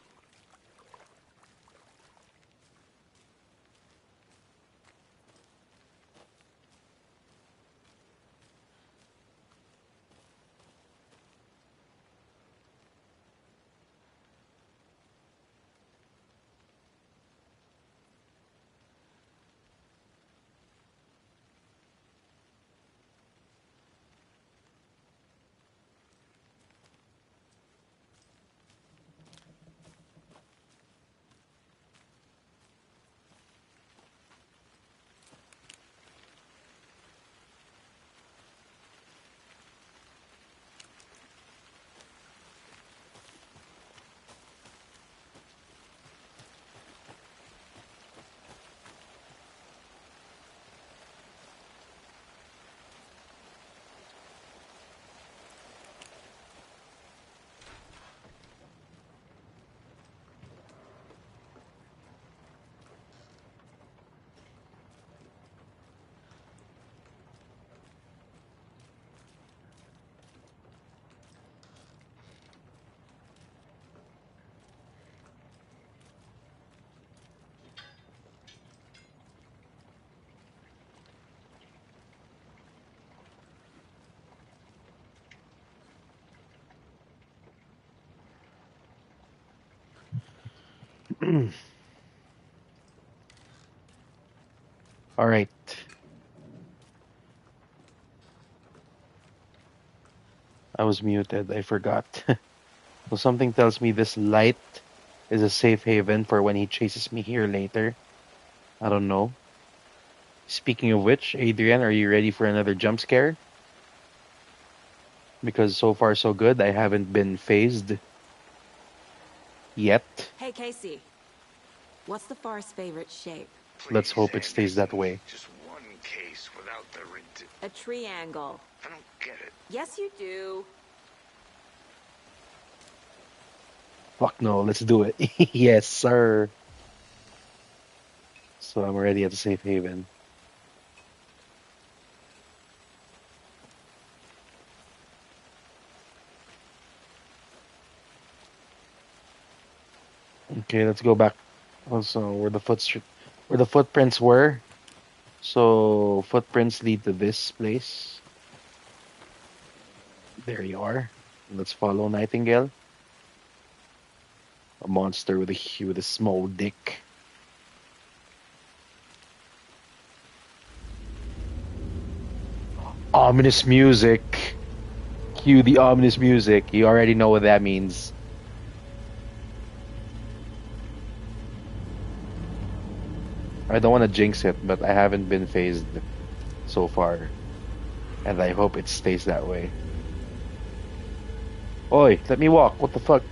All right. I was muted. I forgot. So something tells me this light is a safe haven for when he chases me here later. I don't know. Speaking of which, Adrian, are you ready for another jump scare? Because so far so good. I haven't been phased yet. Hey, Casey. What's the Forest's favorite shape? Let's hope it stays that way. Just one case without the A triangle. I don't get it. Yes, you do. Fuck no, let's do it. Yes, sir. So I'm already at the safe haven. Okay, let's go back. Also, where the footprints were. So footprints lead to this place. There you are. Let's follow Nightingale. A monster with a small dick. Ominous music. Cue the ominous music. You already know what that means. I don't want to jinx it, but I haven't been phased so far. And I hope it stays that way. Oi, let me walk. What the fuck?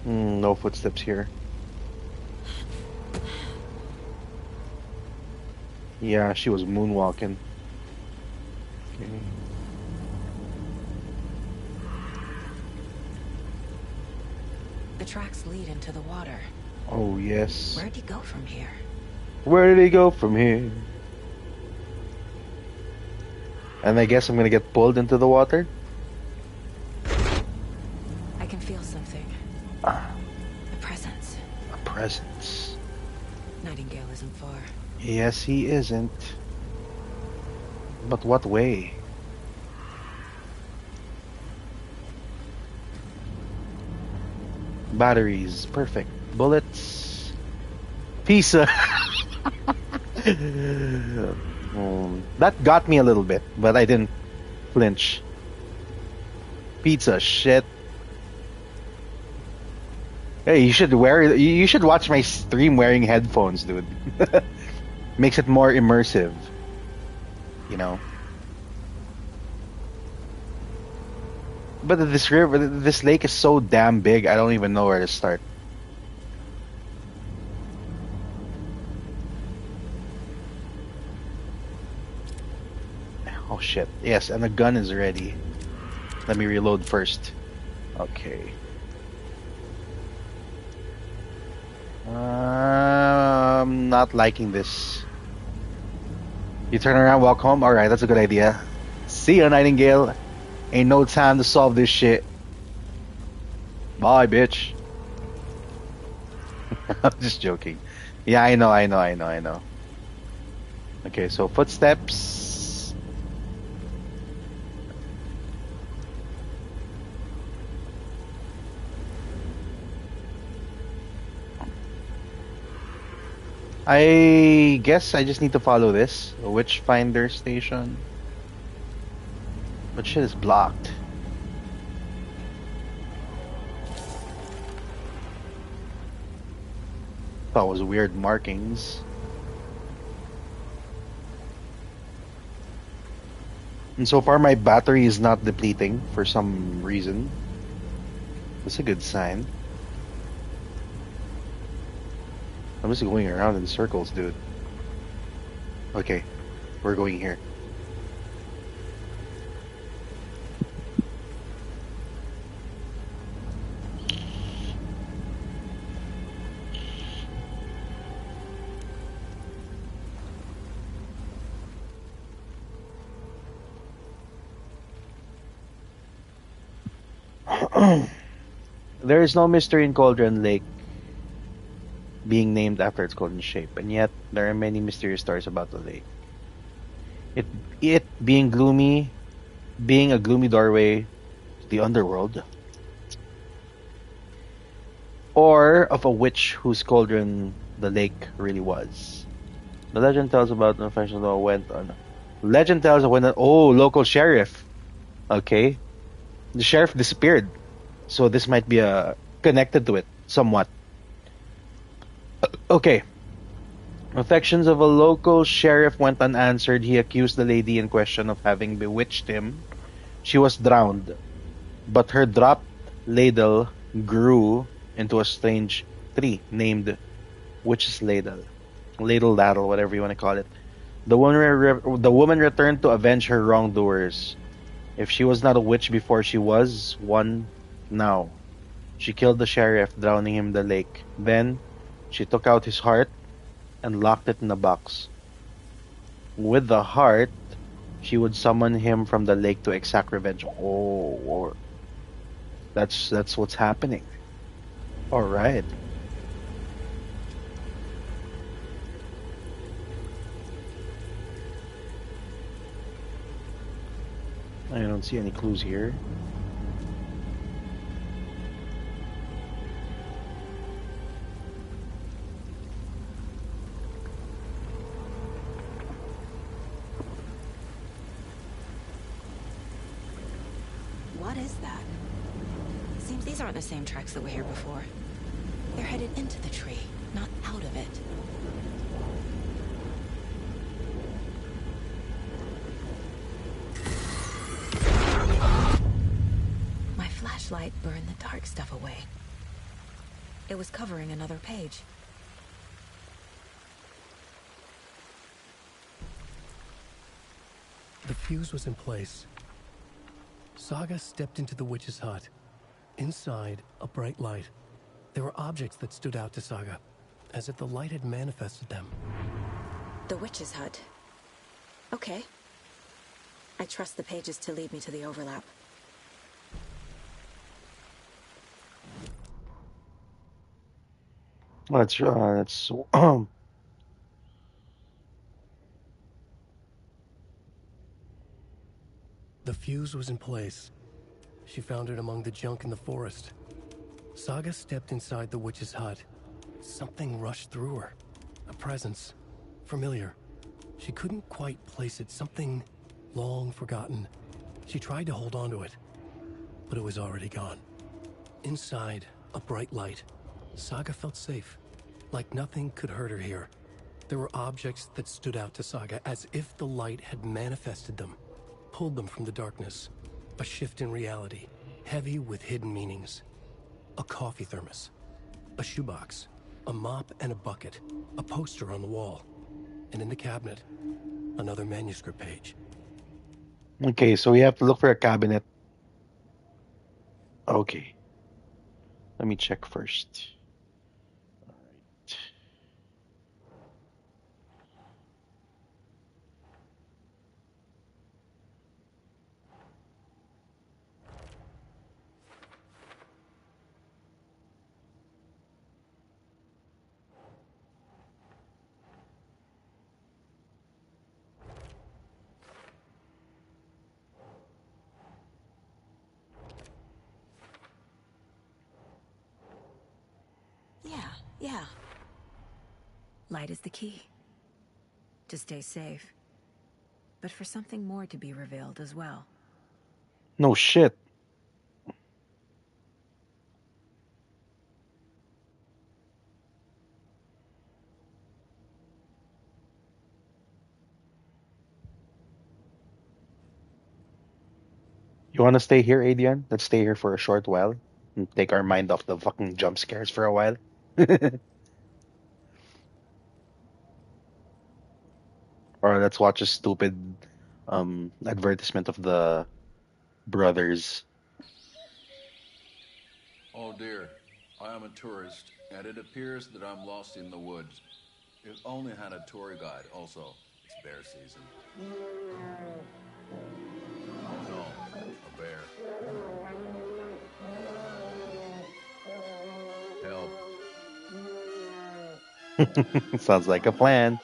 No footsteps here. Yeah, she was moonwalking. Okay. The tracks lead into the water. Oh, yes. Where'd he go from here? Where did he go from here? And I guess I'm gonna get pulled into the water? I can feel something. A presence. A presence. Nightingale isn't far. Yes, he isn't. But what way? Batteries, perfect. Bullets. Pizza. That got me a little bit, but I didn't flinch. Pizza, shit. Hey, you should watch my stream wearing headphones, dude. Makes it more immersive. You know. But this lake is so damn big, I don't even know where to start. Oh shit. Yes, and the gun is ready. Let me reload first. Okay. I'm not liking this. You turn around, walk home? Alright, that's a good idea. See ya, Nightingale. Ain't no time to solve this shit. Bye, bitch. I'm just joking. Yeah, I know. Okay, so footsteps. I guess I just need to follow this. A Witchfinder station. But shit is blocked. Thought it was weird markings. And so far my battery is not depleting for some reason. That's a good sign. I'm just going around in circles, dude. Okay, we're going here. There is no mystery in Cauldron Lake. being named after its golden shape, and yet there are many mysterious stories about the lake. It being gloomy, being a gloomy doorway to the underworld, or of a witch whose cauldron the lake really was. The legend tells about an official that went on. Legend tells when an local sheriff. Okay, the sheriff disappeared, so this might be connected to it somewhat. Okay. Affections of a local sheriff went unanswered. He accused the lady in question of having bewitched him. She was drowned, but her dropped ladle grew into a strange tree named Witch's Ladle. Ladle, whatever you want to call it. The woman returned to avenge her wrongdoers. If she was not a witch before, she was one now. She killed the sheriff, drowning him in the lake. Then, she took out his heart and locked it in a box. With the heart, she would summon him from the lake to exact revenge. Oh, that's what's happening. All right. I don't see any clues here. What is that? Seems these aren't the same tracks that were here before. They're headed into the tree, not out of it. My flashlight burned the dark stuff away. It was covering another page. The fuse was in place. Saga stepped into the witch's hut. Inside, a bright light. There were objects that stood out to Saga, as if the light had manifested them. The witch's hut. Okay. I trust the pages to lead me to the overlap. That's The fuse was in place. She found it among the junk in the forest. Saga stepped inside the witch's hut. Something rushed through her. A presence. Familiar. She couldn't quite place it. Something long forgotten. She tried to hold on to it, but it was already gone. Inside, a bright light. Saga felt safe. Like nothing could hurt her here. There were objects that stood out to Saga as if the light had manifested them. Pulled them from the darkness. A shift in reality, heavy with hidden meanings. A coffee thermos, a shoebox, a mop and a bucket, a poster on the wall, and in the cabinet, another manuscript page. okay. So we have to look for a cabinet. Okay. Let me check first. Yeah. Light is the key. To stay safe. But for something more to be revealed as well. No shit. You want to stay here, Adrian? Let's stay here for a short while and take our mind off the fucking jump scares for a while. Or let's watch a stupid advertisement of the brothers. Oh dear, I am a tourist, and it appears that I'm lost in the woods. If only had a tour guide. Also, it's bear season. Oh no, a bear. Help. Sounds like a plan.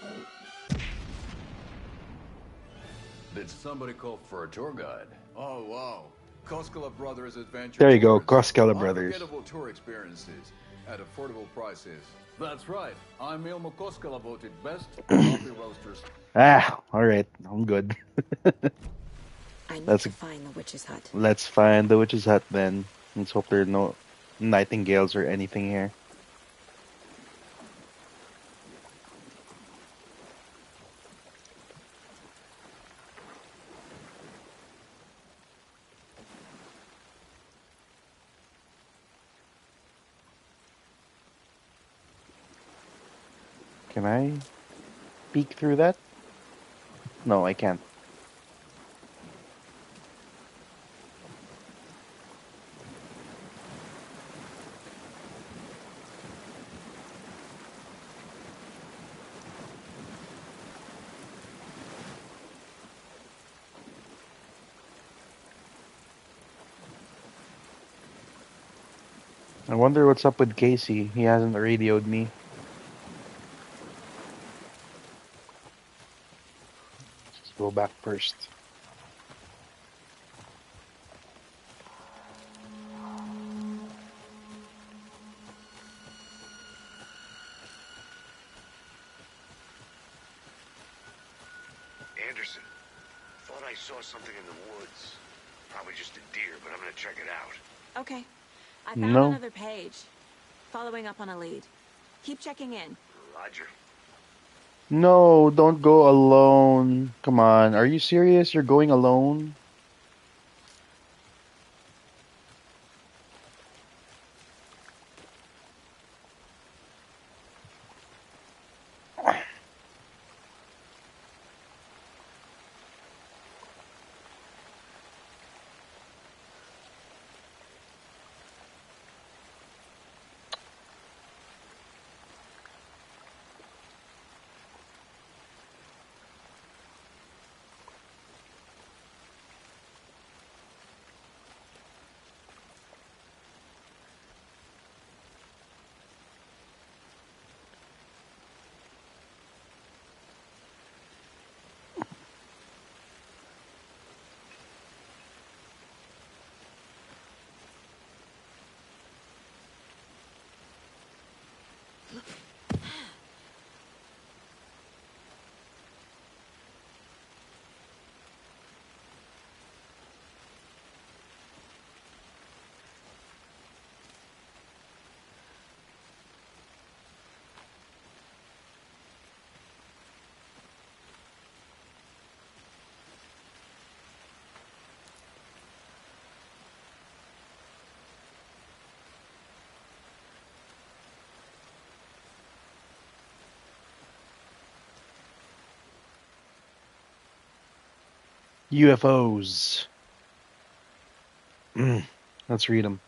Did somebody call for a tour guide? Oh, wow. Koskela Brothers Adventure There you go, Tours. Koskela Brothers. Unforgettable tour experiences at affordable prices. That's right. I'm Ilmo Koskela, voted best coffee roasters. Ah, all right. I'm good. I need Let's to find the witch's hut. let's find the witch's hut then. Let's hope there are no nightingales or anything here. Can I peek through that? No, I can't. I wonder what's up with Casey. He hasn't radioed me. Let's go back first. Anderson, thought I saw something in the woods. Probably just a deer, but I'm gonna check it out. Okay. I found No. another page. Following up on a lead. Keep checking in. Roger. No, don't go alone. Come on. Are you serious? You're going alone? UFOs. Let's read them.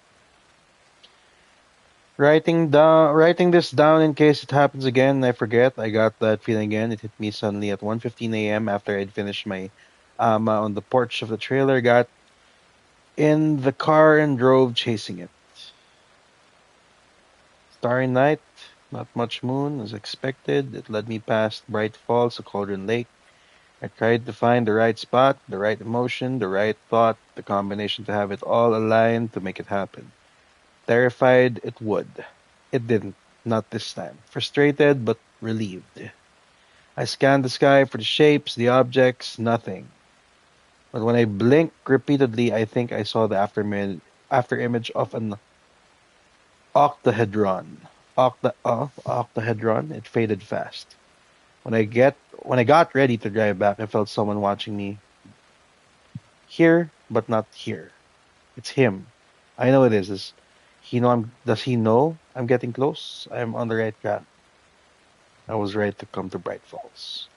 Writing this down in case it happens again. I forget. I got that feeling again. It hit me suddenly at 1:15 a.m. after I'd finished my on the porch of the trailer. Got in the car and drove chasing it. Starry night, not much moon as expected. It led me past Bright Falls to Cauldron Lake. I tried to find the right spot, the right emotion, the right thought, the combination to have it all aligned to make it happen. Terrified it would. It didn't. Not this time. Frustrated but relieved. I scanned the sky for the shapes, the objects, nothing. But when I blinked repeatedly, I think I saw the after image of an octahedron. Octahedron. It faded fast. When I got ready to drive back, I felt someone watching me. Here, but not here. It's him. I know it is. Does he know I'm getting close? I'm on the right track. I was right to come to Bright Falls.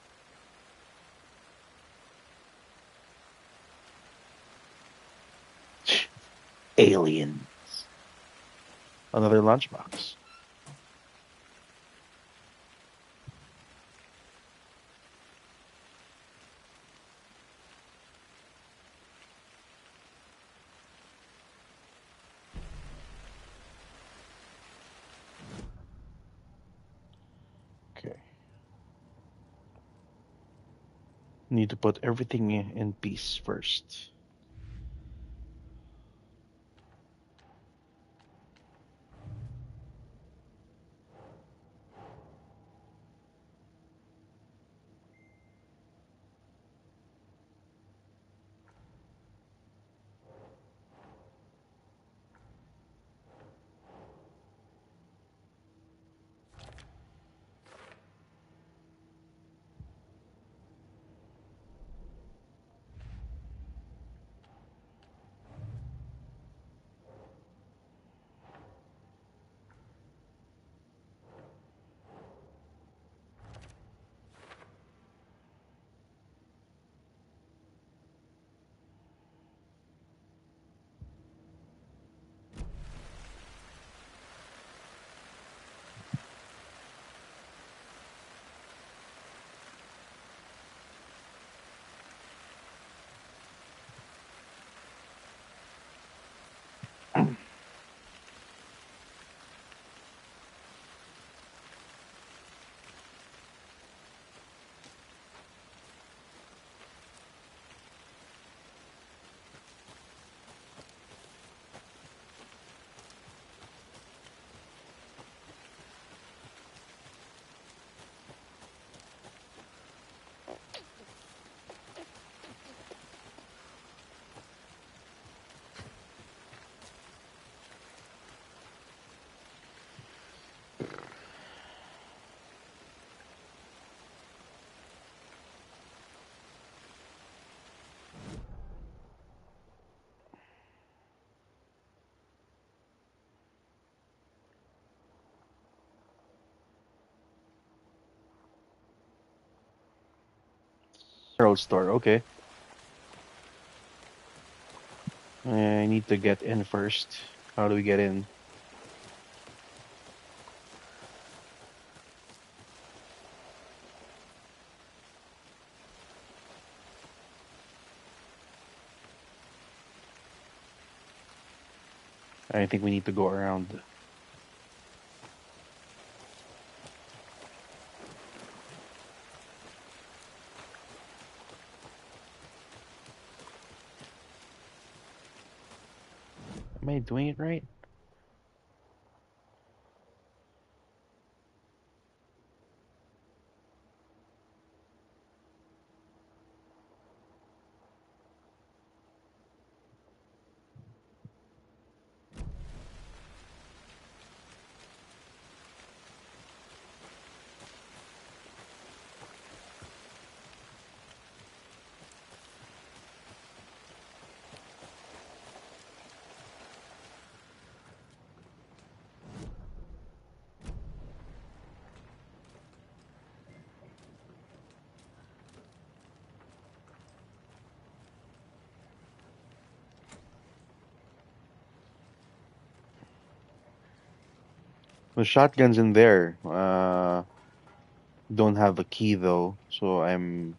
Aliens. Another lunchbox. Need to put everything in peace first. Earl store, okay. I need to get in first. How do we get in? I think we need to go around. Am I doing it right? The shotgun's in there. Don't have the key though, so I'm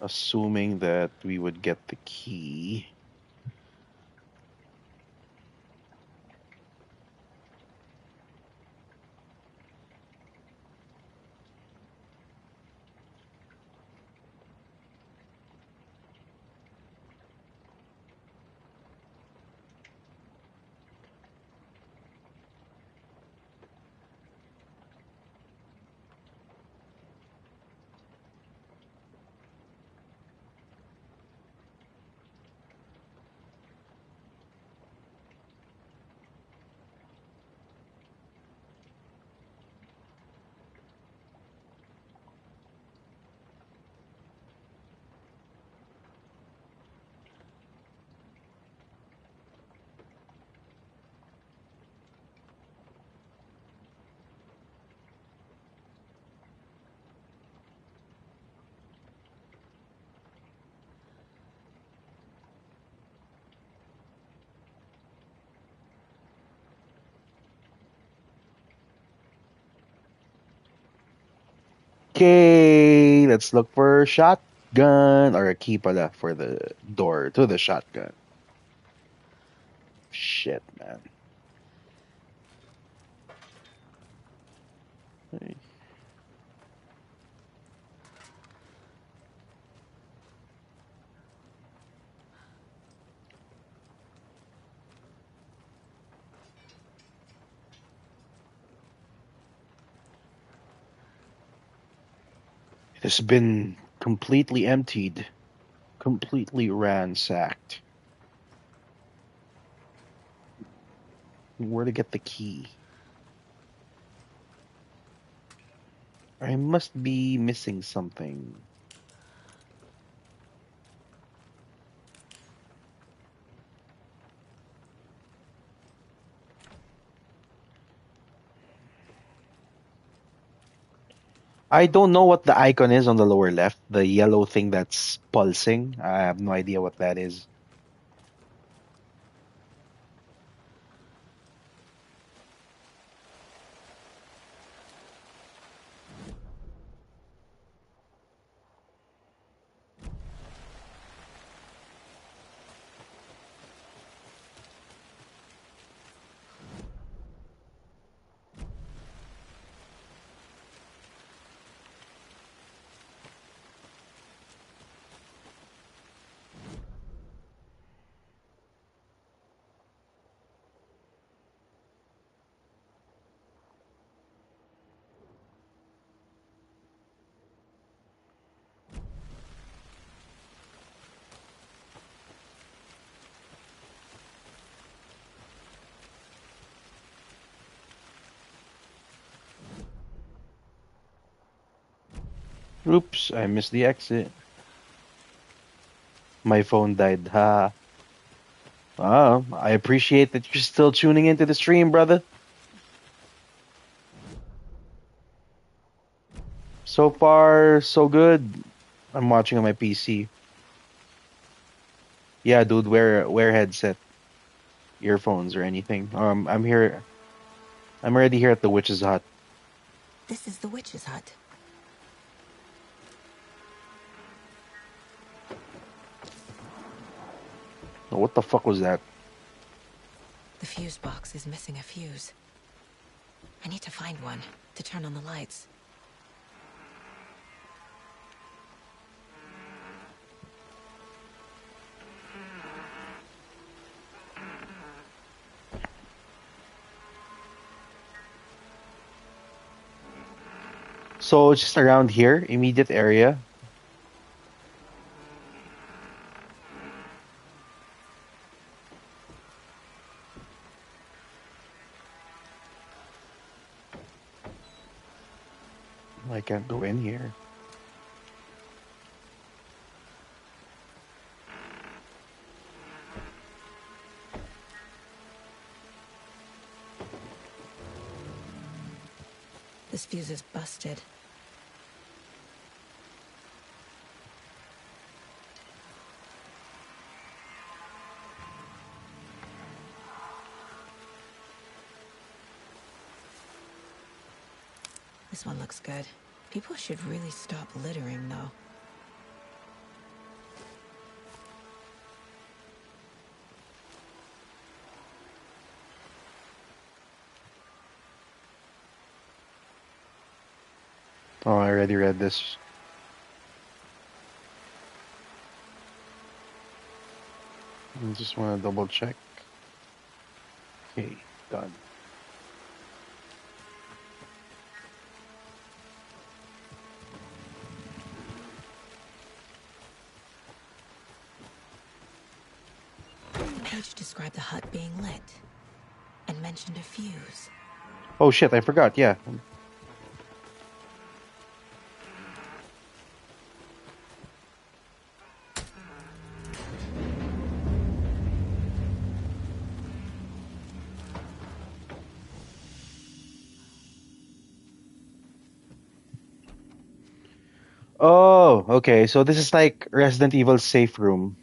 assuming that we would get the key. Okay, let's look for a shotgun or a key pala for the door to the shotgun. Shit, man. It has been completely emptied, completely ransacked. Where to get the key? I must be missing something. I don't know what the icon is on the lower left. The yellow thing that's pulsing. I have no idea what that is. Oops, I missed the exit. My phone died. Ha. I appreciate that you're still tuning into the stream, brother. So far, so good. I'm watching on my PC. Yeah, dude, wear headset, earphones, or anything. I'm here. I'm already here at the witch's hut. This is the witch's hut. What the fuck was that? The fuse box is missing a fuse. I need to find one to turn on the lights. So just around here, immediate area. I can't go in here. This fuse is busted. This one looks good. People should really stop littering, though. Oh, I already read this. I just want to double check. Okay, done. Page described the hut being lit and mentioned a fuse. Oh shit, I forgot, yeah. Oh, okay. So this is like Resident Evil safe room.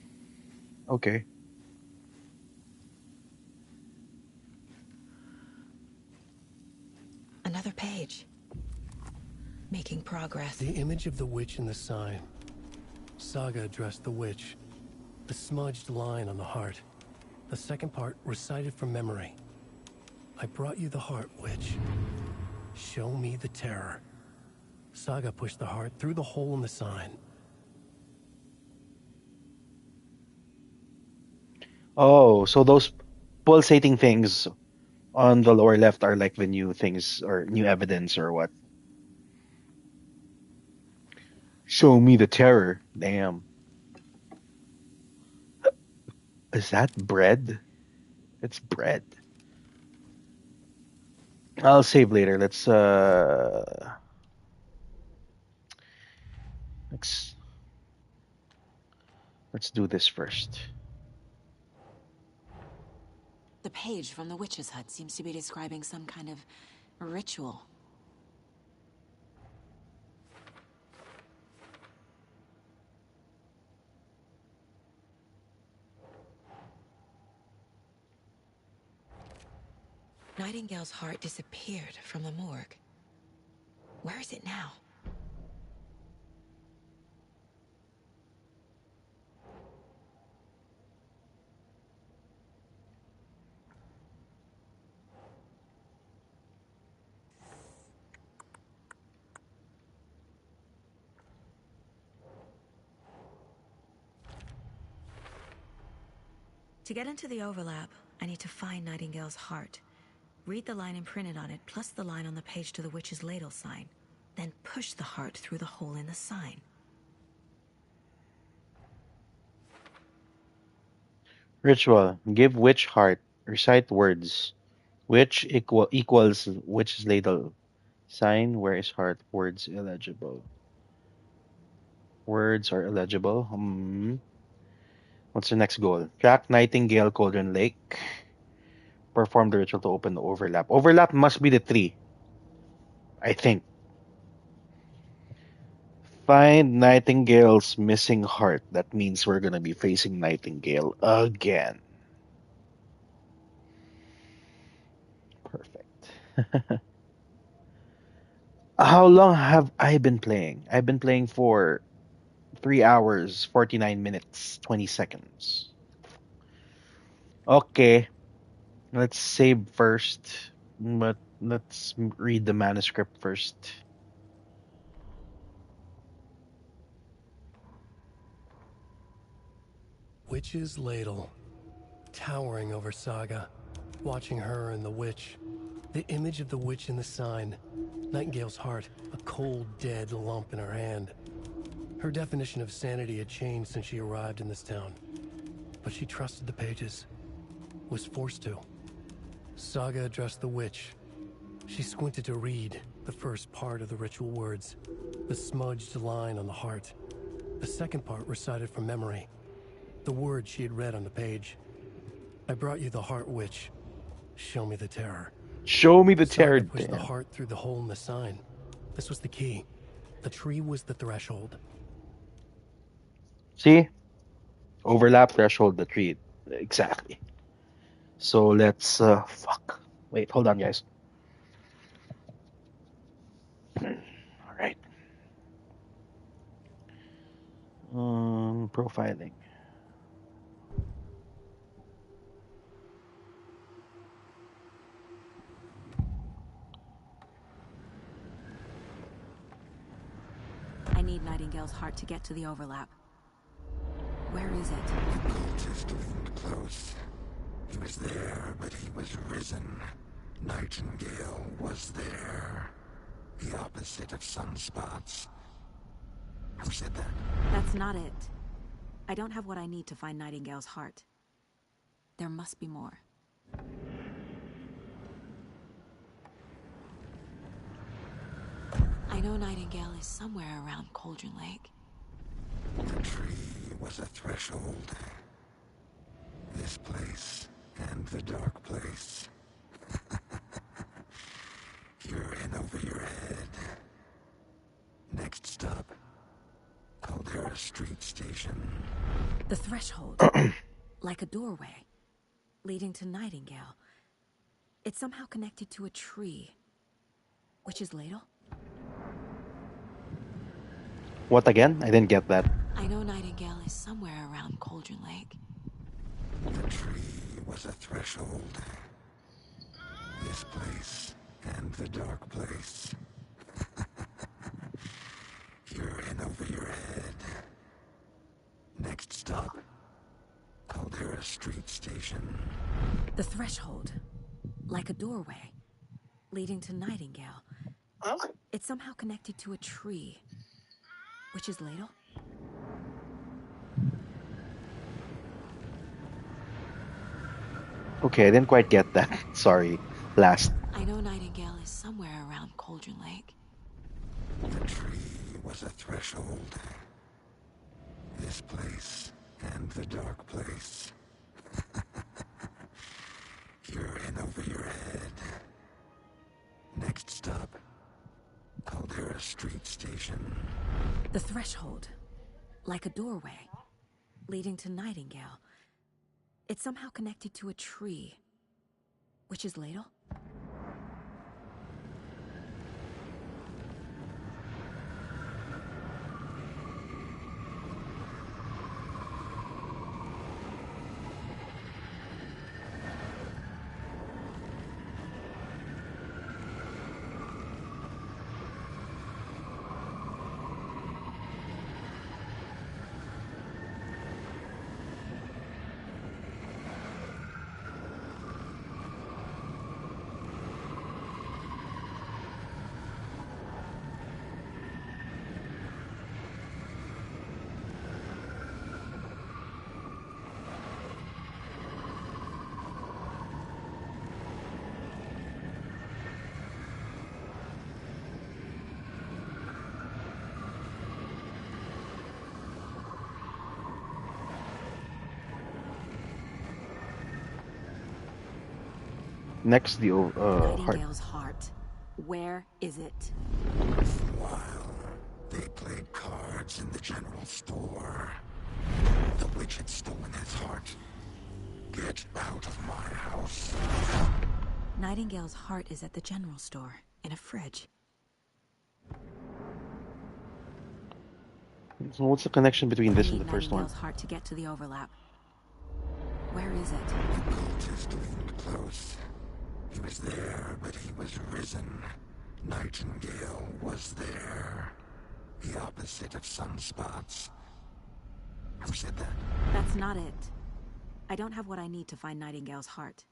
Okay. Another page. Making progress. The image of the witch in the sign. Saga addressed the witch. The smudged line on the heart. The second part recited from memory. I brought you the heart, witch. Show me the terror. Saga pushed the heart through the hole in the sign. Oh, so those pulsating things on the lower left are like the new things or new evidence or what? Show me the terror. Damn. Is that bread? It's bread. I'll save later. Let's do this first. The page from the witch's hut seems to be describing some kind of ritual. Nightingale's heart disappeared from the morgue. Where is it now? To get into the overlap, I need to find Nightingale's heart. Read the line imprinted on it, plus the line on the page to the witch's ladle sign. Then push the heart through the hole in the sign. Ritual. Give witch heart. Recite words. Witch equals witch's ladle. Sign. Where is heart? Words illegible. Words are illegible. What's the next goal? Track Nightingale Cauldron Lake. Perform the ritual to open the overlap. Overlap must be the 3. I think. Find Nightingale's missing heart. That means we're gonna be facing Nightingale again. Perfect. How long have I been playing? I've been playing for 3 hours, 49 minutes, 20 seconds. Okay. Let's save first, but let's read the manuscript first. Witch's ladle, towering over Saga, watching her and the witch. The image of the witch in the sign, Nightingale's heart, a cold, dead lump in her hand. Her definition of sanity had changed since she arrived in this town, but she trusted the pages, was forced to. Saga addressed the witch. She squinted to read the first part of the ritual words, the smudged line on the heart. The second part recited from memory, the words she had read on the page. I brought you the heart, witch. Show me the terror. Show me the terror. Saga pushed the heart through the hole in the sign. This was the key. The tree was the threshold. See? Overlap, threshold, the tree. Exactly. So let's, fuck. Wait, hold on, guys. Alright. Profiling. I need Nightingale's heart to get to the overlap. Where is it? The cultist wasn't close. He was there, but he was risen. Nightingale was there. The opposite of sunspots. Who said that? That's not it. I don't have what I need to find Nightingale's heart. There must be more. I know Nightingale is somewhere around Cauldron Lake. The tree was a threshold. This place and the dark place. You're in over your head. Next stop, Caldera Street Station. The threshold, like a doorway, leading to Nightingale. It's somehow connected to a tree. Witch's ladle? What again? I didn't get that. I know Nightingale is somewhere around Cauldron Lake. The tree was a threshold. This place and the dark place. You're in over your head. Next stop, Caldera Street Station. The threshold, like a doorway, leading to Nightingale. It's somehow connected to a tree. Witch's ladle? Okay, I didn't quite get that. Sorry. Last. I know Nightingale is somewhere around Cauldron Lake. The tree was a threshold. This place and the dark place. You're in over your head. Next stop, Caldera Street Station. The threshold. Like a doorway. Leading to Nightingale. It's somehow connected to a tree. Witch's ladle? Next, the heart. Nightingale's heart. Where is it? While they played cards in the general store, the witch had stolen his heart. Get out of my house. Nightingale's heart is at the general store, in a fridge. So what's the connection between this and the first one? Nightingale's heart to get to the overlap. Where is it? The cultist leaned close. He was there, but he was risen. Nightingale was there. The opposite of sunspots. Who said that? That's not it. I don't have what I need to find Nightingale's heart.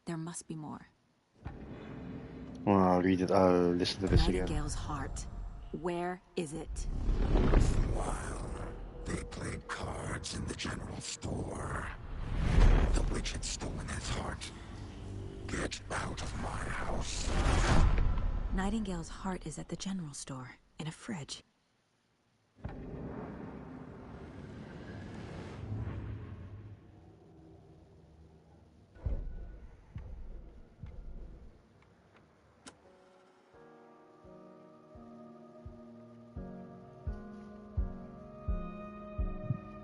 There must be more. Well, I'll read it. I'll listen to this again. Nightingale's heart. Where is it? While they played cards in the general store, the witch had stolen his heart. Get out of my house. Nightingale's heart is at the general store, in a fridge.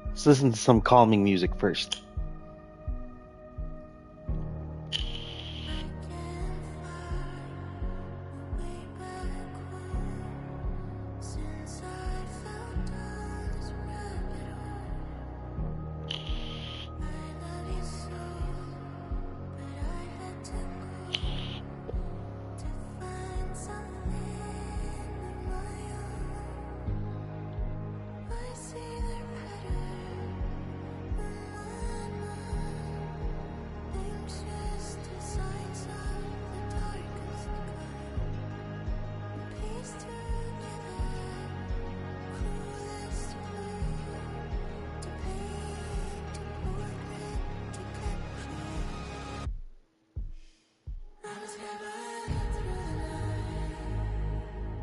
Let's listen to some calming music first.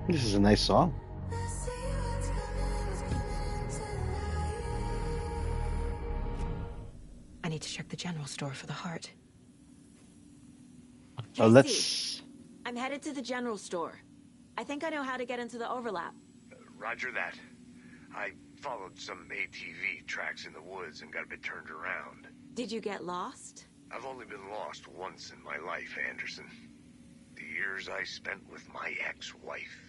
This is a nice song. I need to check the general store for the heart. Let's... I'm headed to the general store. I think I know how to get into the overlap. Roger that. I followed some ATV tracks in the woods and got a bit turned around. Did you get lost? I've only been lost once in my life, Anderson. The years I spent with my ex-wife.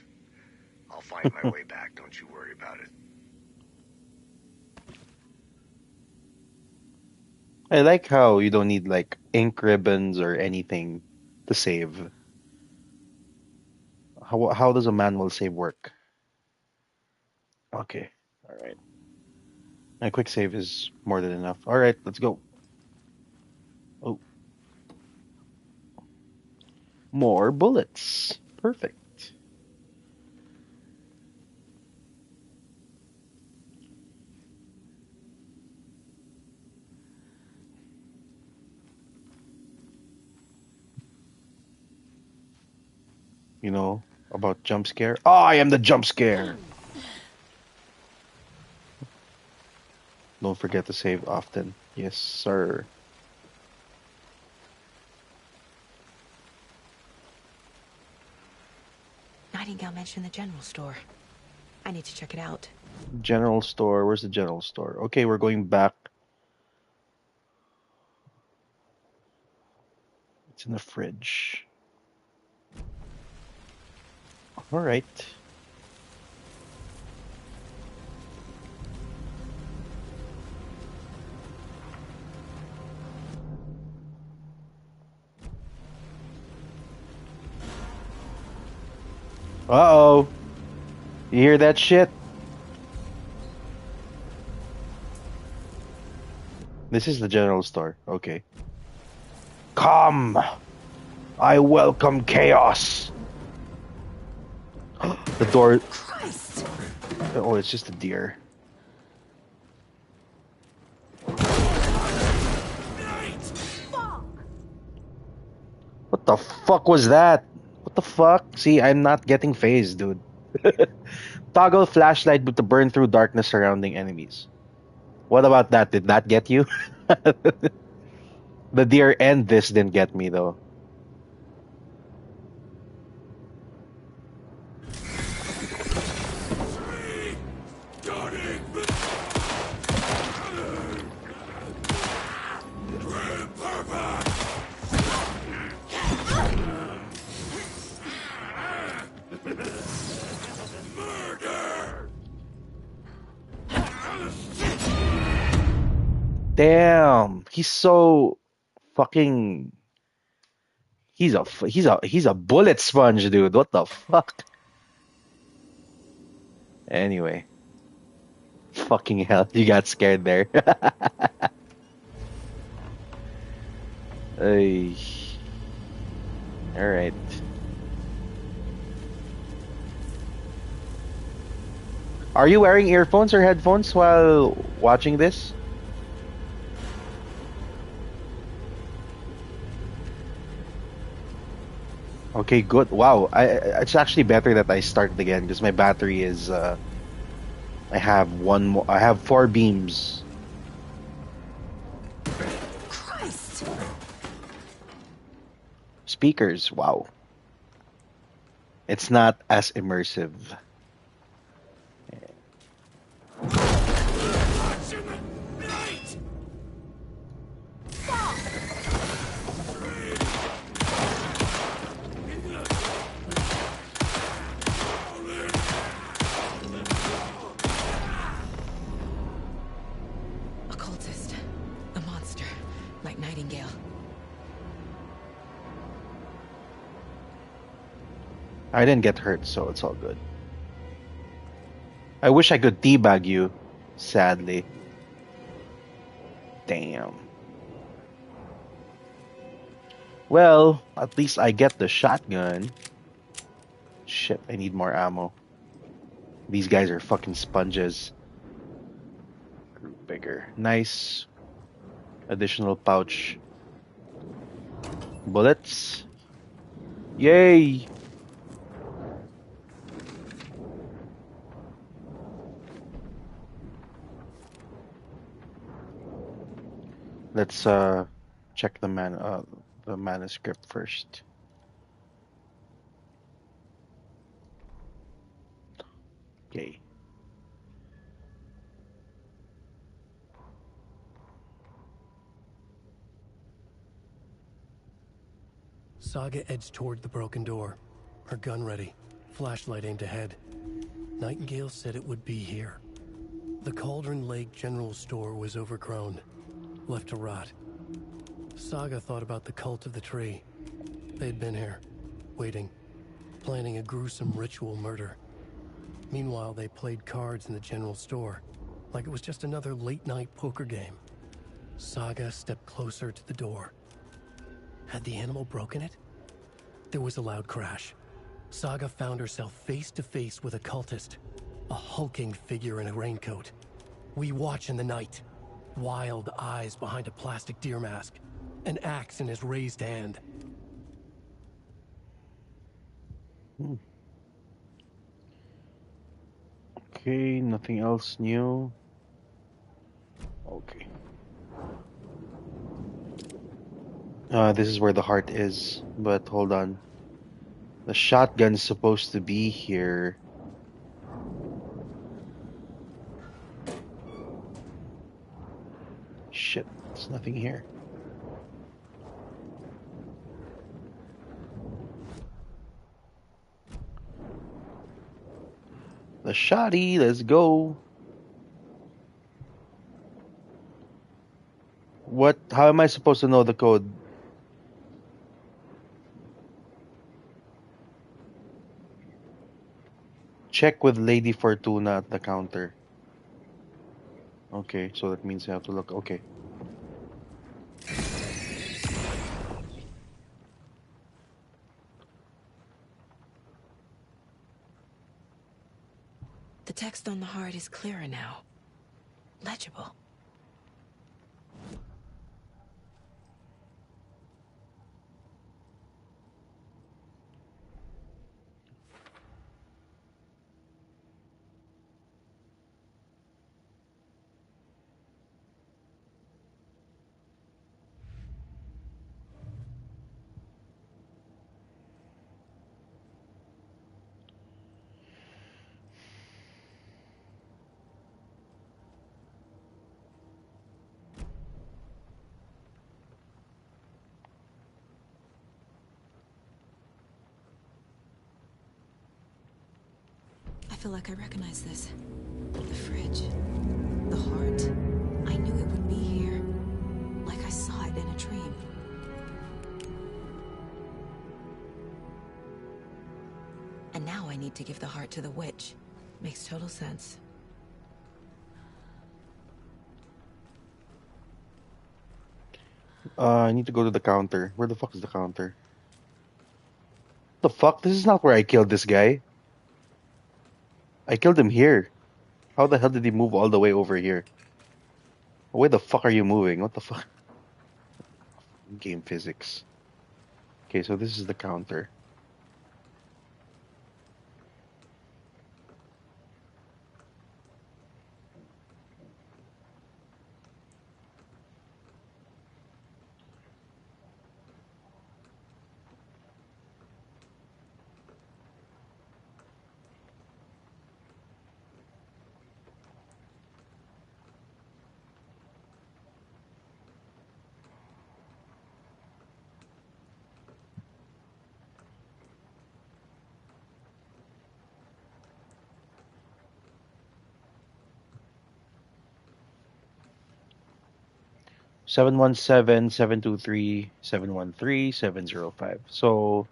I'll find my way back, don't you worry about it. I like how you don't need like ink ribbons or anything to save. How does a manual save work? Okay, all right. A quick save is more than enough. All right, let's go. Oh, more bullets. Perfect. you know, about jump scare. Oh, I am the jump scare. Don't forget to save often. Yes, sir. Nightingale mentioned the general store. I need to check it out. General store. Where's the general store? Okay, we're going back. It's in the fridge. All right. Uh-oh. You hear that shit? This is the general store. Okay. Come! I welcome chaos! The door... Christ! Oh, it's just a deer. What the fuck was that? What the fuck? See, I'm not getting phased, dude. Toggle flashlight to burn through darkness surrounding enemies. What about that? Did that get you? The deer and this didn't get me, though. Damn, he's so fucking. He's a bullet sponge, dude. What the fuck? Anyway, fucking hell, you got scared there. Hey, all right. Are you wearing earphones or headphones while watching this? Okay, good. Wow, it's actually better that I start again because my battery is. I have one more. I have 4 beams. Christ! Speakers. Wow. It's not as immersive. Occultist. A monster. Like Nightingale. I didn't get hurt, so it's all good. I wish I could teabag you, sadly. Damn. Well, at least I get the shotgun. Shit, I need more ammo. These guys are fucking sponges. Group bigger. Nice. Additional pouch. Bullets. Yay! Let's check the manuscript first. Okay. Saga edged toward the broken door, her gun ready, flashlight aimed ahead. Nightingale said it would be here. The Cauldron Lake General Store was overgrown, left to rot. Saga thought about the cult of the tree. They'd been here, waiting, planning a gruesome ritual murder. Meanwhile, they played cards in the general store, like it was just another late-night poker game. Saga stepped closer to the door. Had the animal broken it? There was a loud crash. Saga found herself face to face with a cultist, a hulking figure in a raincoat. We watch in the night. Wild eyes behind a plastic deer mask, an axe in his raised hand. Hmm. Okay, nothing else new. Okay. This is where the heart is, but hold on. The shotgun's supposed to be here. Shit, there's nothing here. The shotty, let's go. What? How am I supposed to know the code? Check with Lady Fortuna at the counter. Okay, so that means I have to look. Okay. The text on the heart is clearer now. Legible. I feel like I recognize this. The fridge. The heart. I knew it would be here. Like I saw it in a dream. And now I need to give the heart to the witch. Makes total sense. I need to go to the counter. Where the fuck is the counter? The fuck? This is not where I killed this guy. I killed him here. How the hell did he move all the way over here? Where the fuck are you moving? What the fuck? Game physics. Okay, so this is the counter. Seven one seven 723 713 705. So,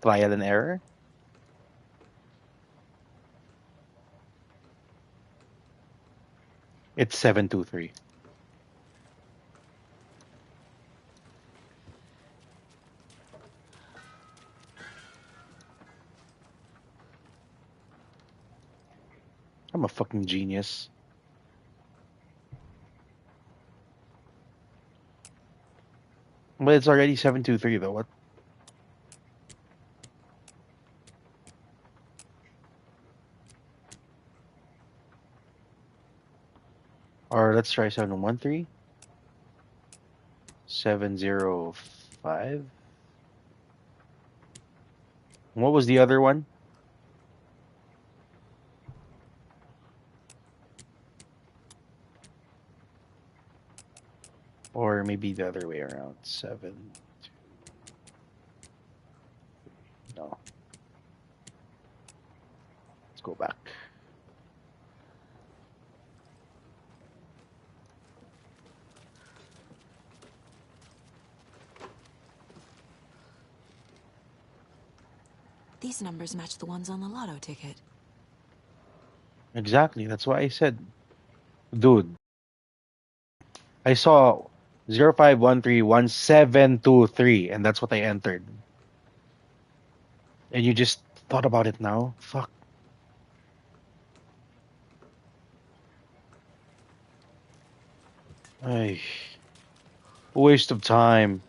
trial and error. It's 723. I'm a fucking genius. But it's already 723 though. What? Or let's try 713. 705. What was the other one? Or maybe the other way around. 7. No. Let's go back. These numbers match the ones on the lotto ticket. Exactly. That's why I said, dude, I saw 05131723, and that's what I entered. And you just thought about it now? Fuck. Ay, waste of time.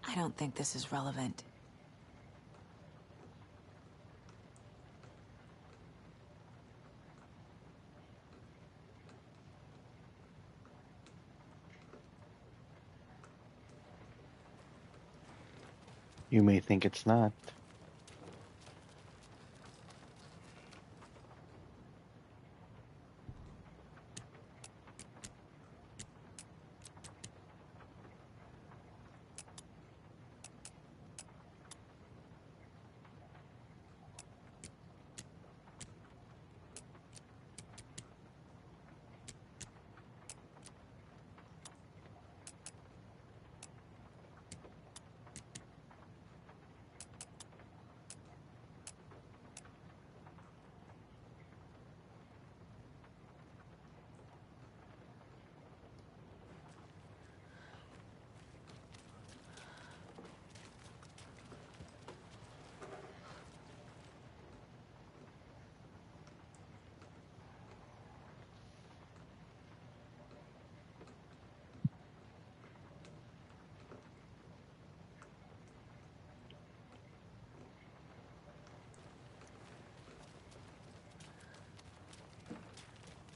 I don't think this is relevant. You may think it's not.